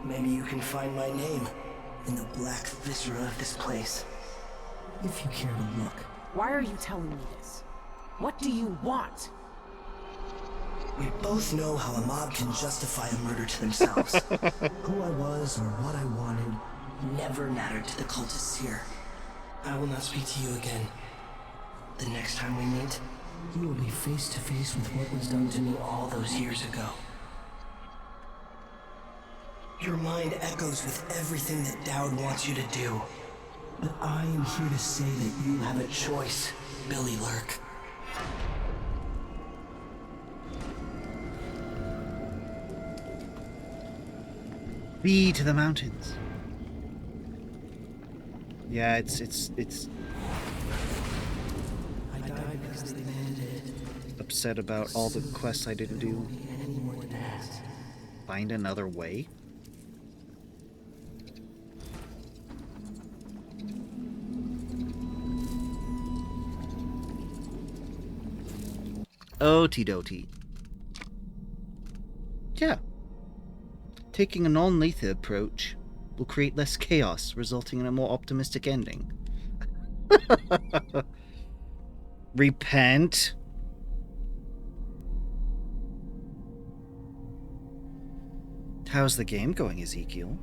Maybe you can find my name in the black viscera of this place. If you care to look. Why are you telling me this? What do you want? We both know how a mob can justify a murder to themselves. Who I was or what I wanted never mattered to the cultists here. I will not speak to you again. The next time we meet, you will be face to face with what was done to me all those years ago. Your mind echoes with everything that Dowd wants you to do. But I am here to say that you have a choice, Billy Lurk. Flee to the mountains. Yeah, it's I died because they demanded it. upset about all the quests I didn't do. Find another way? Okie dokie. Yeah. Taking a non-lethal approach will create less chaos, resulting in a more optimistic ending. Repent. How's the game going, Ezekiel?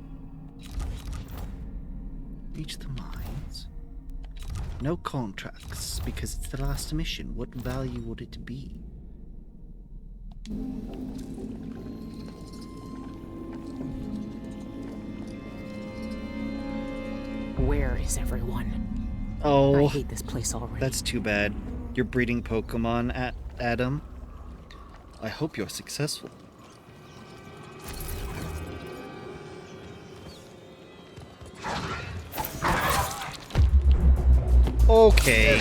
Reach the mines. No contracts, because it's the last mission. What value would it be? Where is everyone? Oh, I hate this place already. That's too bad. You're breeding Pokemon, Adam. I hope you're successful. Okay.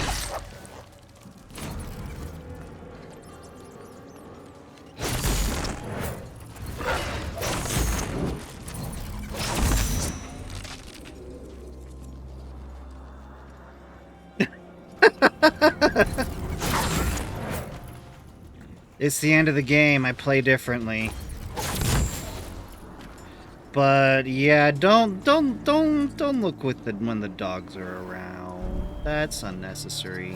It's the end of the game. I play differently. But yeah, don't look with when the dogs are around. That's unnecessary.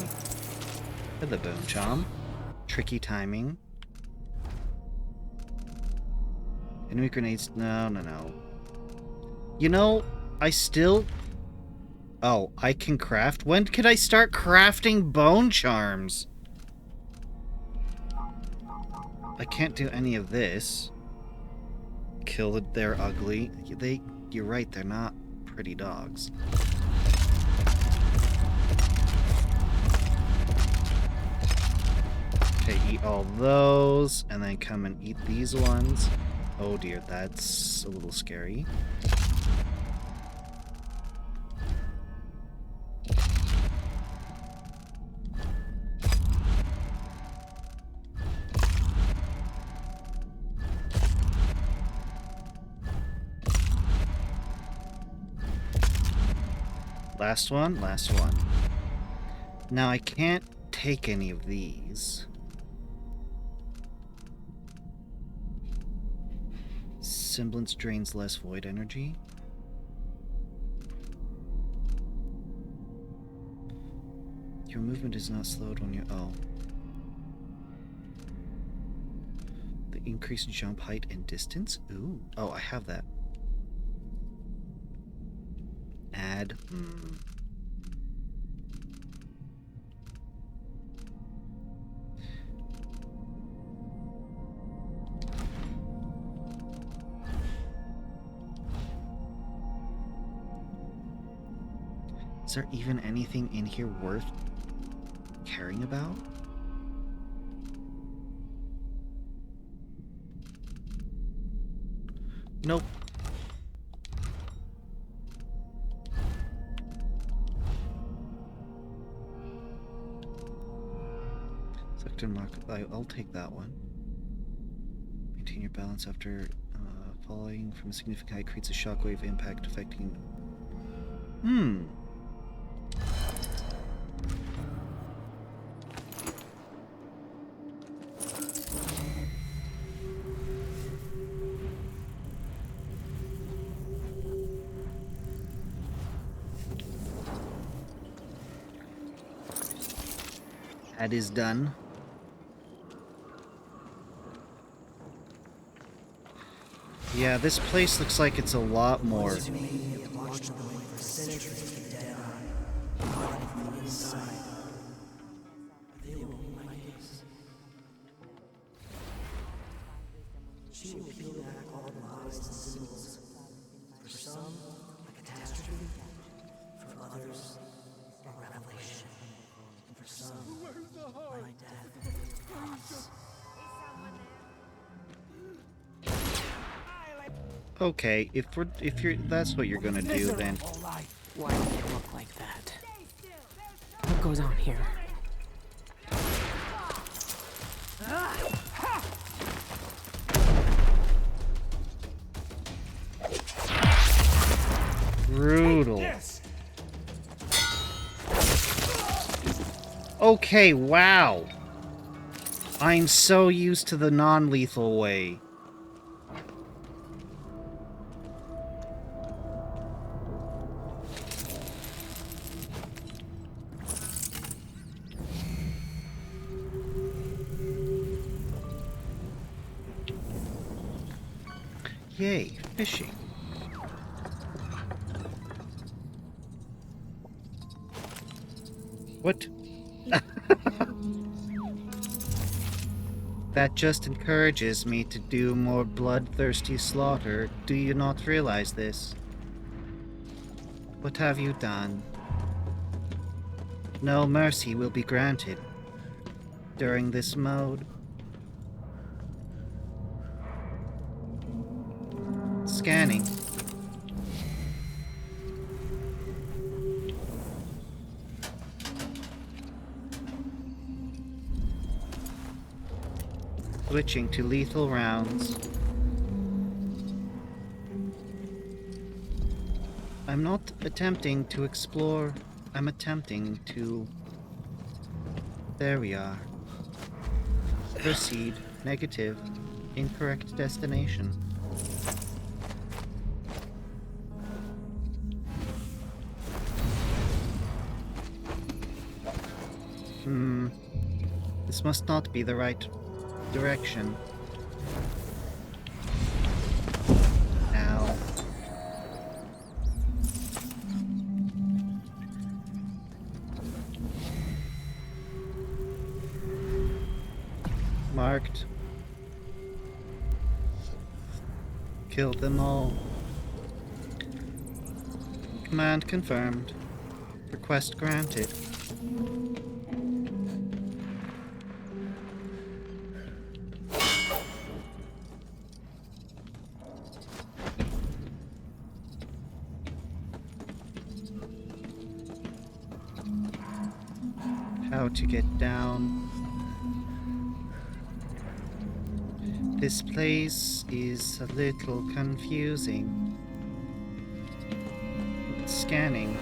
The bone chomp. Tricky timing. Enemy grenades. No. You know, I still. Oh, I can craft. When could I start crafting bone charms? I can't do any of this. Kill it, they're ugly. You're right, they're not pretty dogs. Okay, eat all those, and then come and eat these ones. Oh dear, that's a little scary. Last one, last one. Now I can't take any of these. Semblance drains less void energy. Your movement is not slowed when you... Oh. The increased jump height and distance? Ooh. Oh, I have that. Add. Is there even anything in here worth caring about? Nope. Sector mark. I'll take that one. Maintain your balance after falling from a significant height creates a shockwave impact affecting. That is done. Yeah, this place looks like it's a lot more. She will peel back all the lies and symbols. For some, a catastrophe. For others, a revelation. And for some, my death. Okay, if you're that's what you're gonna do, then. Why does it look like that? What goes on here? Brutal. Okay, wow. I'm so used to the non-lethal way. Yay, fishing. What? That just encourages me to do more bloodthirsty slaughter. Do you not realize this? What have you done? No mercy will be granted during this mode. Scanning. Switching to lethal rounds. I'm not attempting to explore. I'm attempting to... There we are. Proceed. Negative. Incorrect destination. This must not be the right direction. Ow. Marked. Killed them all. Command confirmed. Request granted. How to get down. This place is a little confusing. Scanning.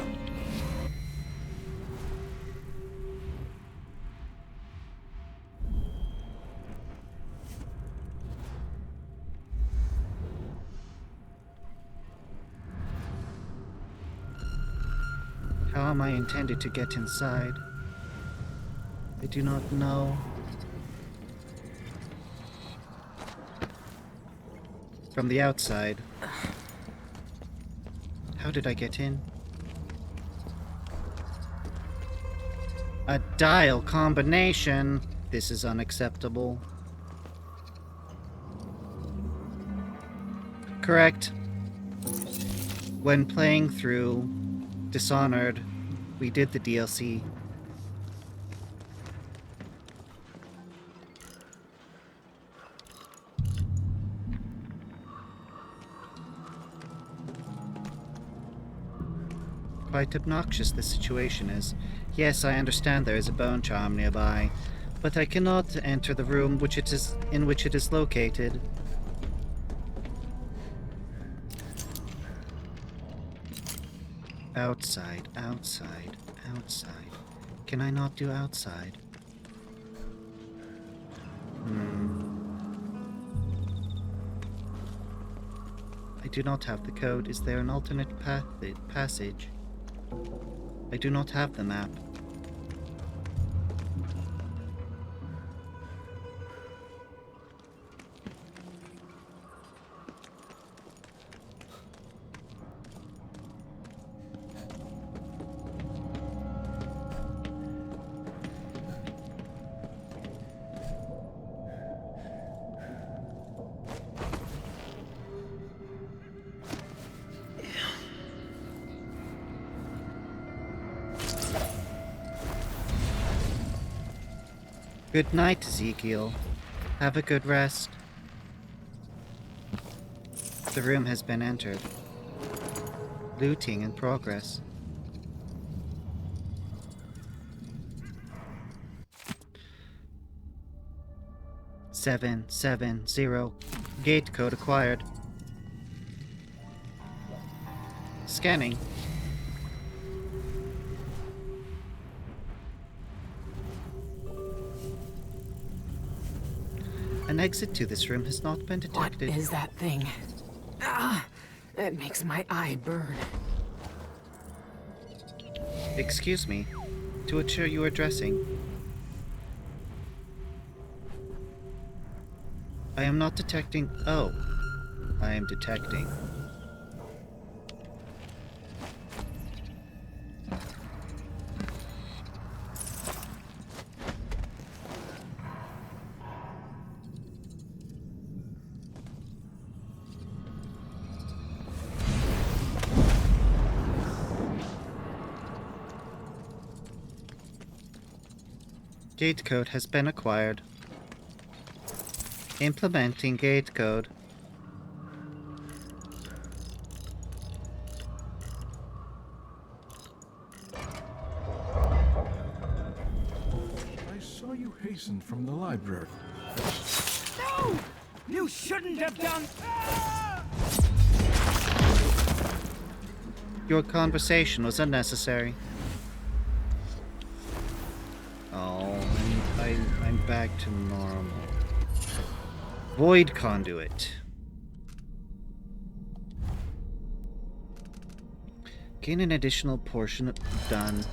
How am I intended to get inside? I do not know. From the outside. How did I get in? A dial combination. This is unacceptable. Correct. When playing through Dishonored, we did the DLC. Quite obnoxious this situation is. Yes, I understand there is a bone charm nearby, but I cannot enter the room in which it is located. Outside, outside, outside. Can I not do outside? I do not have the code. Is there an alternate passage? I do not have the map. Good night, Ezekiel. Have a good rest. The room has been entered. Looting in progress. Seven, 7, 0. Gate code acquired. Scanning. An exit to this room has not been detected. What is that thing? Ah, it makes my eye burn. Excuse me. To which are you addressing? I am not detecting... Oh. I am detecting. Gate code has been acquired. Implementing gate code. I saw you hasten from the library. No! You shouldn't have done... Your conversation was unnecessary. Oh, I'm back to normal. Void conduit. Gain an additional portion. Done.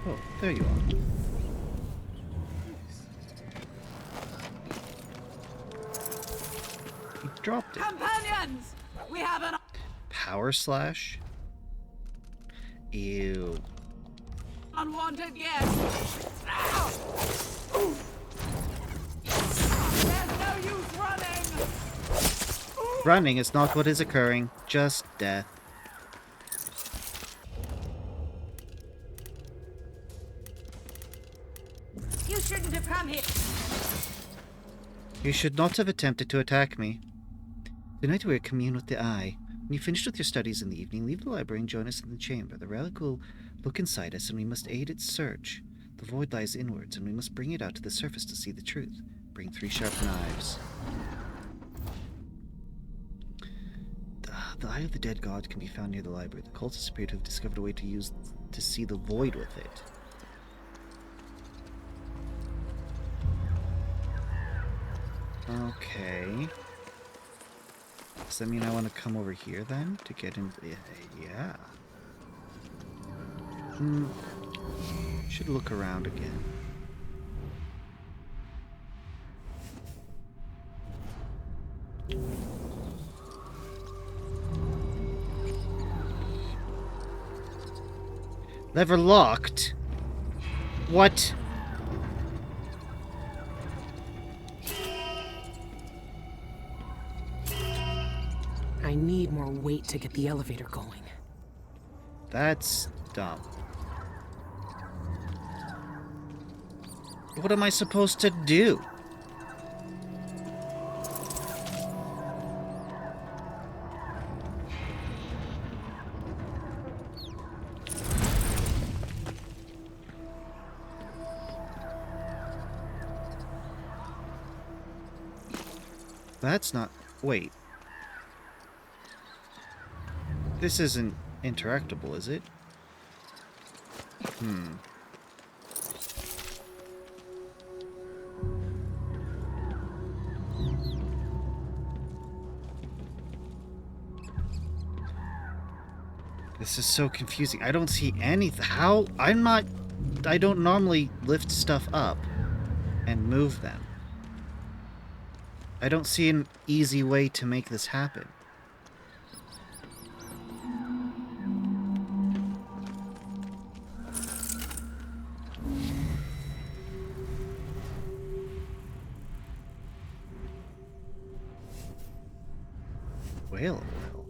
Oh, there you are. He dropped it. Companions! We have an... Power slash? Ew. unwanted guest! There's no use running! Running is not what is occurring, just death. You shouldn't have come here! You should not have attempted to attack me. Tonight we will commune with the eye. When you've finished with your studies in the evening, leave the library and join us in the chamber. The relic will look inside us, and we must aid its search. The void lies inwards, and we must bring it out to the surface to see the truth. Bring 3 sharp knives. The Eye of the Dead God can be found near the library. The cultists appear to have discovered a way to see the void with it. Okay. Does that mean I want to come over here then to get in? Yeah. Should look around again. Lever locked? What? I need more weight to get the elevator going. That's dumb. What am I supposed to do? That's not... Wait. This isn't interactable, is it? This is so confusing. I don't see anything. How? I don't normally lift stuff up and move them. I don't see an easy way to make this happen. Whale oil.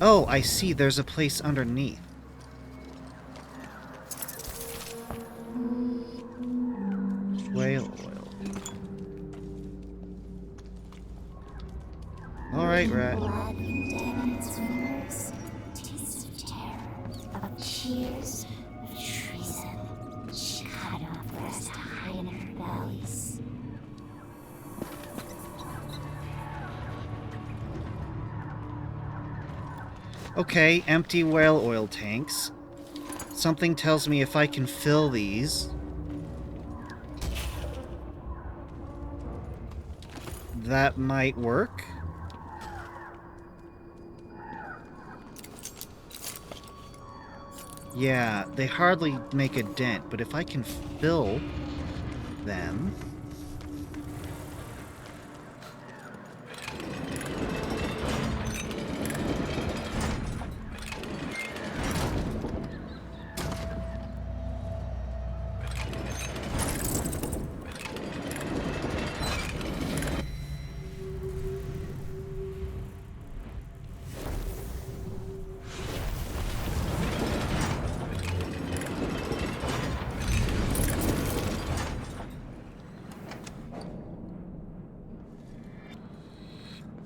Oh, I see. There's a place underneath. Whale oil. Alright, rat. Blood and dead swimmers, taste of terror, of cheers, of treason, shot off for us to hide in our bellies. Okay, empty whale oil tanks. Something tells me if I can fill these, that might work. Yeah, they hardly make a dent, but if I can fill them...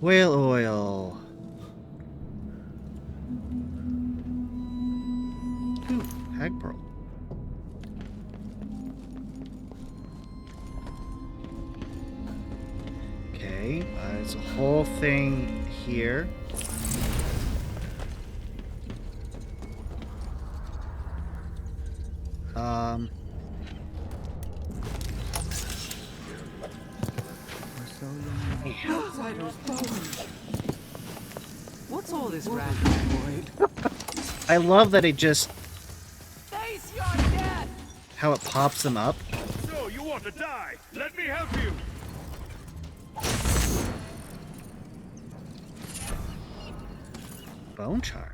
Whale oil. Ooh, hag pearl. Okay, there's a whole thing here. What's all this random void? I love that it just... Face your death! how it pops them up. So, you want to die? Let me help you! Bone charm.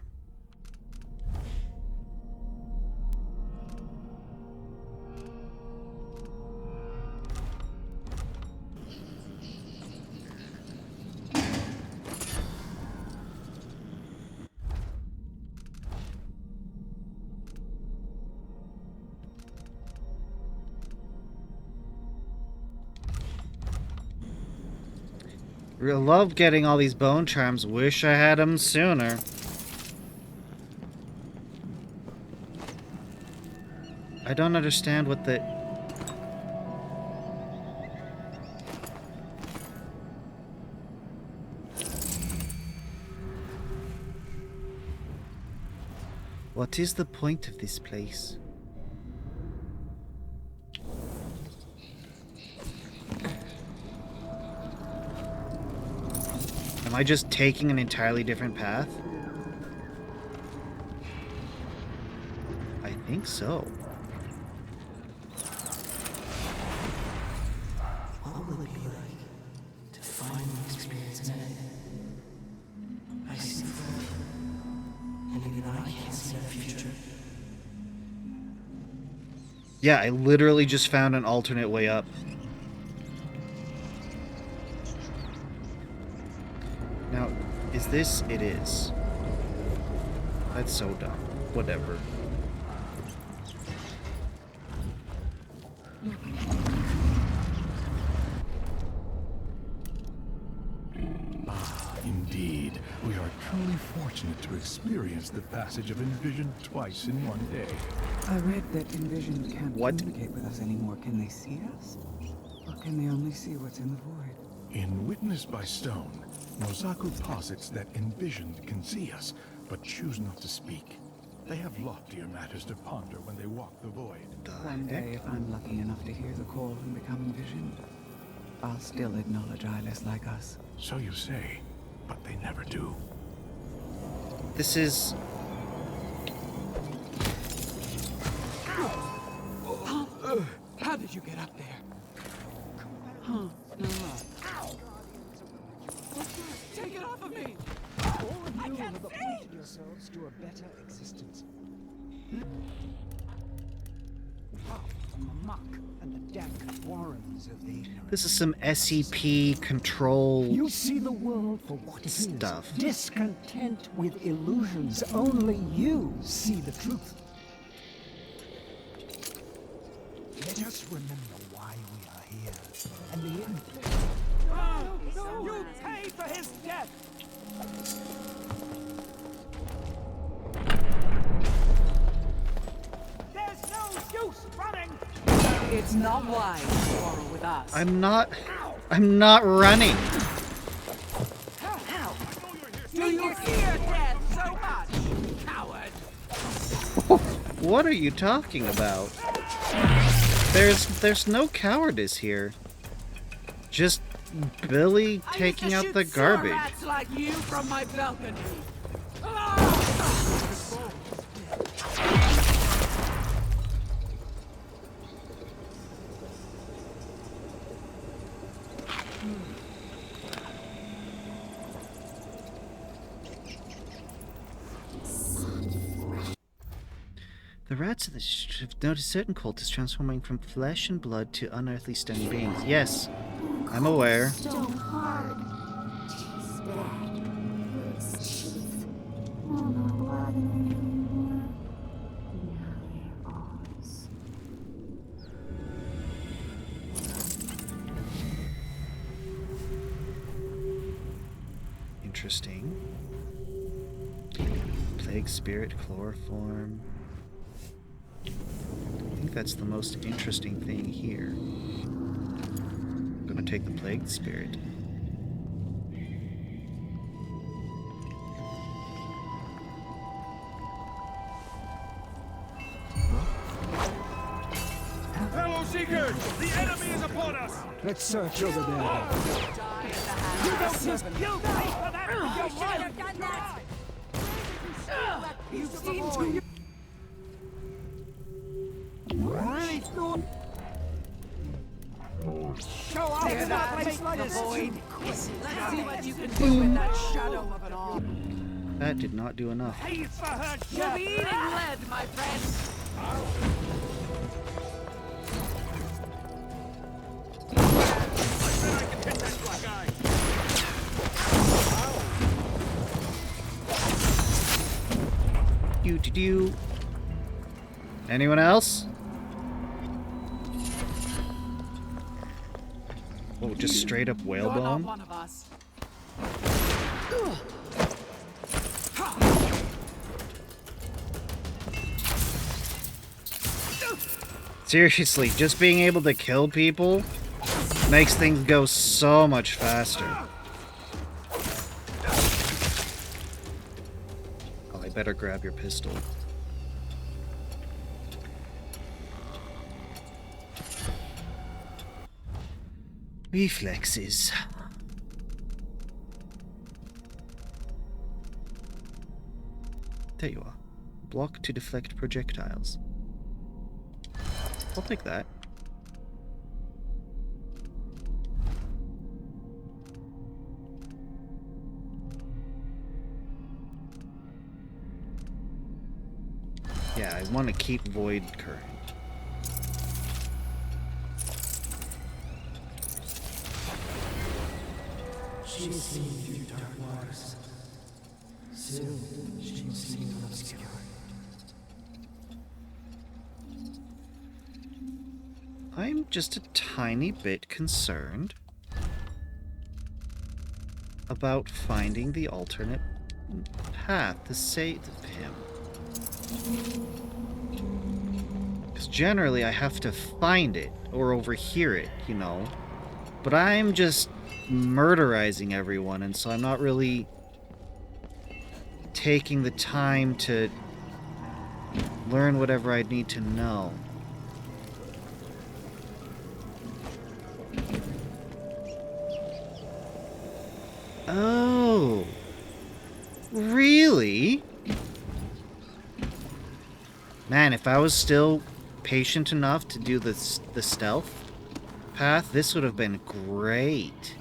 Real love getting all these bone charms. Wish I had them sooner. I don't understand what the... What is the point of this place? Am I just taking an entirely different path? I think so. What will it be like to finally experience Meg? I see the void, and even I can't see the future. Yeah, I literally just found an alternate way up. Now, is this? It is. That's so dumb. Whatever. Indeed, we are truly fortunate to experience the passage of Envision twice in one day. I read that Envision can't communicate with us anymore. Can they see us? Or can they only see what's in the void? In Witness by Stone, Mozaku posits that Envisioned can see us, but choose not to speak. They have loftier matters to ponder when they walk the void. One day, if I'm lucky enough to hear the call and become envisioned, I'll still acknowledge eyeless like us. So you say, but they never do. This is... How did you get up there? Huh? No. Take it off of me! All of you have appointed yourselves to a better existence. From the muck and the dank warrens of the ignorant. This is some SCP control You see the world for what it stuff. is. Discontent with illusions. Only you see the truth. Let us remember why we are here. And the impact. No! You paid for his death! There's no use running! It's not wise to quarrel with us. I'm not running. Do you fear death so much, coward? What are you talking about? There's no cowardice here. Just Billy taking out the garbage. Rats like you from my balcony. The rats of the have noticed certain cultists transforming from flesh and blood to unearthly stunning beings. Yes, I'm aware. Stone hard. She's bad. Loose teeth. No more blood anymore. Now they're ours. Interesting. Plague spirit, chloroform. I think that's the most interesting thing here. I'm gonna take the plague spirit. Fellow Seekers! The enemy is upon us! Let's search over there. You don't just kill me for that! You should have done that! You seem to... Really thought. Show off Hear in that? a place like The this! void. Let's see what you can do with that shadow of it all. That did not do enough. Pays for her You'll be eating lead, my friend. Do. Anyone else? Oh, just straight up You're not whalebone? one of us. Seriously, just being able to kill people makes things go so much faster. Oh, I better grab your pistol. Reflexes. There you are. Block to deflect projectiles. I'll take that. Yeah, I want to keep void current. She has seen through dark waters. Soon, she will see the obscure. I'm just a tiny bit concerned about finding the alternate path to save him. Because generally I have to find it or overhear it, you know. But I'm just murderizing everyone, and so I'm not really taking the time to learn whatever I need to know. Oh, really? Man, if I was still patient enough to do the stealth path, this would have been great.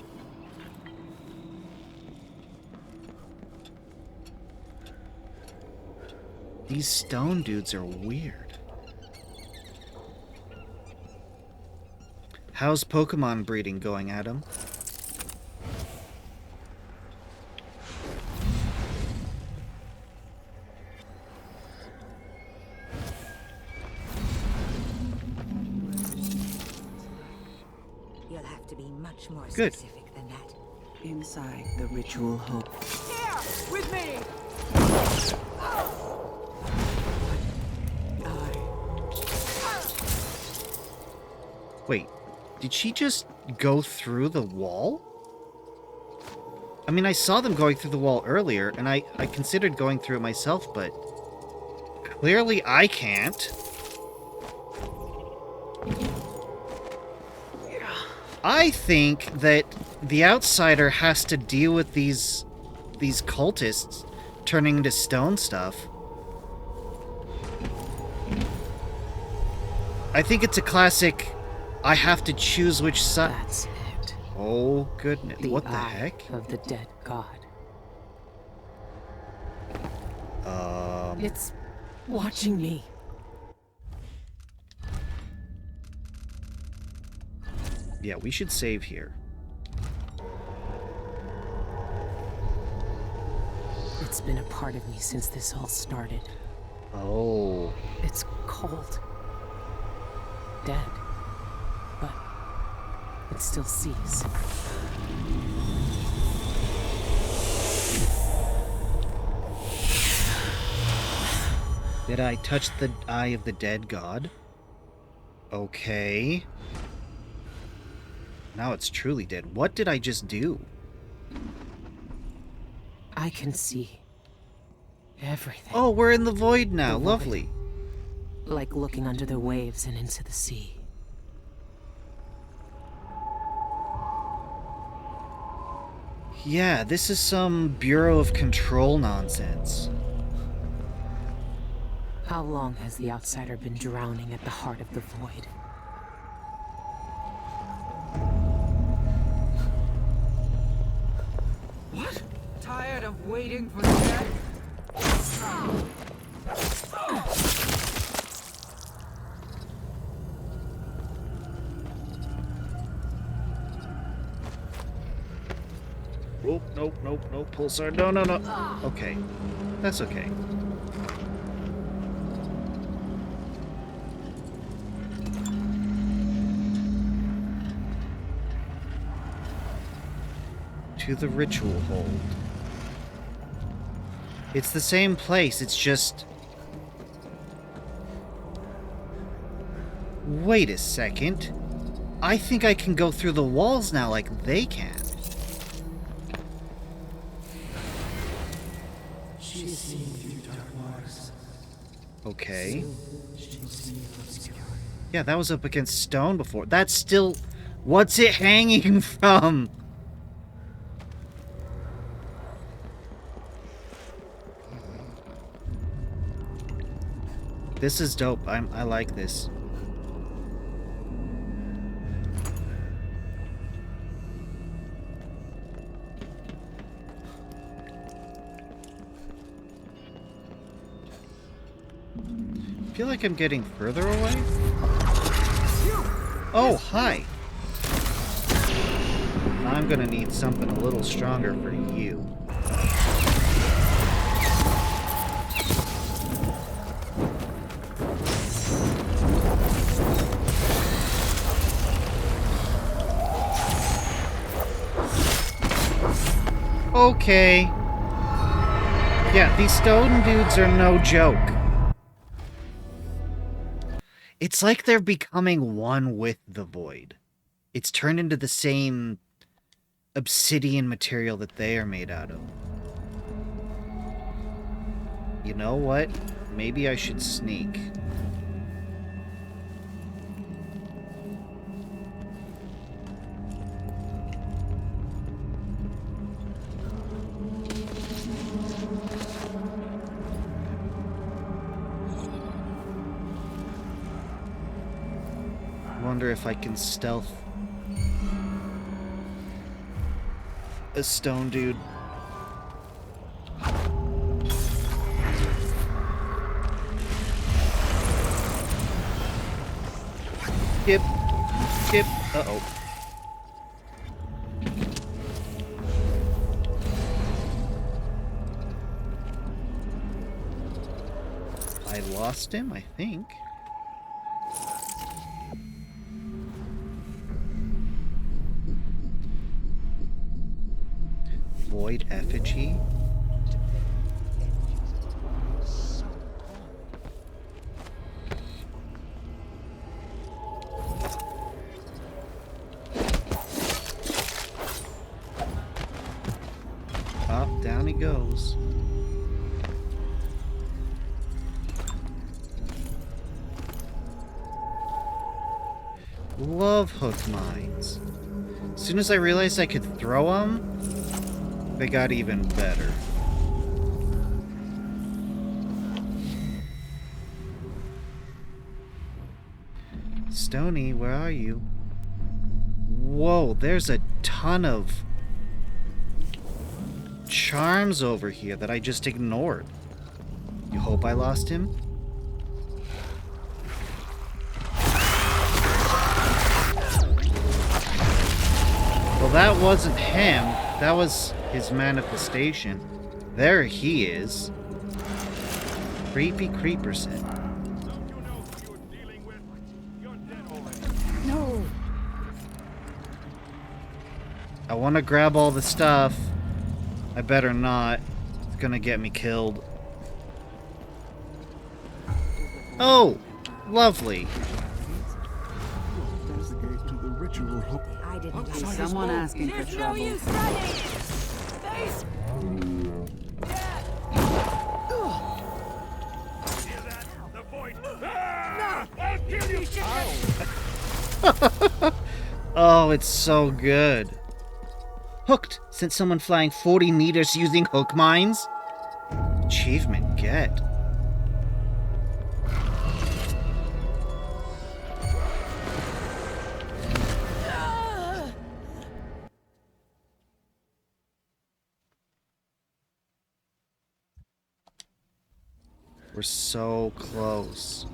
These stone dudes are weird. How's Pokemon breeding going, Adam? You'll have to be much more Good. specific than that. Inside the ritual hope. Here, with me. Wait, did she just go through the wall? I mean, I saw them going through the wall earlier, and I considered going through it myself, but clearly I can't. I think that the outsider has to deal with these cultists turning into stone stuff. I think it's a classic, I have to choose which side. That's it. Oh, goodness. What the eye heck? Of the dead god. It's watching me. Yeah, we should save here. It's been a part of me since this all started. Oh. It's cold. Dead. But it still sees. Did I touch the eye of the dead god? Okay. Now it's truly dead. What did I just do? I can see everything. Oh, we're in the void now. The void. Lovely. Like looking under the waves and into the sea. Yeah, this is some Bureau of Control nonsense. How long has the outsider been drowning at the heart of the void? What? Tired of waiting for death? Oh, nope, nope, nope. Pulsar. No, no, no. Okay. That's okay. To the ritual hold. It's the same place, it's just... Wait a second. I think I can go through the walls now like they can. She is seen through dark waters. Okay. Soon, she will see the obscure. Yeah, that was up against stone before. That's still... What's it hanging from? This is dope. I like this. I feel like I'm getting further away. Oh, hi. I'm gonna need something a little stronger for you. Okay. Yeah, these stone dudes are no joke. It's like they're becoming one with the void. It's turned into the same obsidian material that they are made out of. You know what? Maybe I should sneak. Wonder if I can stealth a stone dude. Skip. Skip. Uh-oh. I lost him, I think. Void effigy? Up, down he goes. Love hook mines. As soon as I realized I could throw them, they got even better. Stony, where are you? Whoa, there's a ton of charms over here that I just ignored. You hope I lost him? Well, that wasn't him. That was his manifestation. There he is. Creepy Creeperson. No. I want to grab all the stuff. I better not. It's gonna get me killed. Oh! Lovely. I didn't see someone asking for trouble. No use running. Face. Oh, it's so good. Hooked. Sent someone flying 40 meters using hook mines. Achievement get. We're so close.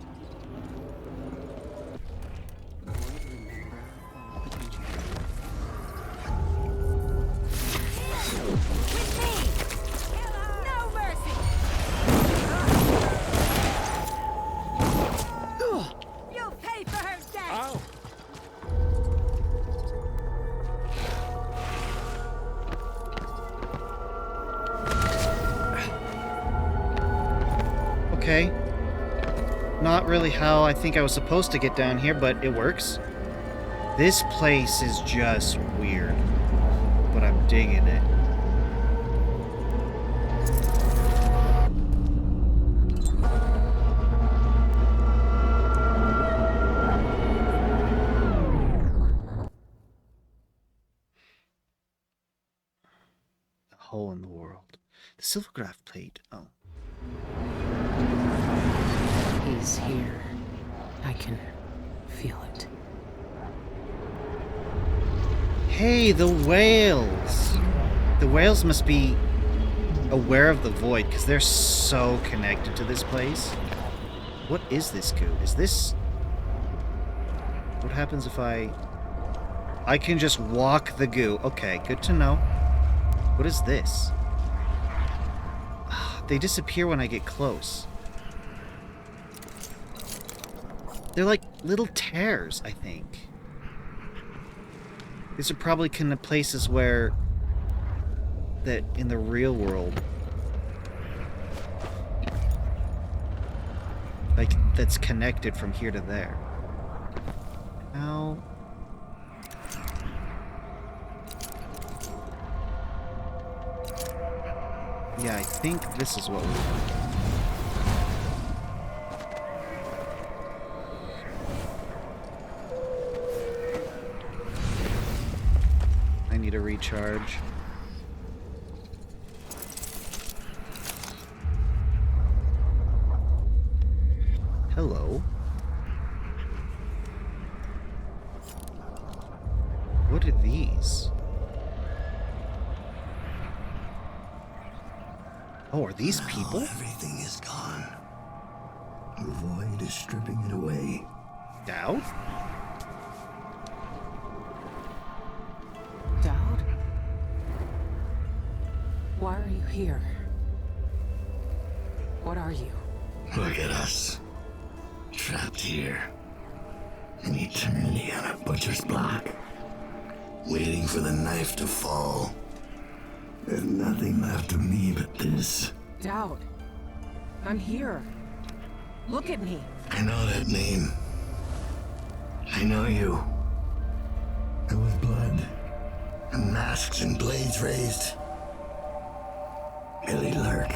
Okay. Not really how I think I was supposed to get down here, but it works. This place is just weird, but I'm digging it. hole in the world. The silvergraph plate. Oh. He's here. I can feel it. Hey, the whales! The whales must be aware of the void, because they're so connected to this place. What is this goo? Is this... What happens if I can just walk the goo. Okay, good to know. What is this? They disappear when I get close. They're like little tears, I think. These are probably kind of places where... that in the real world... like, that's connected from here to there. How... Yeah, I think this is what we want. I need a recharge. Hello. What are these? Oh, are these people? Everything is gone. The void is stripping it away. Dowd? Dowd? Why are you here? What are you? Look at us. Trapped here. An eternity on a butcher's block. Waiting for the knife to fall. There's nothing left of me but this. Dowd. I'm here. Look at me. I know that name. I know you. There was blood. And masks and blades raised. Billy Lurk.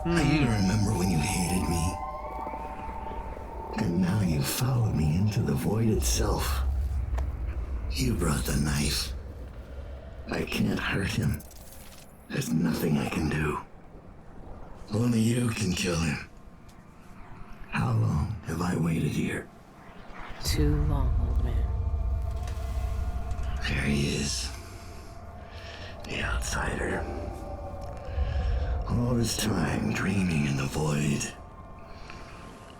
I even remember when you hated me. And now you followed me into the void itself. You brought the knife. I can't hurt him. There's nothing I can do. Only you can kill him. How long have I waited here? Too long, old man. There he is. The outsider. All this time dreaming in the void.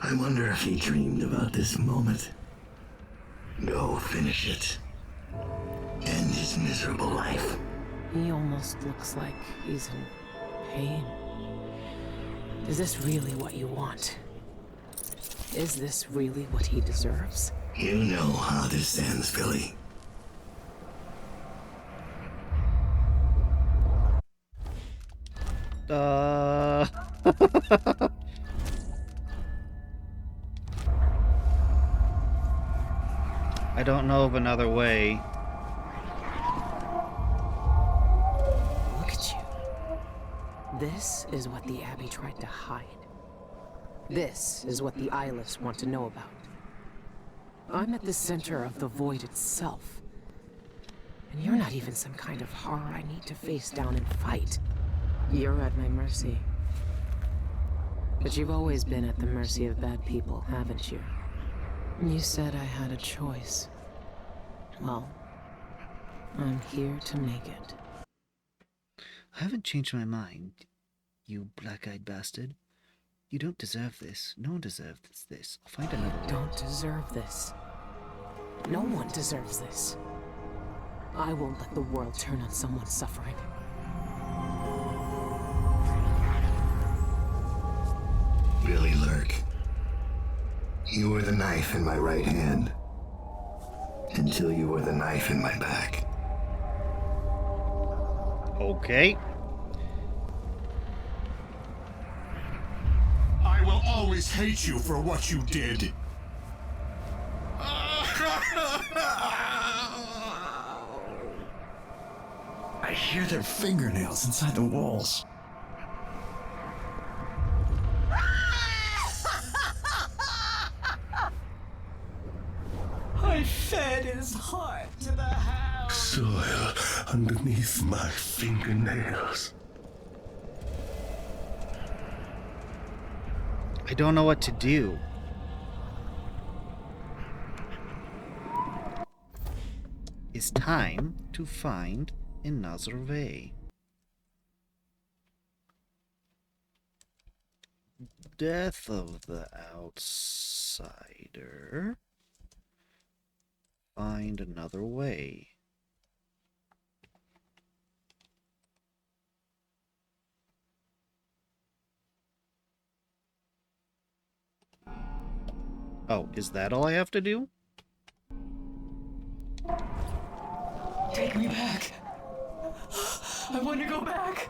I wonder if he dreamed about this moment. Go finish it. End his miserable life. He almost looks like he's in pain. Is this really what you want? Is this really what he deserves? You know how this ends, Billy. I don't know of another way. Look at you. This is what the Abbey tried to hide. This is what the eyeless want to know about. I'm at the center of the void itself. And you're not even some kind of horror I need to face down and fight. You're at my mercy. But you've always been at the mercy of bad people, haven't you? You said I had a choice. Well, I'm here to make it. I haven't changed my mind, you black-eyed bastard. You don't deserve this. No one deserves this. I'll find another way. Don't deserve this. No one deserves this. I won't let the world turn on someone suffering. Billy Lurk. You were the knife in my right hand. Until you were the knife in my back. Okay. I will always hate you for what you did. I hear their fingernails inside the walls. I fed his heart to the hound. Soil underneath my fingernails. I don't know what to do. It's time to find another way. Death of the outsider. Find another way. Oh, is that all I have to do? Take me back. I want to go back.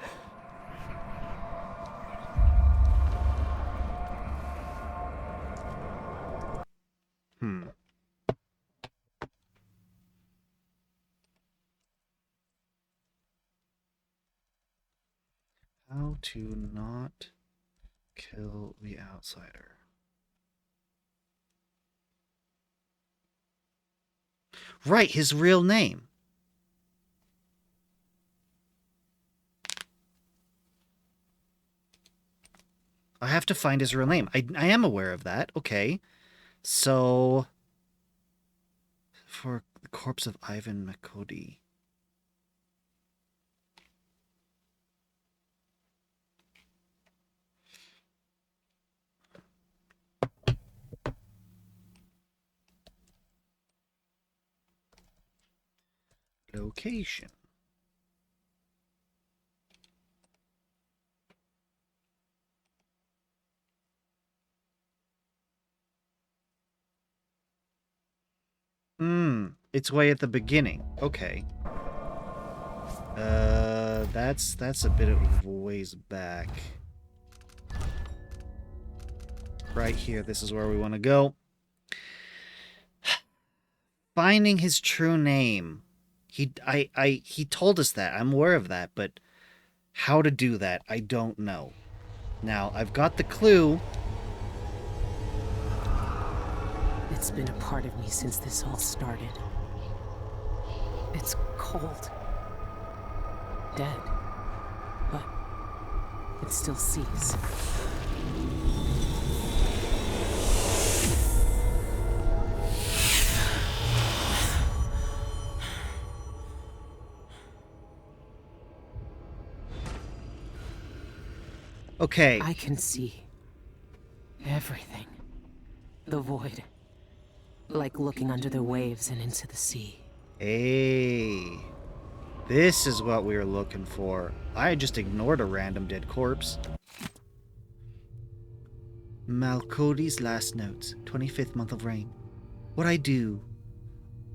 How to not kill the outsider. Right, his real name. I have to find his real name. I am aware of that. Okay. So, for the corpse of Ivan Makodi. Location. It's way at the beginning. Okay. That's a bit of a ways back. Right here, this is where we want to go. Finding his true name. He told us that. I'm aware of that, but how to do that, I don't know. Now, I've got the clue. It's been a part of me since this all started. It's cold. Dead. But it still sees. Okay. I can see everything. The void. Like looking under the waves and into the sea. Hey. This is what we were looking for. I just ignored a random dead corpse. Malcody's last notes. 25th month of rain. What I do.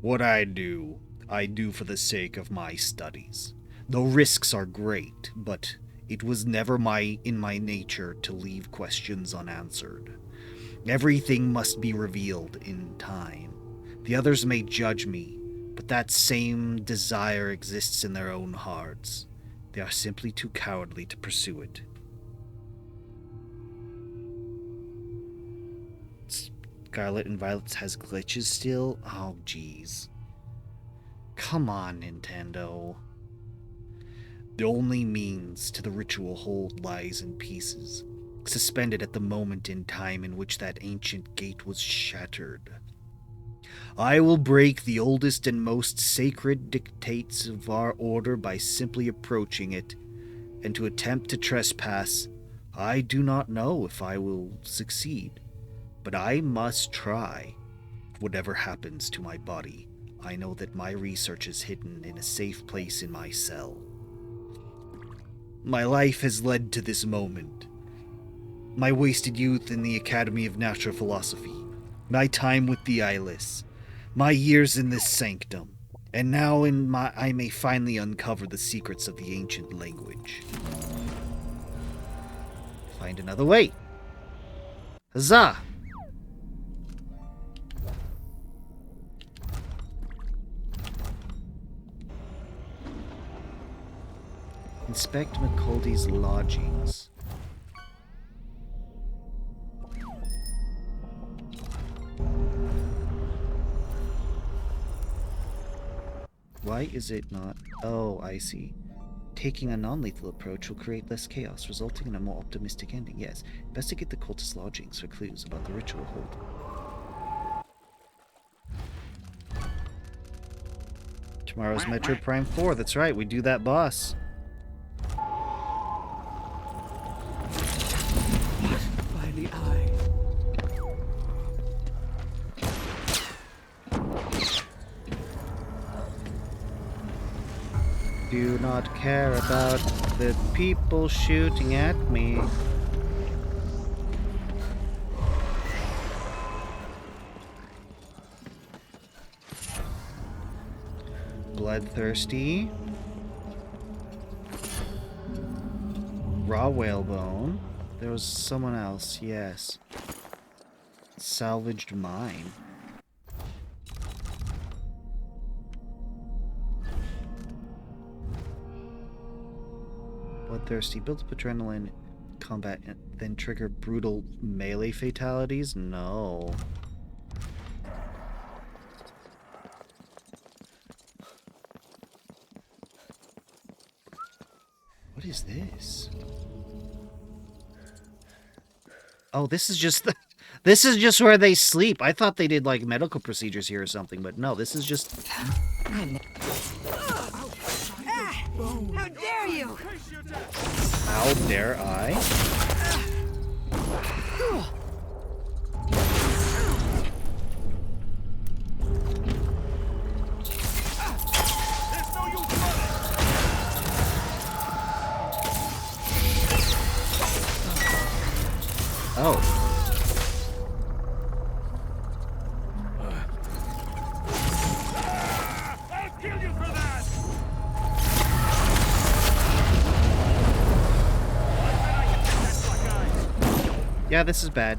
What I do for the sake of my studies. The risks are great, but it was never in my nature to leave questions unanswered. Everything must be revealed in time. The others may judge me, but that same desire exists in their own hearts. They are simply too cowardly to pursue it. Scarlet and Violet has glitches still? Oh, jeez. Come on, Nintendo. The only means to the ritual hold lies in pieces, suspended at the moment in time in which that ancient gate was shattered. I will break the oldest and most sacred dictates of our order by simply approaching it, and to attempt to trespass, I do not know if I will succeed, but I must try. Whatever happens to my body, I know that my research is hidden in a safe place in my cell. My life has led to this moment. My wasted youth in the Academy of Natural Philosophy, my time with the eyeless, my years in this sanctum, and now I may finally uncover the secrets of the ancient language. Find another way. Huzzah! Inspect McColdy's lodgings. Why is it not? Oh, I see. Taking a non-lethal approach will create less chaos, resulting in a more optimistic ending. Yes, investigate the cultist lodgings for clues about the ritual hold. Tomorrow's Metroid Prime 4. That's right, we do that boss. By the eye. Do not care about the people shooting at me. Bloodthirsty. Raw whalebone. There was someone else, yes. Salvaged mine. Bloodthirsty. Build up adrenaline combat and then trigger brutal melee fatalities? No. What is this? Oh, this is just the... This is just where they sleep. I thought they did, like, medical procedures here or something, but no, this is just... How dare you! How dare I? Oh. I'll kill you for that! Yeah, this is bad.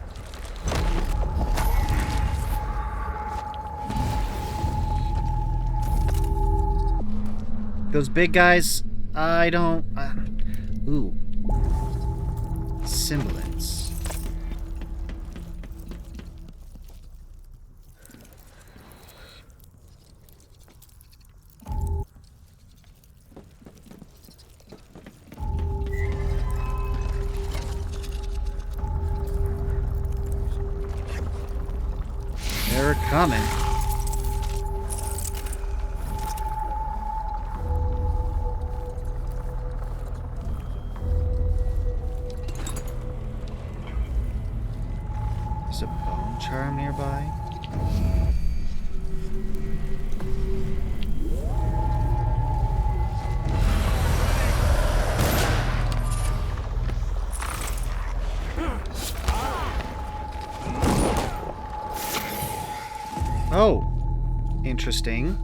Those big guys, I don't... ooh. Semblance. They're coming. There's a bone charm nearby. Oh, interesting.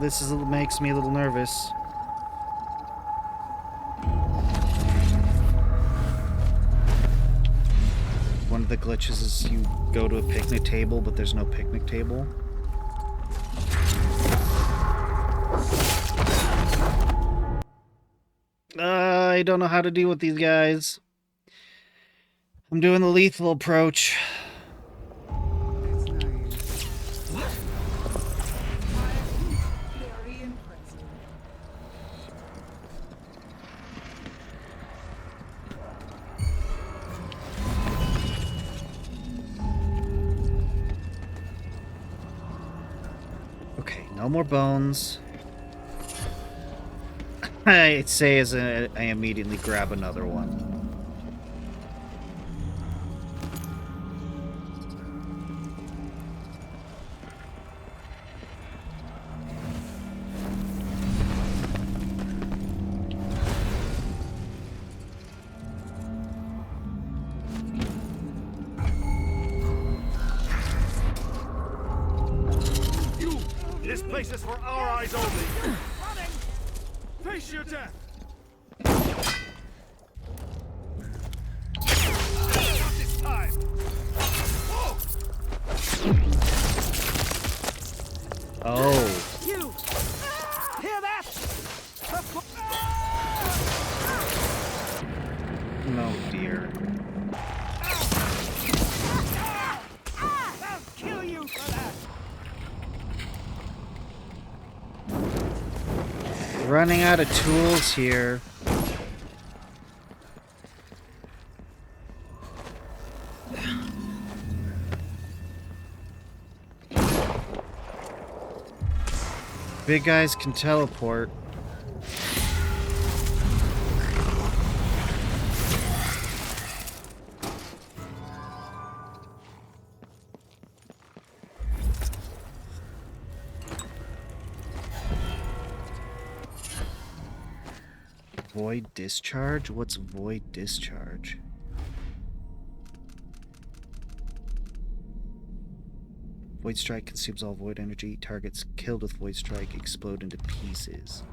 This makes me a little nervous. One of the glitches is you go to a picnic table, but there's no picnic table. I don't know how to deal with these guys. I'm doing the lethal approach. No more bones. I'd say as I immediately grab another one. This place is for our eyes only. Face your death. Not this time. Oh dear. I'll kill you for that! Running out of tools here. Big guys can teleport. Void discharge? What's void discharge? Void strike consumes all void energy. Targets killed with void strike explode into pieces.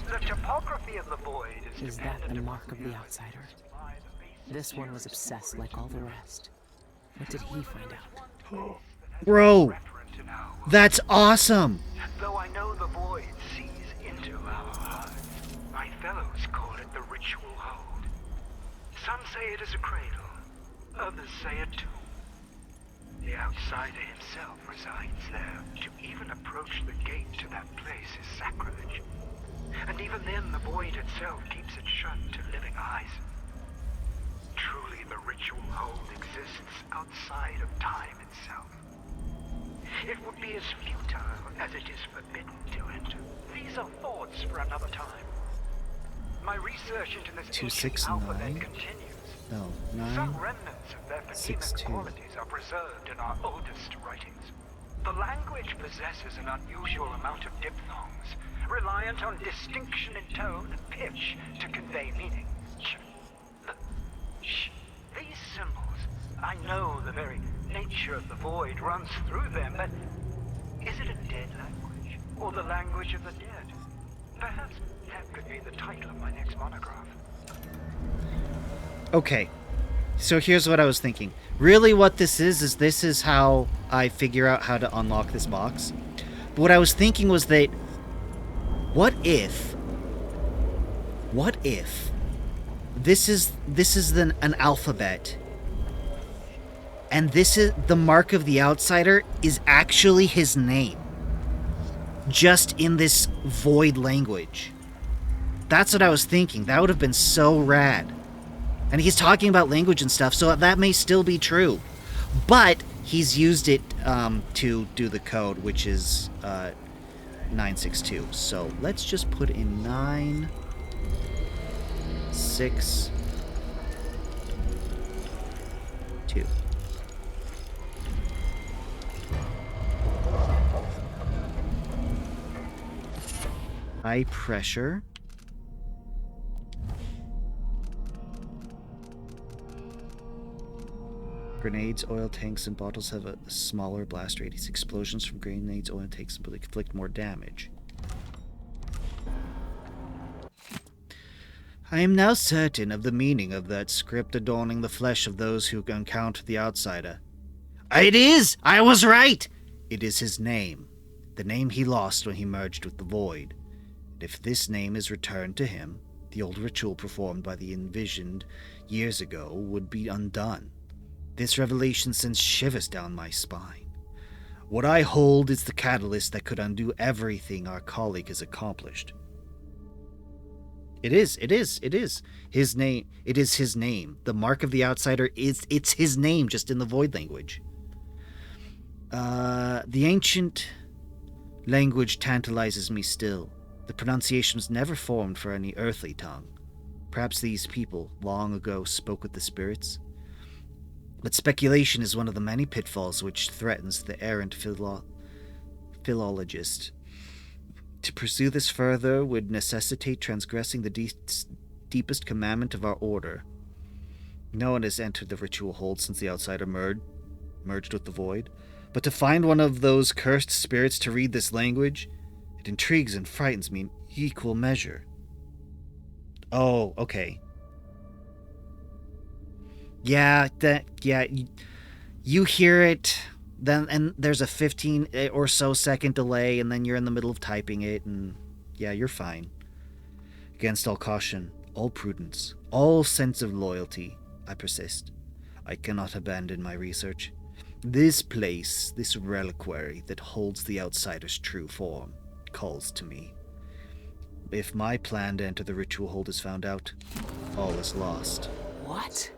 The topography of the void Is that the mark of the outsider? This one was obsessed like all the rest. What did he find out? Bro! That's awesome! Though I know the void sees into our hearts, my fellows call it the ritual hold. Some say it is a cradle, others say a tomb. The outsider himself resides there. To even approach the gate to that place is sacrilege. And even then, the void itself keeps it shut to living eyes. Truly, the ritual hold exists outside of time itself. It would be as futile as it is forbidden to enter. These are thoughts for another time. My research into this ancient alphabet continues. No, Some 9. remnants of their 6, phonemic 2. qualities are preserved in our oldest writings. The language possesses an unusual amount of diphthongs, reliant on distinction in tone and pitch to convey meaning. These symbols, I know the very nature of the void runs through them, but is it a dead language, or the language of the dead? Perhaps that could be the title of my next monograph. Okay, so here's what I was thinking. Really what this is this is how I figure out how to unlock this box. But what I was thinking was that, what if this is an alphabet, and this is the mark of the outsider is actually his name, just in this void language. That's what I was thinking. That would have been so rad. And he's talking about language and stuff, so that may still be true. But he's used it to do the code, which is 962. So let's just put in 9, 6, 2. High pressure. Grenades, oil tanks, and bottles have a smaller blast radius. Explosions from grenades, oil tanks, will inflict more damage. I am now certain of the meaning of that script adorning the flesh of those who encounter the outsider. It is! I was right! It is his name. The name he lost when he merged with the void. And if this name is returned to him, the old ritual performed by the envisioned years ago would be undone. This revelation sends shivers down my spine. What I hold is the catalyst that could undo everything our colleague has accomplished. It is. His name. It is his name. The mark of the outsider it's his name, just in the void language. The ancient language tantalizes me still. The pronunciation was never formed for any earthly tongue. Perhaps these people, long ago, spoke with the spirits. But speculation is one of the many pitfalls which threatens the errant philologist. To pursue this further would necessitate transgressing the deepest commandment of our order. No one has entered the ritual hold since the outsider merged with the void. But to find one of those cursed spirits to read this language, it intrigues and frightens me in equal measure. Oh, okay. Yeah, you hear it, then, and there's a 15 or so second delay, and then you're in the middle of typing it, and yeah, you're fine. Against all caution, all prudence, all sense of loyalty, I persist. I cannot abandon my research. This place, this reliquary that holds the outsider's true form, calls to me. If my plan to enter the ritual hold is found out, all is lost. What?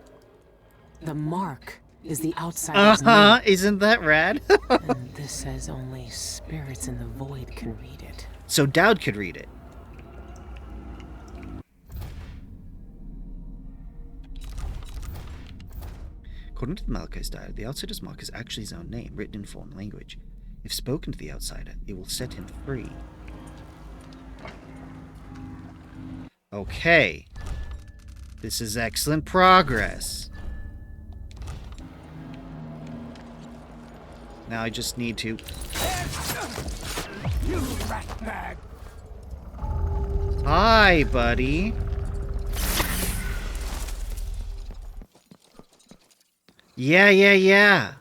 The mark is the outsider's name. Isn't that rad? And this says only spirits in the void can read it. So Dowd could read it. According to the Malachi's diary, the outsider's mark is actually his own name, written in foreign language. If spoken to the outsider, it will set him free. Okay. This is excellent progress. Now I just need to... You rat bag! Hi, buddy. Yeah.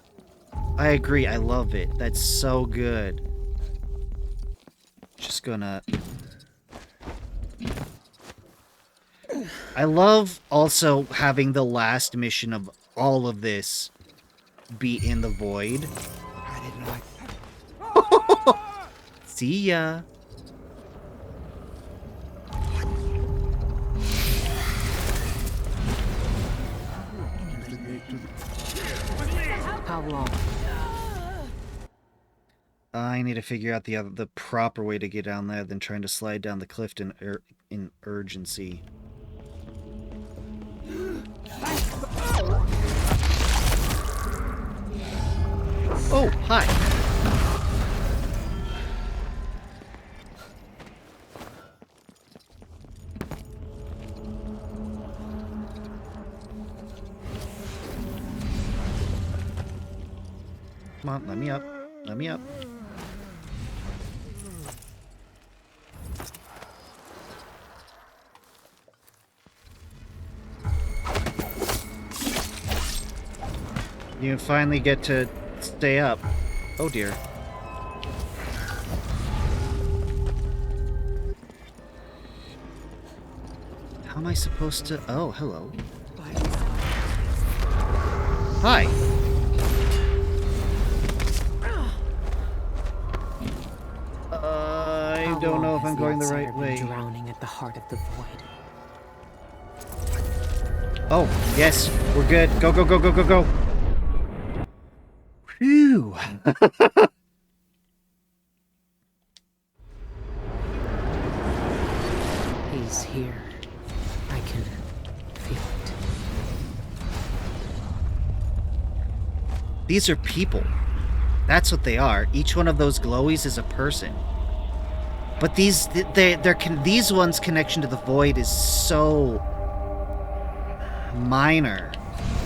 I agree. I love it. That's so good. Just gonna... I love also having the last mission of all of this be in the void. I didn't like that. See ya. How long? I need to figure out the proper way to get down there than trying to slide down the cliff in urgency. Oh, hi. Come on, let me up. Let me up. You finally get to stay up. Oh dear. How am I supposed to... Oh, hello. Hi. I don't know if I'm going the right way. Drowning at the heart of the void. Oh, yes, we're good. Go, go, go, go, go, go. Phew. He's here. I can feel it. These are people. That's what they are. Each one of those glowies is a person. But these ones' connection to the void is so minor,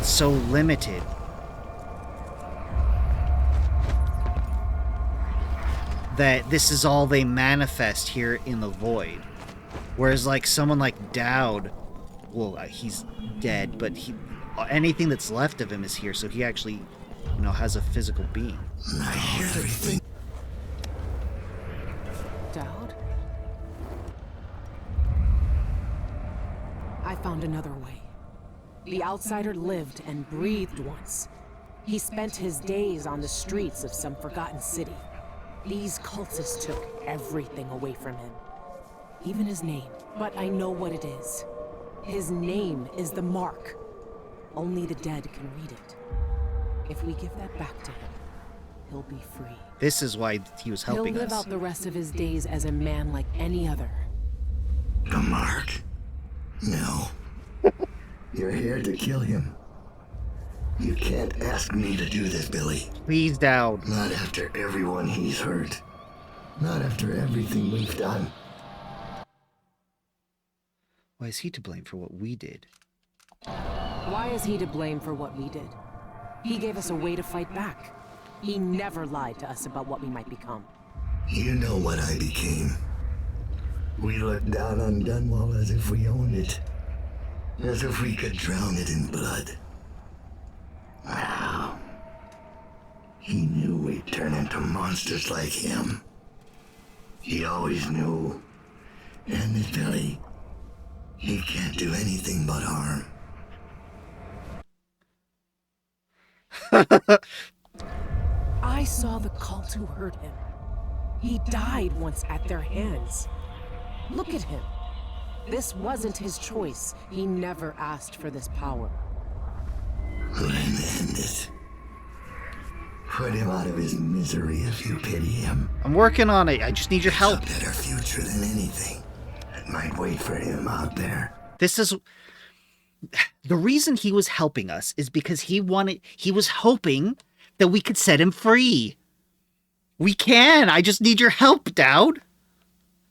so limited. That this is all they manifest here in the void. Whereas like someone like Dowd, well, he's dead, but anything that's left of him is here, so he actually, has a physical being. I hear everything. Dowd? I found another way. The outsider lived and breathed once. He spent his days on the streets of some forgotten city. These cultists took everything away from him. Even his name. But I know what it is. His name is the Mark. Only the dead can read it. If we give that back to him, he'll be free. This is why he was helping us. He'll live out the rest of his days as a man like any other. The Mark? No. You're here to kill him. You can't ask me to do this, Billy. Please, Dowd. Not after everyone he's hurt. Not after everything we've done. Why is he to blame for what we did? Why is he to blame for what we did? He gave us a way to fight back. He never lied to us about what we might become. You know what I became. We looked down on Dunwall as if we owned it. As if we could drown it in blood. Wow. He knew we'd turn into monsters like him. He always knew. And this Billy, he can't do anything but harm. I saw the cult who hurt him. He died once at their hands. Look at him. This wasn't his choice. He never asked for this power. Then end it. Put him out of his misery if you pity him. I'm working on it. I just need your help. It's a better future than anything that might wait for him out there. This is... The reason he was helping us is because he was hoping that we could set him free. We can. I just need your help, Dowd.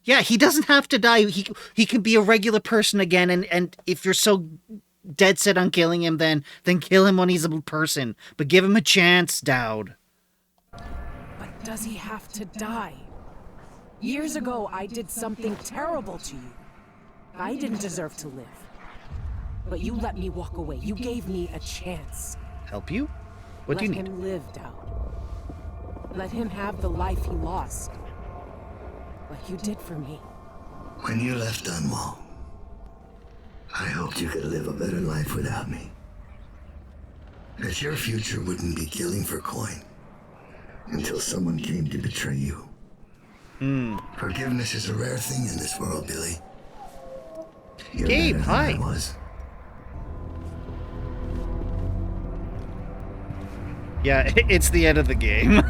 Yeah, he doesn't have to die. He can be a regular person again, and if you're so dead set on killing him, then kill him when he's a person. But give him a chance, Dowd. But does he have to die? Years ago, I did something terrible to you. I didn't deserve to live. But you let me walk away. You gave me a chance. Help you? What do you need? Let him live, Dowd. Let him have the life he lost. Like you did for me. When you left Dunwall, I hoped you could live a better life without me. That your future wouldn't be killing for coin until someone came to betray you. Forgiveness is a rare thing in this world, Billy. You're Gabe, better than hi. I was. Yeah, it's the end of the game.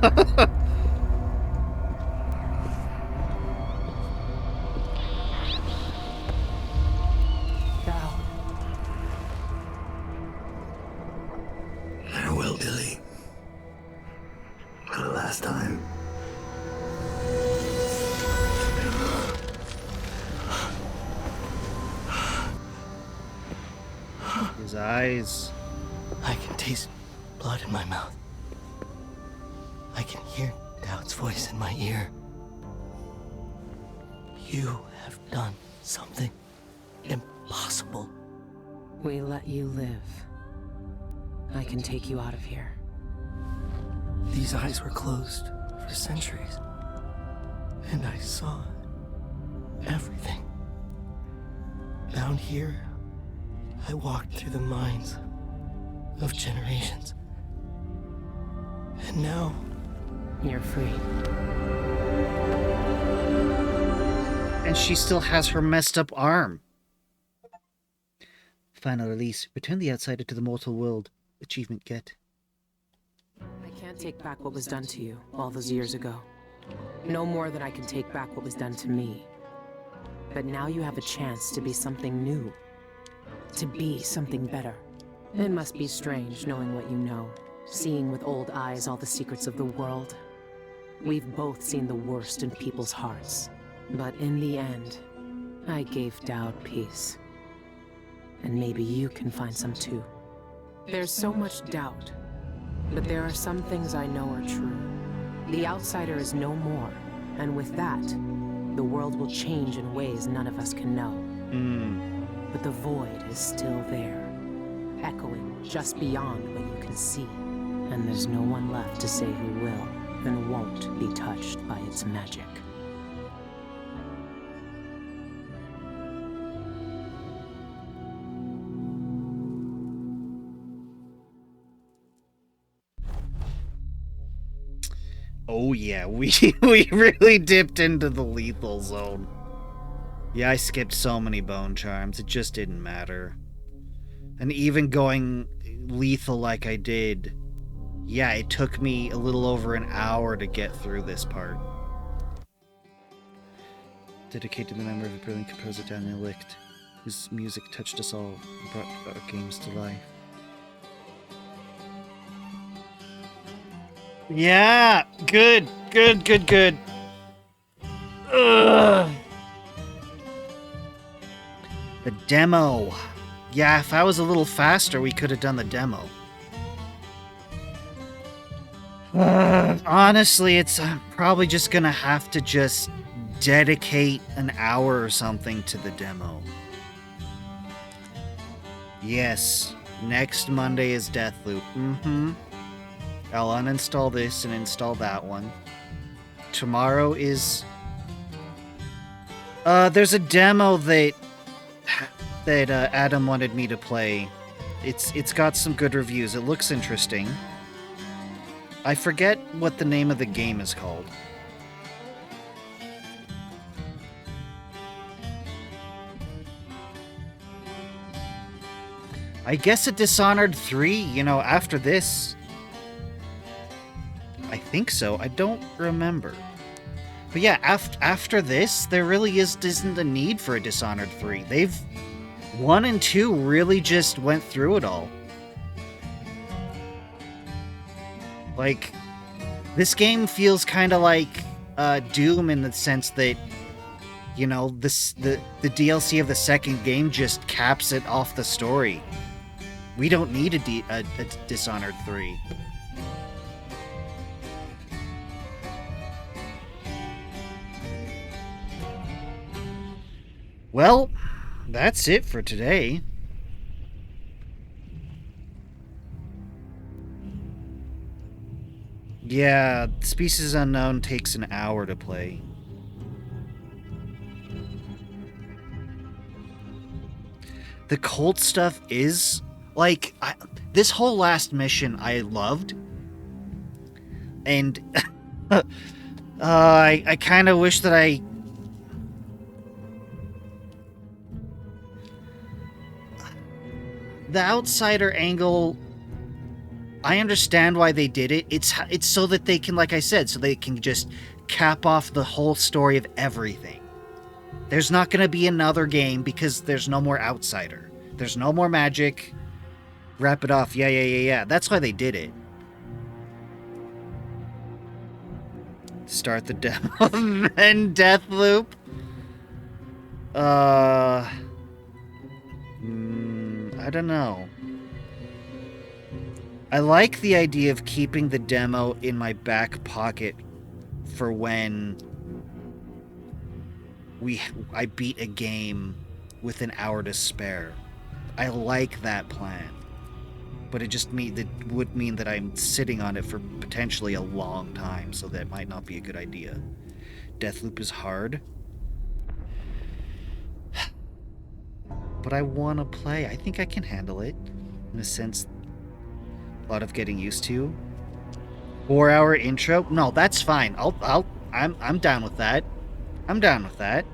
Farewell, Billy. For the last time. His eyes. I can taste blood in my mouth. I can hear Dowd's voice in my ear. You have done something impossible. We let you live. I can take you out of here. These eyes were closed for centuries. And I saw everything. Down here, I walked through the minds of generations. And now... You're free. And she still has her messed up arm. Final release. Return the outsider to the mortal world. Achievement get. I can't take back what was done to you all those years ago. No more than I can take back what was done to me. But now you have a chance to be something new. To be something better. It must be strange knowing what you know. Seeing with old eyes all the secrets of the world. We've both seen the worst in people's hearts. But in the end, I gave Dowd peace. And maybe you can find some too. There's so much doubt. But there are some things I know are true. The outsider is no more. And with that, the world will change in ways none of us can know. But the void is still there. Echoing just beyond what you can see. And there's no one left to say who will and won't be touched by its magic. Oh yeah, we really dipped into the lethal zone. Yeah, I skipped so many bone charms, it just didn't matter. And even going lethal like I did, yeah, it took me a little over an hour to get through this part. Dedicated to the memory of a brilliant composer, Daniel Licht, whose music touched us all and brought our games to life. Yeah, good. Ugh. The demo. Yeah, if I was a little faster, we could have done the demo. Honestly, it's probably just gonna have to just dedicate an hour or something to the demo. Yes, next Monday is Deathloop. I'll uninstall this and install that one. Tomorrow is... there's a demo that Adam wanted me to play. It's got some good reviews. It looks interesting. I forget what the name of the game is called. I guess a Dishonored 3, you know, after this. I think so. I don't remember. But yeah, after this, there really isn't a need for a Dishonored 3. 1 and 2 really just went through it all. Like, this game feels kind of like Doom in the sense that, you know, the DLC of the second game just caps it off the story. We don't need a Dishonored 3. Well, that's it for today. Yeah, Species Unknown takes an hour to play. The cult stuff is... like, this whole last mission I loved. And I kind of wish that the outsider angle, I understand why they did it. It's so that they can, like I said, so they can just cap off the whole story of everything. There's not going to be another game because there's no more outsider. There's no more magic. Wrap it off. Yeah. That's why they did it. Start the demo and Deathloop. I don't know. I like the idea of keeping the demo in my back pocket for when I beat a game with an hour to spare. I like that plan. But it would mean that I'm sitting on it for potentially a long time, so that might not be a good idea. Deathloop is hard. But I want to play. I think I can handle it. In a sense, a lot of getting used to. 4-hour intro? No, that's fine. I'm down with that. I'm down with that.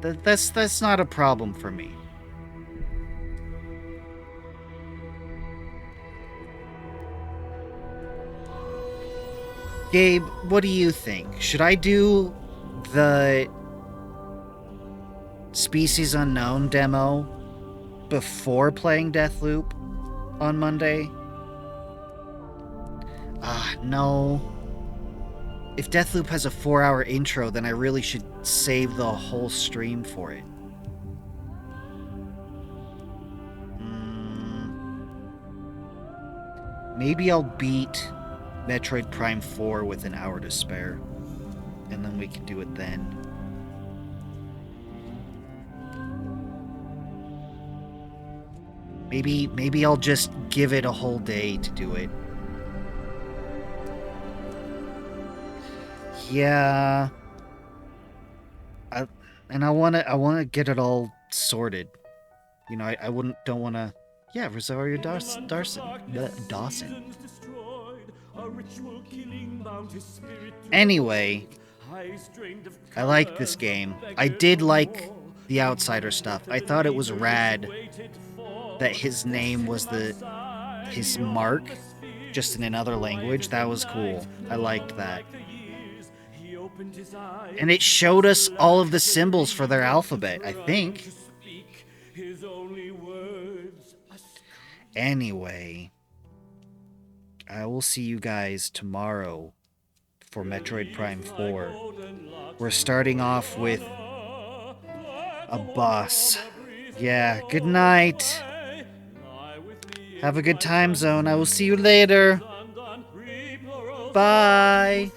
That's not a problem for me. Gabe, what do you think? Should I do the Species Unknown demo before playing Deathloop on Monday? No. If Deathloop has a 4-hour intro, then I really should save the whole stream for it. Maybe I'll beat Metroid Prime 4 with an hour to spare, and then we can do it then. Maybe I'll just give it a whole day to do it. Yeah. I want to get it all sorted. You know, I don't want to. Yeah, Rosario Dawson. Anyway, I like this game. I did like the outsider stuff. I thought it was rad that his name was his mark, just in another language. That was cool. I liked that. And it showed us all of the symbols for their alphabet, I think. Anyway, I will see you guys tomorrow for Metroid Prime 4. We're starting off with a boss. Yeah, good night. Have a good time zone. I will see you later. Bye.